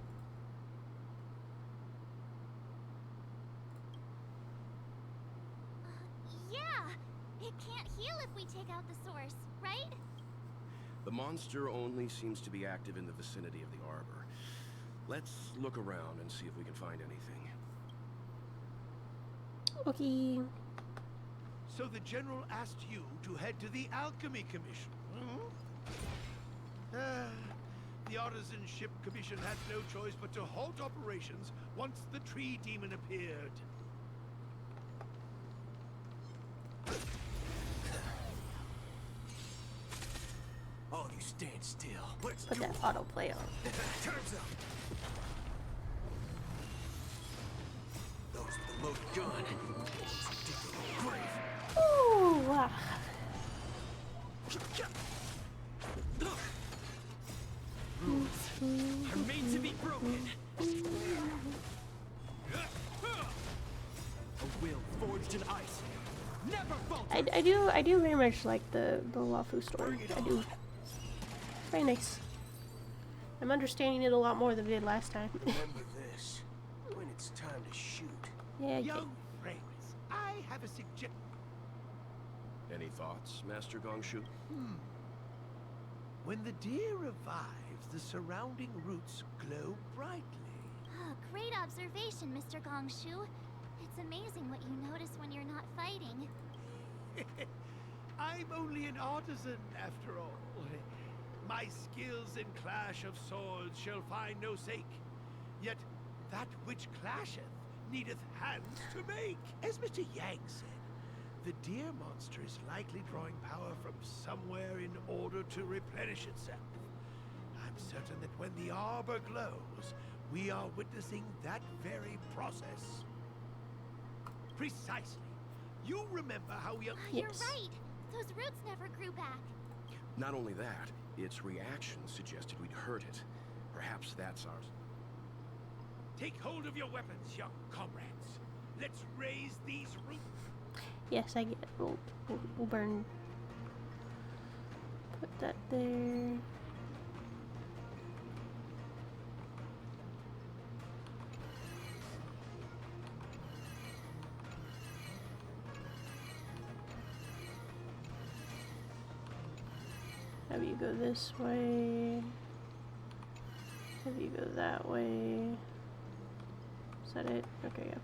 Speaker 5: Yeah! It can't heal if we take out the source, right?
Speaker 14: The monster only seems to be active in the vicinity of the arbor. Let's look around and see if we can find anything.
Speaker 1: Okay.
Speaker 16: So the General asked you to head to the Alchemy Commission, the Artisanship Commission had no choice but to halt operations once the tree demon appeared.
Speaker 15: All you stand still. Let's
Speaker 1: Put
Speaker 15: do
Speaker 1: that
Speaker 15: it.
Speaker 1: autoplay on.
Speaker 15: Time's up. Those with the loaded gun. Those who dig their own grave.
Speaker 1: Ooh, wow.
Speaker 2: Rules are made to be broken. A will forged in ice. Never falters.
Speaker 1: I do very much like the Wafu story. I do. Very nice. I'm understanding it a lot more than I did last time.
Speaker 15: Remember this when it's time to shoot.
Speaker 1: Yeah, okay.
Speaker 16: Young friends, I have a suggestion.
Speaker 14: Any thoughts, Master Gongshu?
Speaker 16: When the deer revives, the surrounding roots glow brightly.
Speaker 5: Great observation, Mr. Gongshu. It's amazing what you notice when you're not fighting.
Speaker 16: I'm only an artisan, after all. My skills in clash of swords shall find no sake. Yet that which clasheth needeth hands to make. As Mr. Yang said, the deer monster is likely drawing power from somewhere in order to replenish itself. I'm I'm certain that when the arbor glows, we are witnessing that very process. Precisely. You remember how we...
Speaker 4: You're right. Those roots never grew back.
Speaker 14: Not only that, its reaction suggested we'd hurt it. Perhaps that's ours.
Speaker 16: Take hold of your weapons, young comrades. Let's raise these roots.
Speaker 1: Yes, I get it. We'll burn. Put that there. Have you go this way. Have you go that way. Is that it? Okay, yeah.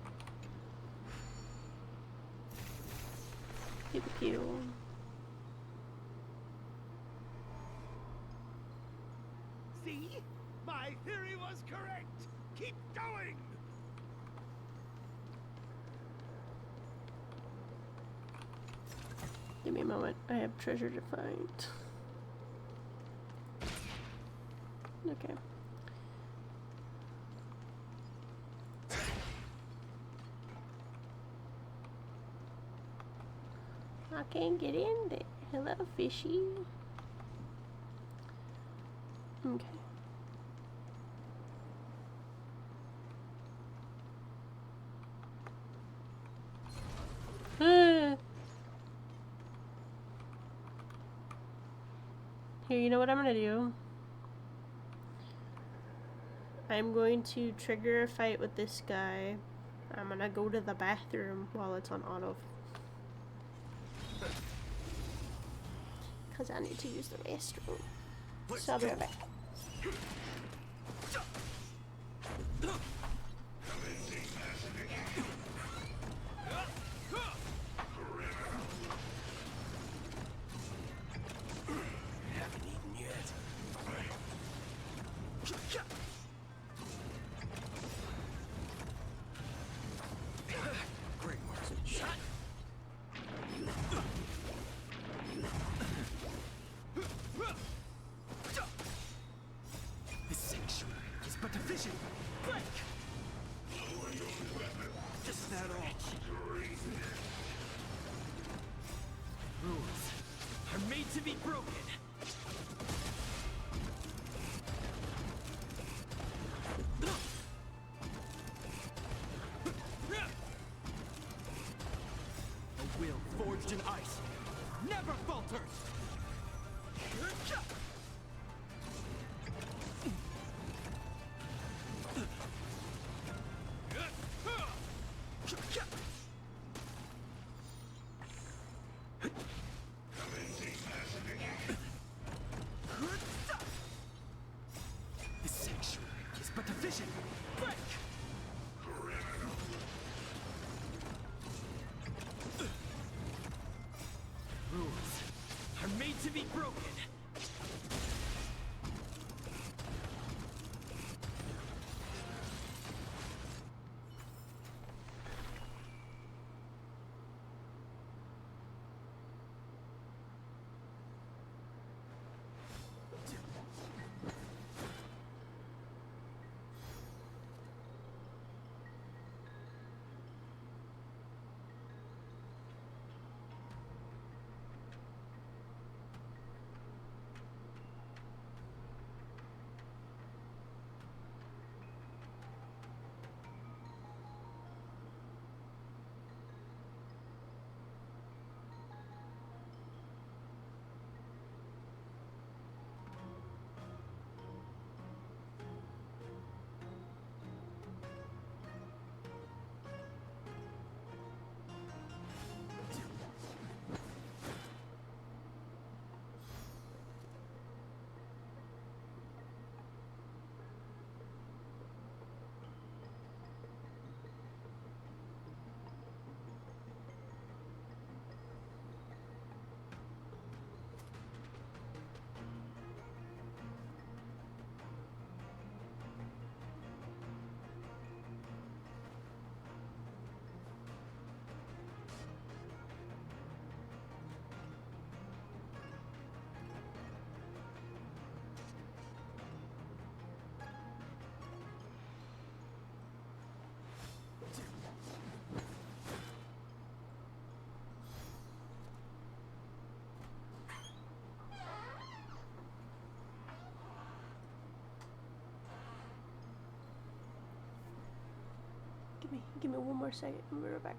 Speaker 1: Pew pew.
Speaker 16: See? My theory was correct. Keep going.
Speaker 1: Give me a moment. I have treasure to find. Okay. I can't get in there. Hello, fishy. Okay. Here, you know what I'm gonna do? I'm going to trigger a fight with this guy. I'm gonna go to the bathroom while it's on auto. Because I need to use the restroom. So I'll be right back.
Speaker 15: Haven't eaten yet. Great marksmanship. The sanctuary is but a vision. Break! Is that all? Rules are made to be broken. A will forged in ice never falters. The sanctuary is but a vision. Break! Rules are made to be broken.
Speaker 1: Give me one more second. I'll be right back.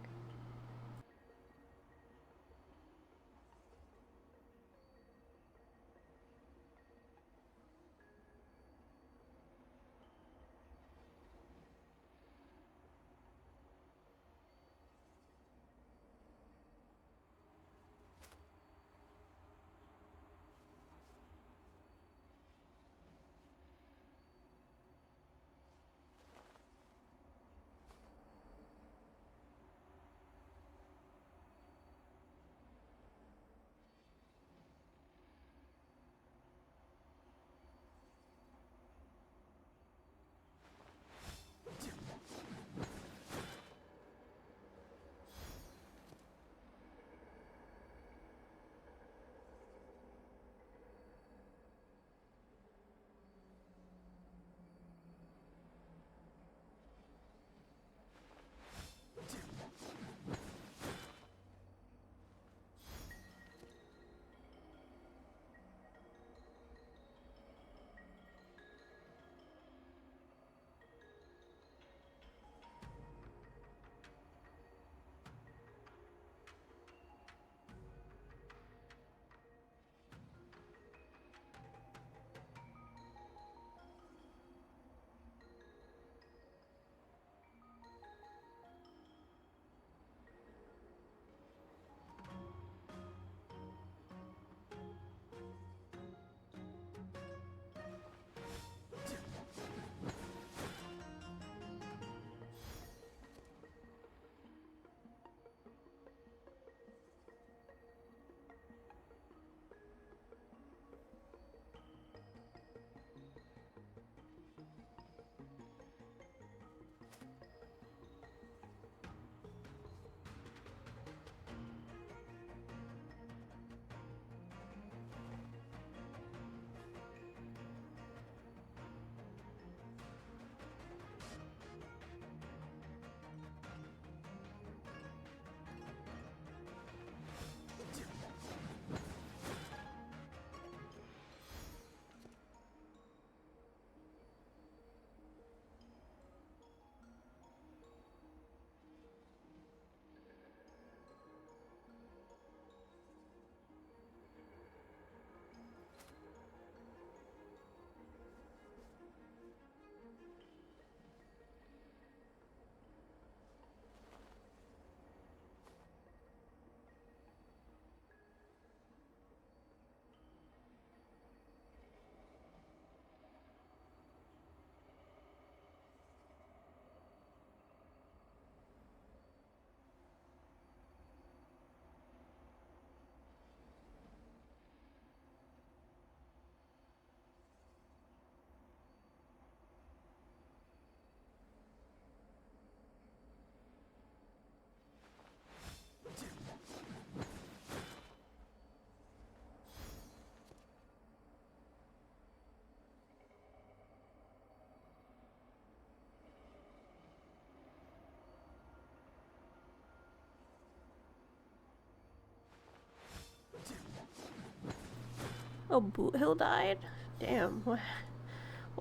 Speaker 1: Oh, Boot Hill died? Damn, what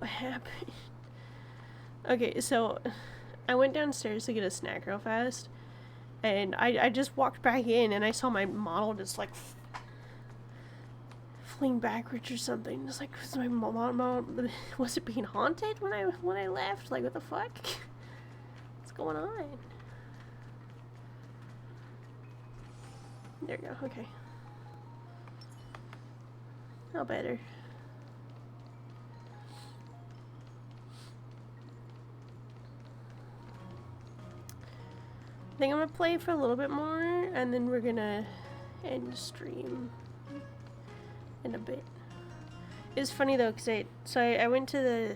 Speaker 1: happened? Okay, so I went downstairs to get a snack real fast, and I just walked back in and I saw my model just like fling backwards or something. Just like, was my mom was it being haunted when I left? Like, what the fuck? What's going on? There we go, okay. Oh, better. I think I'm gonna play for a little bit more, and then we're gonna end stream in a bit. It's funny though, cause I went to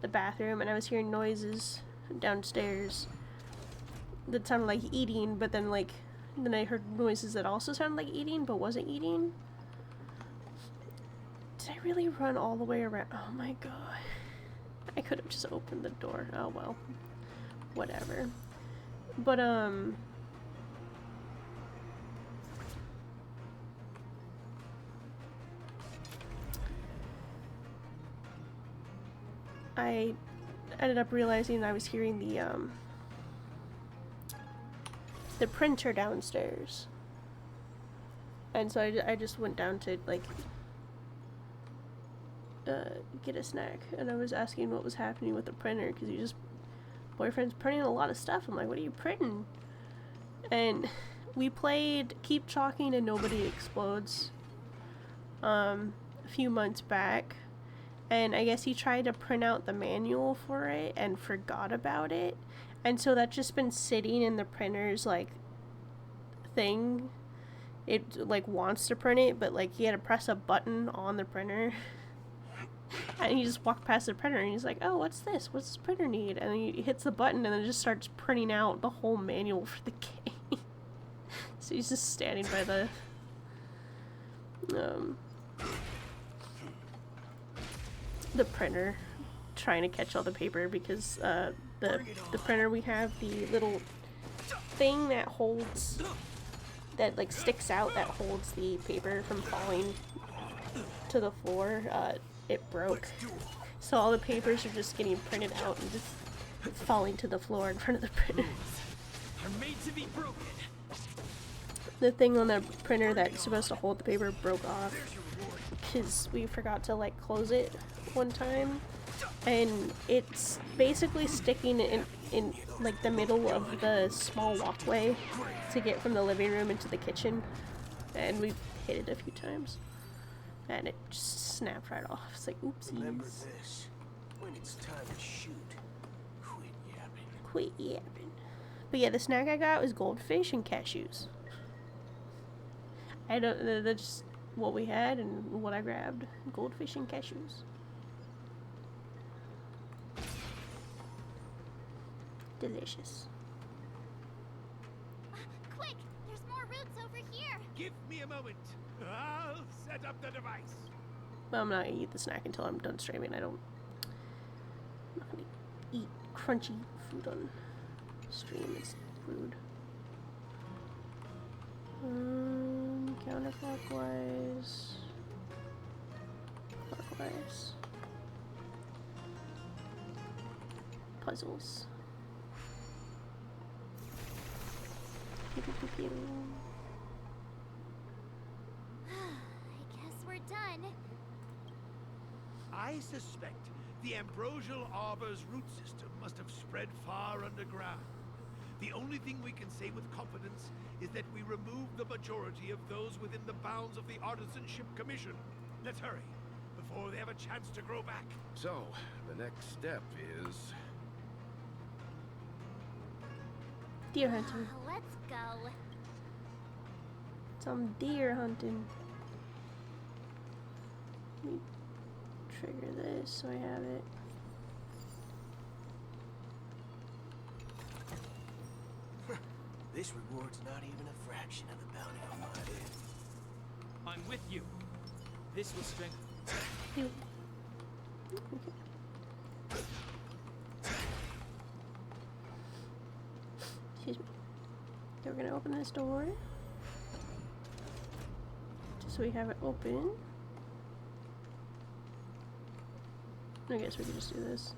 Speaker 1: the bathroom and I was hearing noises downstairs that sounded like eating, but then I heard noises that also sounded like eating but wasn't eating. Did I really run all the way around? Oh my god. I could have just opened the door. Oh well. Whatever. But ended up realizing I was hearing the printer downstairs, and so I just went down to like get a snack, and I was asking what was happening with the printer because boyfriend's printing a lot of stuff. I'm like, what are you printing? And we played Keep Talking and Nobody Explodes a few months back, and I guess he tried to print out the manual for it and forgot about it, and so that's just been sitting in the printer's like thing. It like wants to print it, but like he had to press a button on the printer. And he just walked past the printer and he's like, oh, what's this? What's this printer need? And he hits the button and then it just starts printing out the whole manual for the game. So he's just standing by the printer trying to catch all the paper because the printer we have, the little thing that holds, that like sticks out, that holds the paper from falling to the floor, it broke. So all the papers are just getting printed out and just falling to the floor in front of the printer.
Speaker 15: Are made to be broken.
Speaker 1: The thing on the printer that's supposed to hold the paper broke off because we forgot to like close it one time, and it's basically sticking in like the middle of the small walkway to get from the living room into the kitchen, and we've hit it a few times. And it just snapped right off. It's like, oopsies.
Speaker 15: Remember this. When it's time to shoot, quit yapping.
Speaker 1: Quit yapping. But yeah, the snack I got was goldfish and cashews. That's just what we had and what I grabbed. Goldfish and cashews. Delicious.
Speaker 5: Quick! There's more roots over here!
Speaker 16: Give me a moment. I'll set up the device.
Speaker 1: Well, I'm not gonna eat the snack until I'm done streaming. I'm not gonna eat crunchy food on stream. It's rude. Counterclockwise. Clockwise. Puzzles. Pew, pew, pew, pew.
Speaker 5: I guess we're done.
Speaker 16: I suspect the ambrosial arbor's root system must have spread far underground. The only thing we can say with confidence is that we removed the majority of those within the bounds of the Artisanship Commission. Let's hurry, before they have a chance to grow back.
Speaker 14: So, the next step is...
Speaker 1: Deer hunting.
Speaker 5: Let's go.
Speaker 1: Some deer hunting. Let me trigger this so I have it.
Speaker 15: This reward's not even a fraction of the bounty on my head.
Speaker 2: I'm with you. This will strengthen.
Speaker 1: Okay. Excuse me. Okay, we're gonna open this door. Just so we have it open. I guess we can just do this.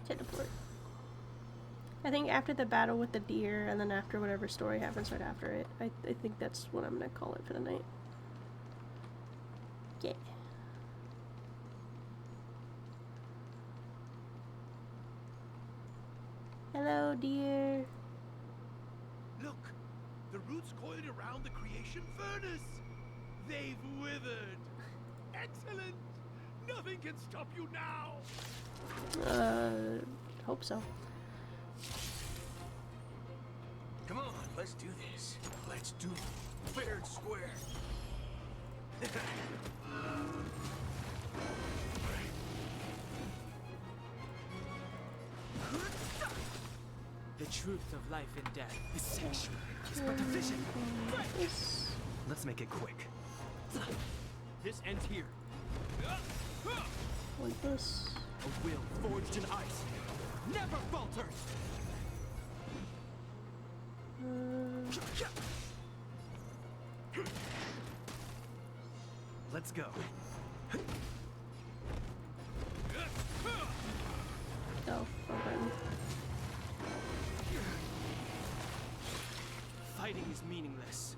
Speaker 1: Teleport. I think after the battle with the deer, and then after whatever story happens right after it, I think that's what I'm gonna call it for the night. Yeah. Hello, dear.
Speaker 16: Look, the roots coiled around the creation furnace. They've withered. Excellent. Nothing can stop you now.
Speaker 1: Hope so.
Speaker 15: Come on, let's do this. Let's do it. Fair and square.
Speaker 2: The truth of life and death is sanctuary. Is but the vision.
Speaker 19: Let's make it quick.
Speaker 2: This ends here.
Speaker 1: Like this.
Speaker 2: A will forged in ice never falters.
Speaker 19: Let's go.
Speaker 1: Go, open.
Speaker 2: Fighting is meaningless.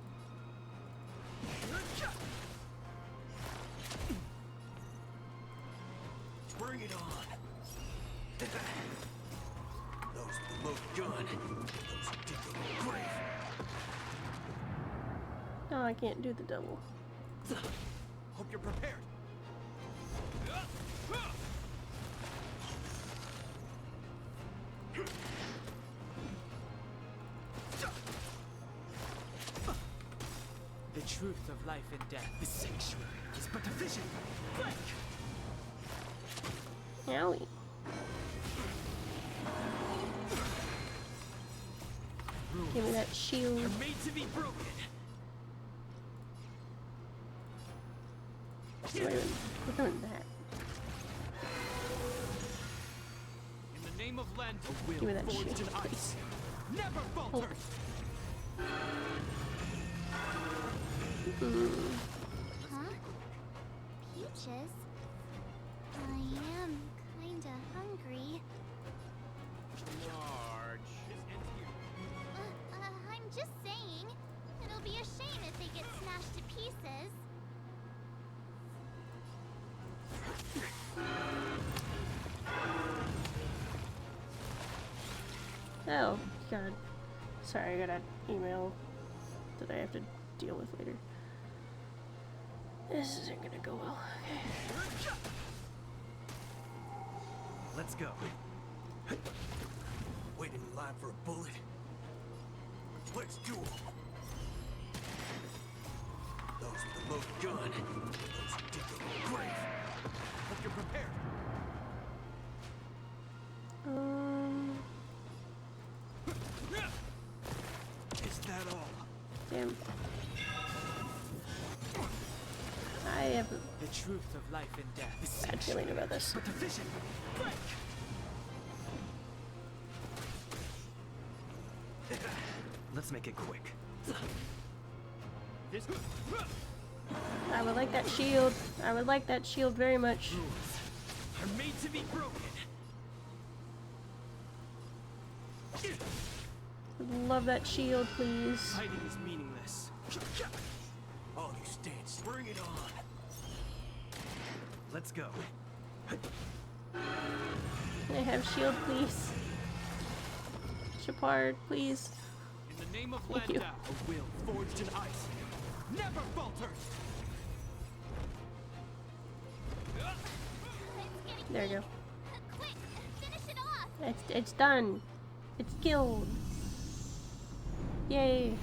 Speaker 15: Bring it on. Those with the most gun. Those who dig their own grave.
Speaker 1: No, I can't do the double.
Speaker 15: Hope you're prepared.
Speaker 2: The truth of life and death. The sanctuary is but a vision. Break!
Speaker 1: Owie. Give me that shield.
Speaker 2: Are made to be broken.
Speaker 1: Wait a minute. We're doing that.
Speaker 2: In the name of Lent, a
Speaker 1: Give me
Speaker 2: will
Speaker 1: that
Speaker 2: forged
Speaker 1: shield,
Speaker 2: in ice. Never
Speaker 1: Oh.
Speaker 2: falters.
Speaker 4: Huh? Peaches? I am kinda hungry.
Speaker 15: Marge.
Speaker 4: I'm just saying. It'll be a shame if they get smashed to pieces.
Speaker 1: Oh, God. Sorry, I got an email that I have to deal with later. This isn't gonna go well. Okay.
Speaker 19: Let's go.
Speaker 15: Waiting in line for a bullet. Let's duel. Those with the most gun. Those who dig their own grave. Hope you're prepared.
Speaker 2: Is that all?
Speaker 1: Damn. I have
Speaker 2: The truth of life and death.
Speaker 1: a bad feeling about this.
Speaker 2: But the vision. Break!
Speaker 19: Let's make it quick.
Speaker 2: This
Speaker 1: I would like that shield. I would like that shield very much.
Speaker 2: rules are made to be broken.
Speaker 1: Would love that shield, please.
Speaker 2: Fighting is meaningless.
Speaker 15: All you stand, bring it on.
Speaker 19: Let's go.
Speaker 1: Can I have shield, please? Shepard, please.
Speaker 2: In the name of
Speaker 1: Thank you.
Speaker 2: Landa, a will forged in ice. Never falters.
Speaker 1: There you go.
Speaker 4: Quick, finish it off.
Speaker 1: It's done. It's killed. Yay.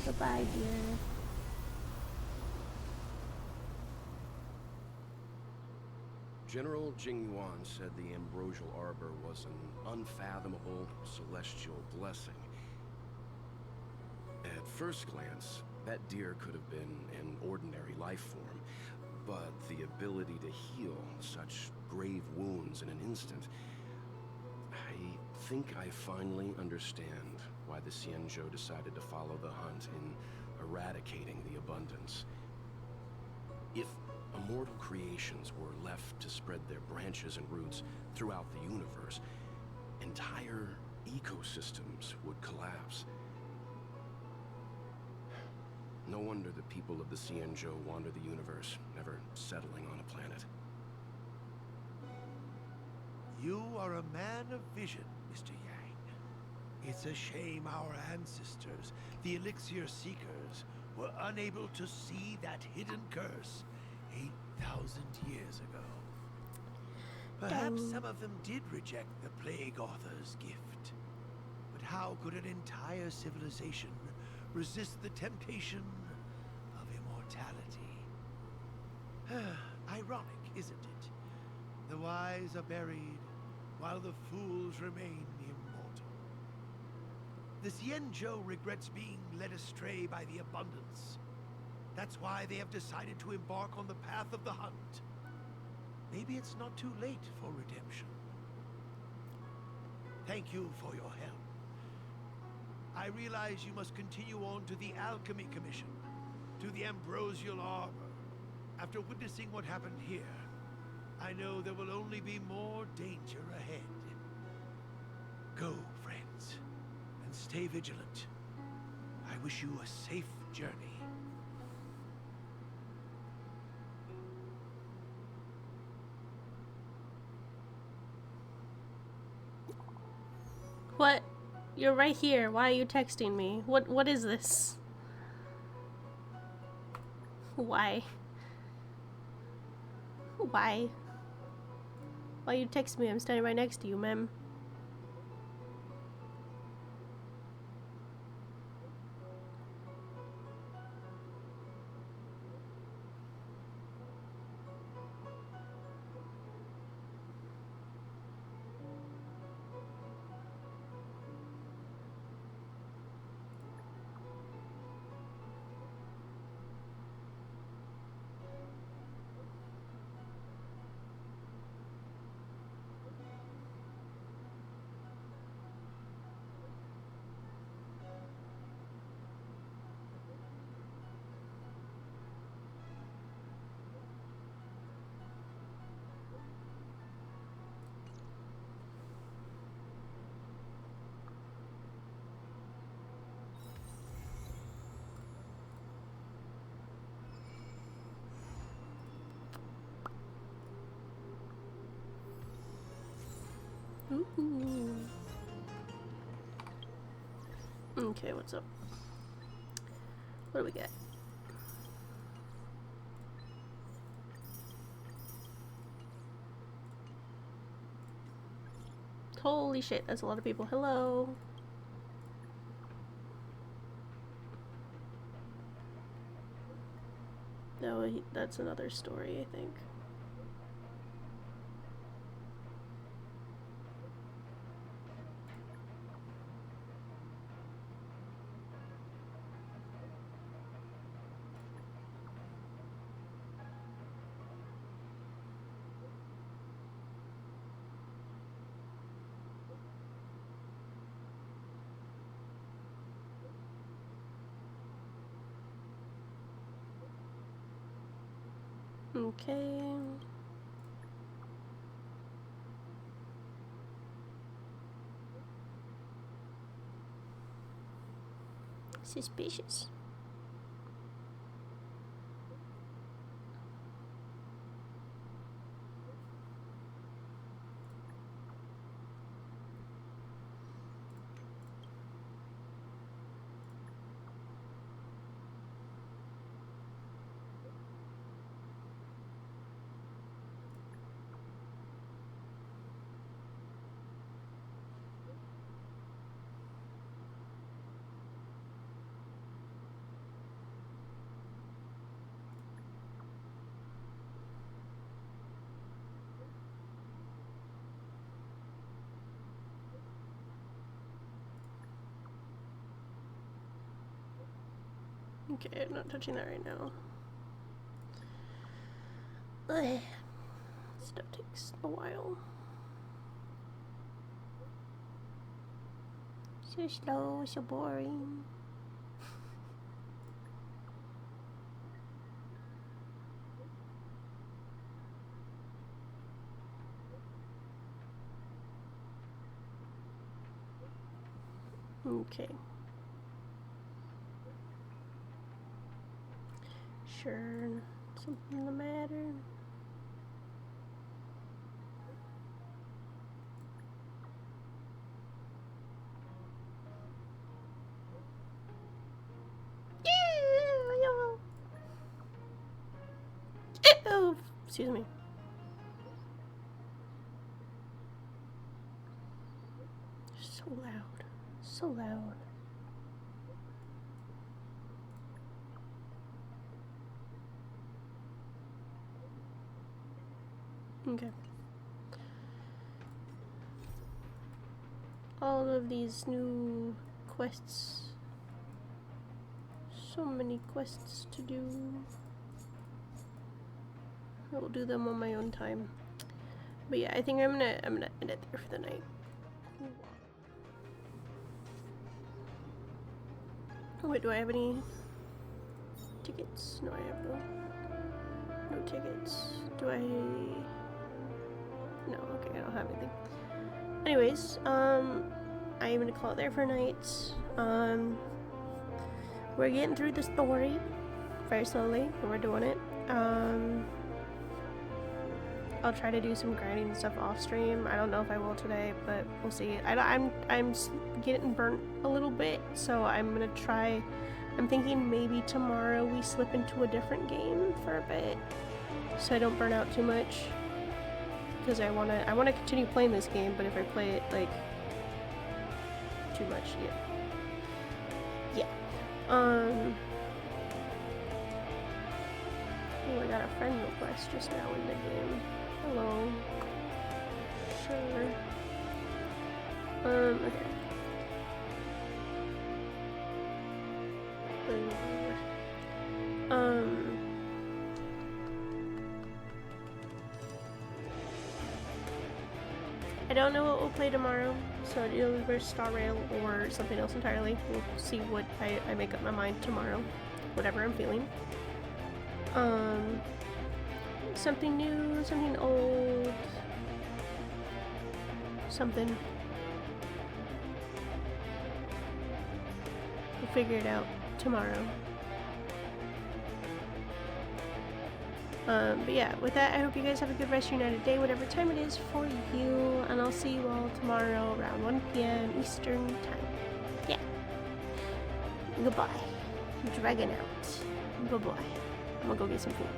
Speaker 1: Goodbye, dear.
Speaker 14: General Jing Yuan said the ambrosial arbor was an unfathomable celestial blessing. At first glance, that deer could have been an ordinary life form, but the ability to heal such grave wounds in an instant... I think I finally understand why the Xianzhou decided to follow the hunt in eradicating the abundance. If immortal creations were left to spread their branches and roots throughout the universe, entire ecosystems would collapse. No wonder the people of the Xianzhou wander the universe, never settling on a planet.
Speaker 16: You are a man of vision, Mr. Yang. It's a shame our ancestors, the Elixir Seekers, were unable to see that hidden curse 8,000 years ago. Perhaps some of them did reject the Plague Author's gift. But how could an entire civilization resist the temptation of immortality? Ironic, isn't it? The wise are buried, while the fools remain immortal. The Xianzhou regrets being led astray by the abundance. That's why they have decided to embark on the path of the hunt. maybe it's not too late for redemption. Thank you for your help. I realize you must continue on to the Alchemy Commission, to the Ambrosial Arbor. After witnessing what happened here, I know there will only be more danger ahead. Go, friends, and stay vigilant. I wish you a safe journey.
Speaker 1: What? You're right here. Why are you texting me? What is this? Why? Why? Why you text me? I'm standing right next to you, ma'am. Ooh. Okay, what's up? What do we get? Holy shit, that's a lot of people. Hello. No, that's another story, I think. Okay. Suspicious. Okay, I'm not touching that right now. Ugh. Stuff takes a while. So slow, so boring. Okay. Sure, something the matter. Oh, excuse me. So loud, so loud. Okay. All of these new quests. So many quests to do. I will do them on my own time. But yeah, I think I'm gonna end it there for the night. Oh wait, do I have any tickets? No, I have no tickets. Do I? No, okay, I don't have anything. Anyways, I am gonna call it there for night. We're getting through the story very slowly, but we're doing it. I'll try to do some grinding and stuff off stream. I don't know if I will today, but we'll see. I'm getting burnt a little bit, so I'm gonna try. I'm thinking maybe tomorrow we slip into a different game for a bit, so I don't burn out too much. Because I wanna continue playing this game, but if I play it like too much, yeah. Oh, I got a friend request just now in the game. Hello. Sure. Okay. I don't know what we'll play tomorrow, so either Star Rail or something else entirely. We'll see what I make up my mind tomorrow. Whatever I'm feeling. Something new, something old, something. We'll figure it out tomorrow. But yeah, with that, I hope you guys have a good rest of your night or day, whatever time it is for you, and I'll see you all tomorrow around 1 p.m. Eastern time. Yeah. Goodbye. Dragon out. Bye-bye. I'm gonna go get some food.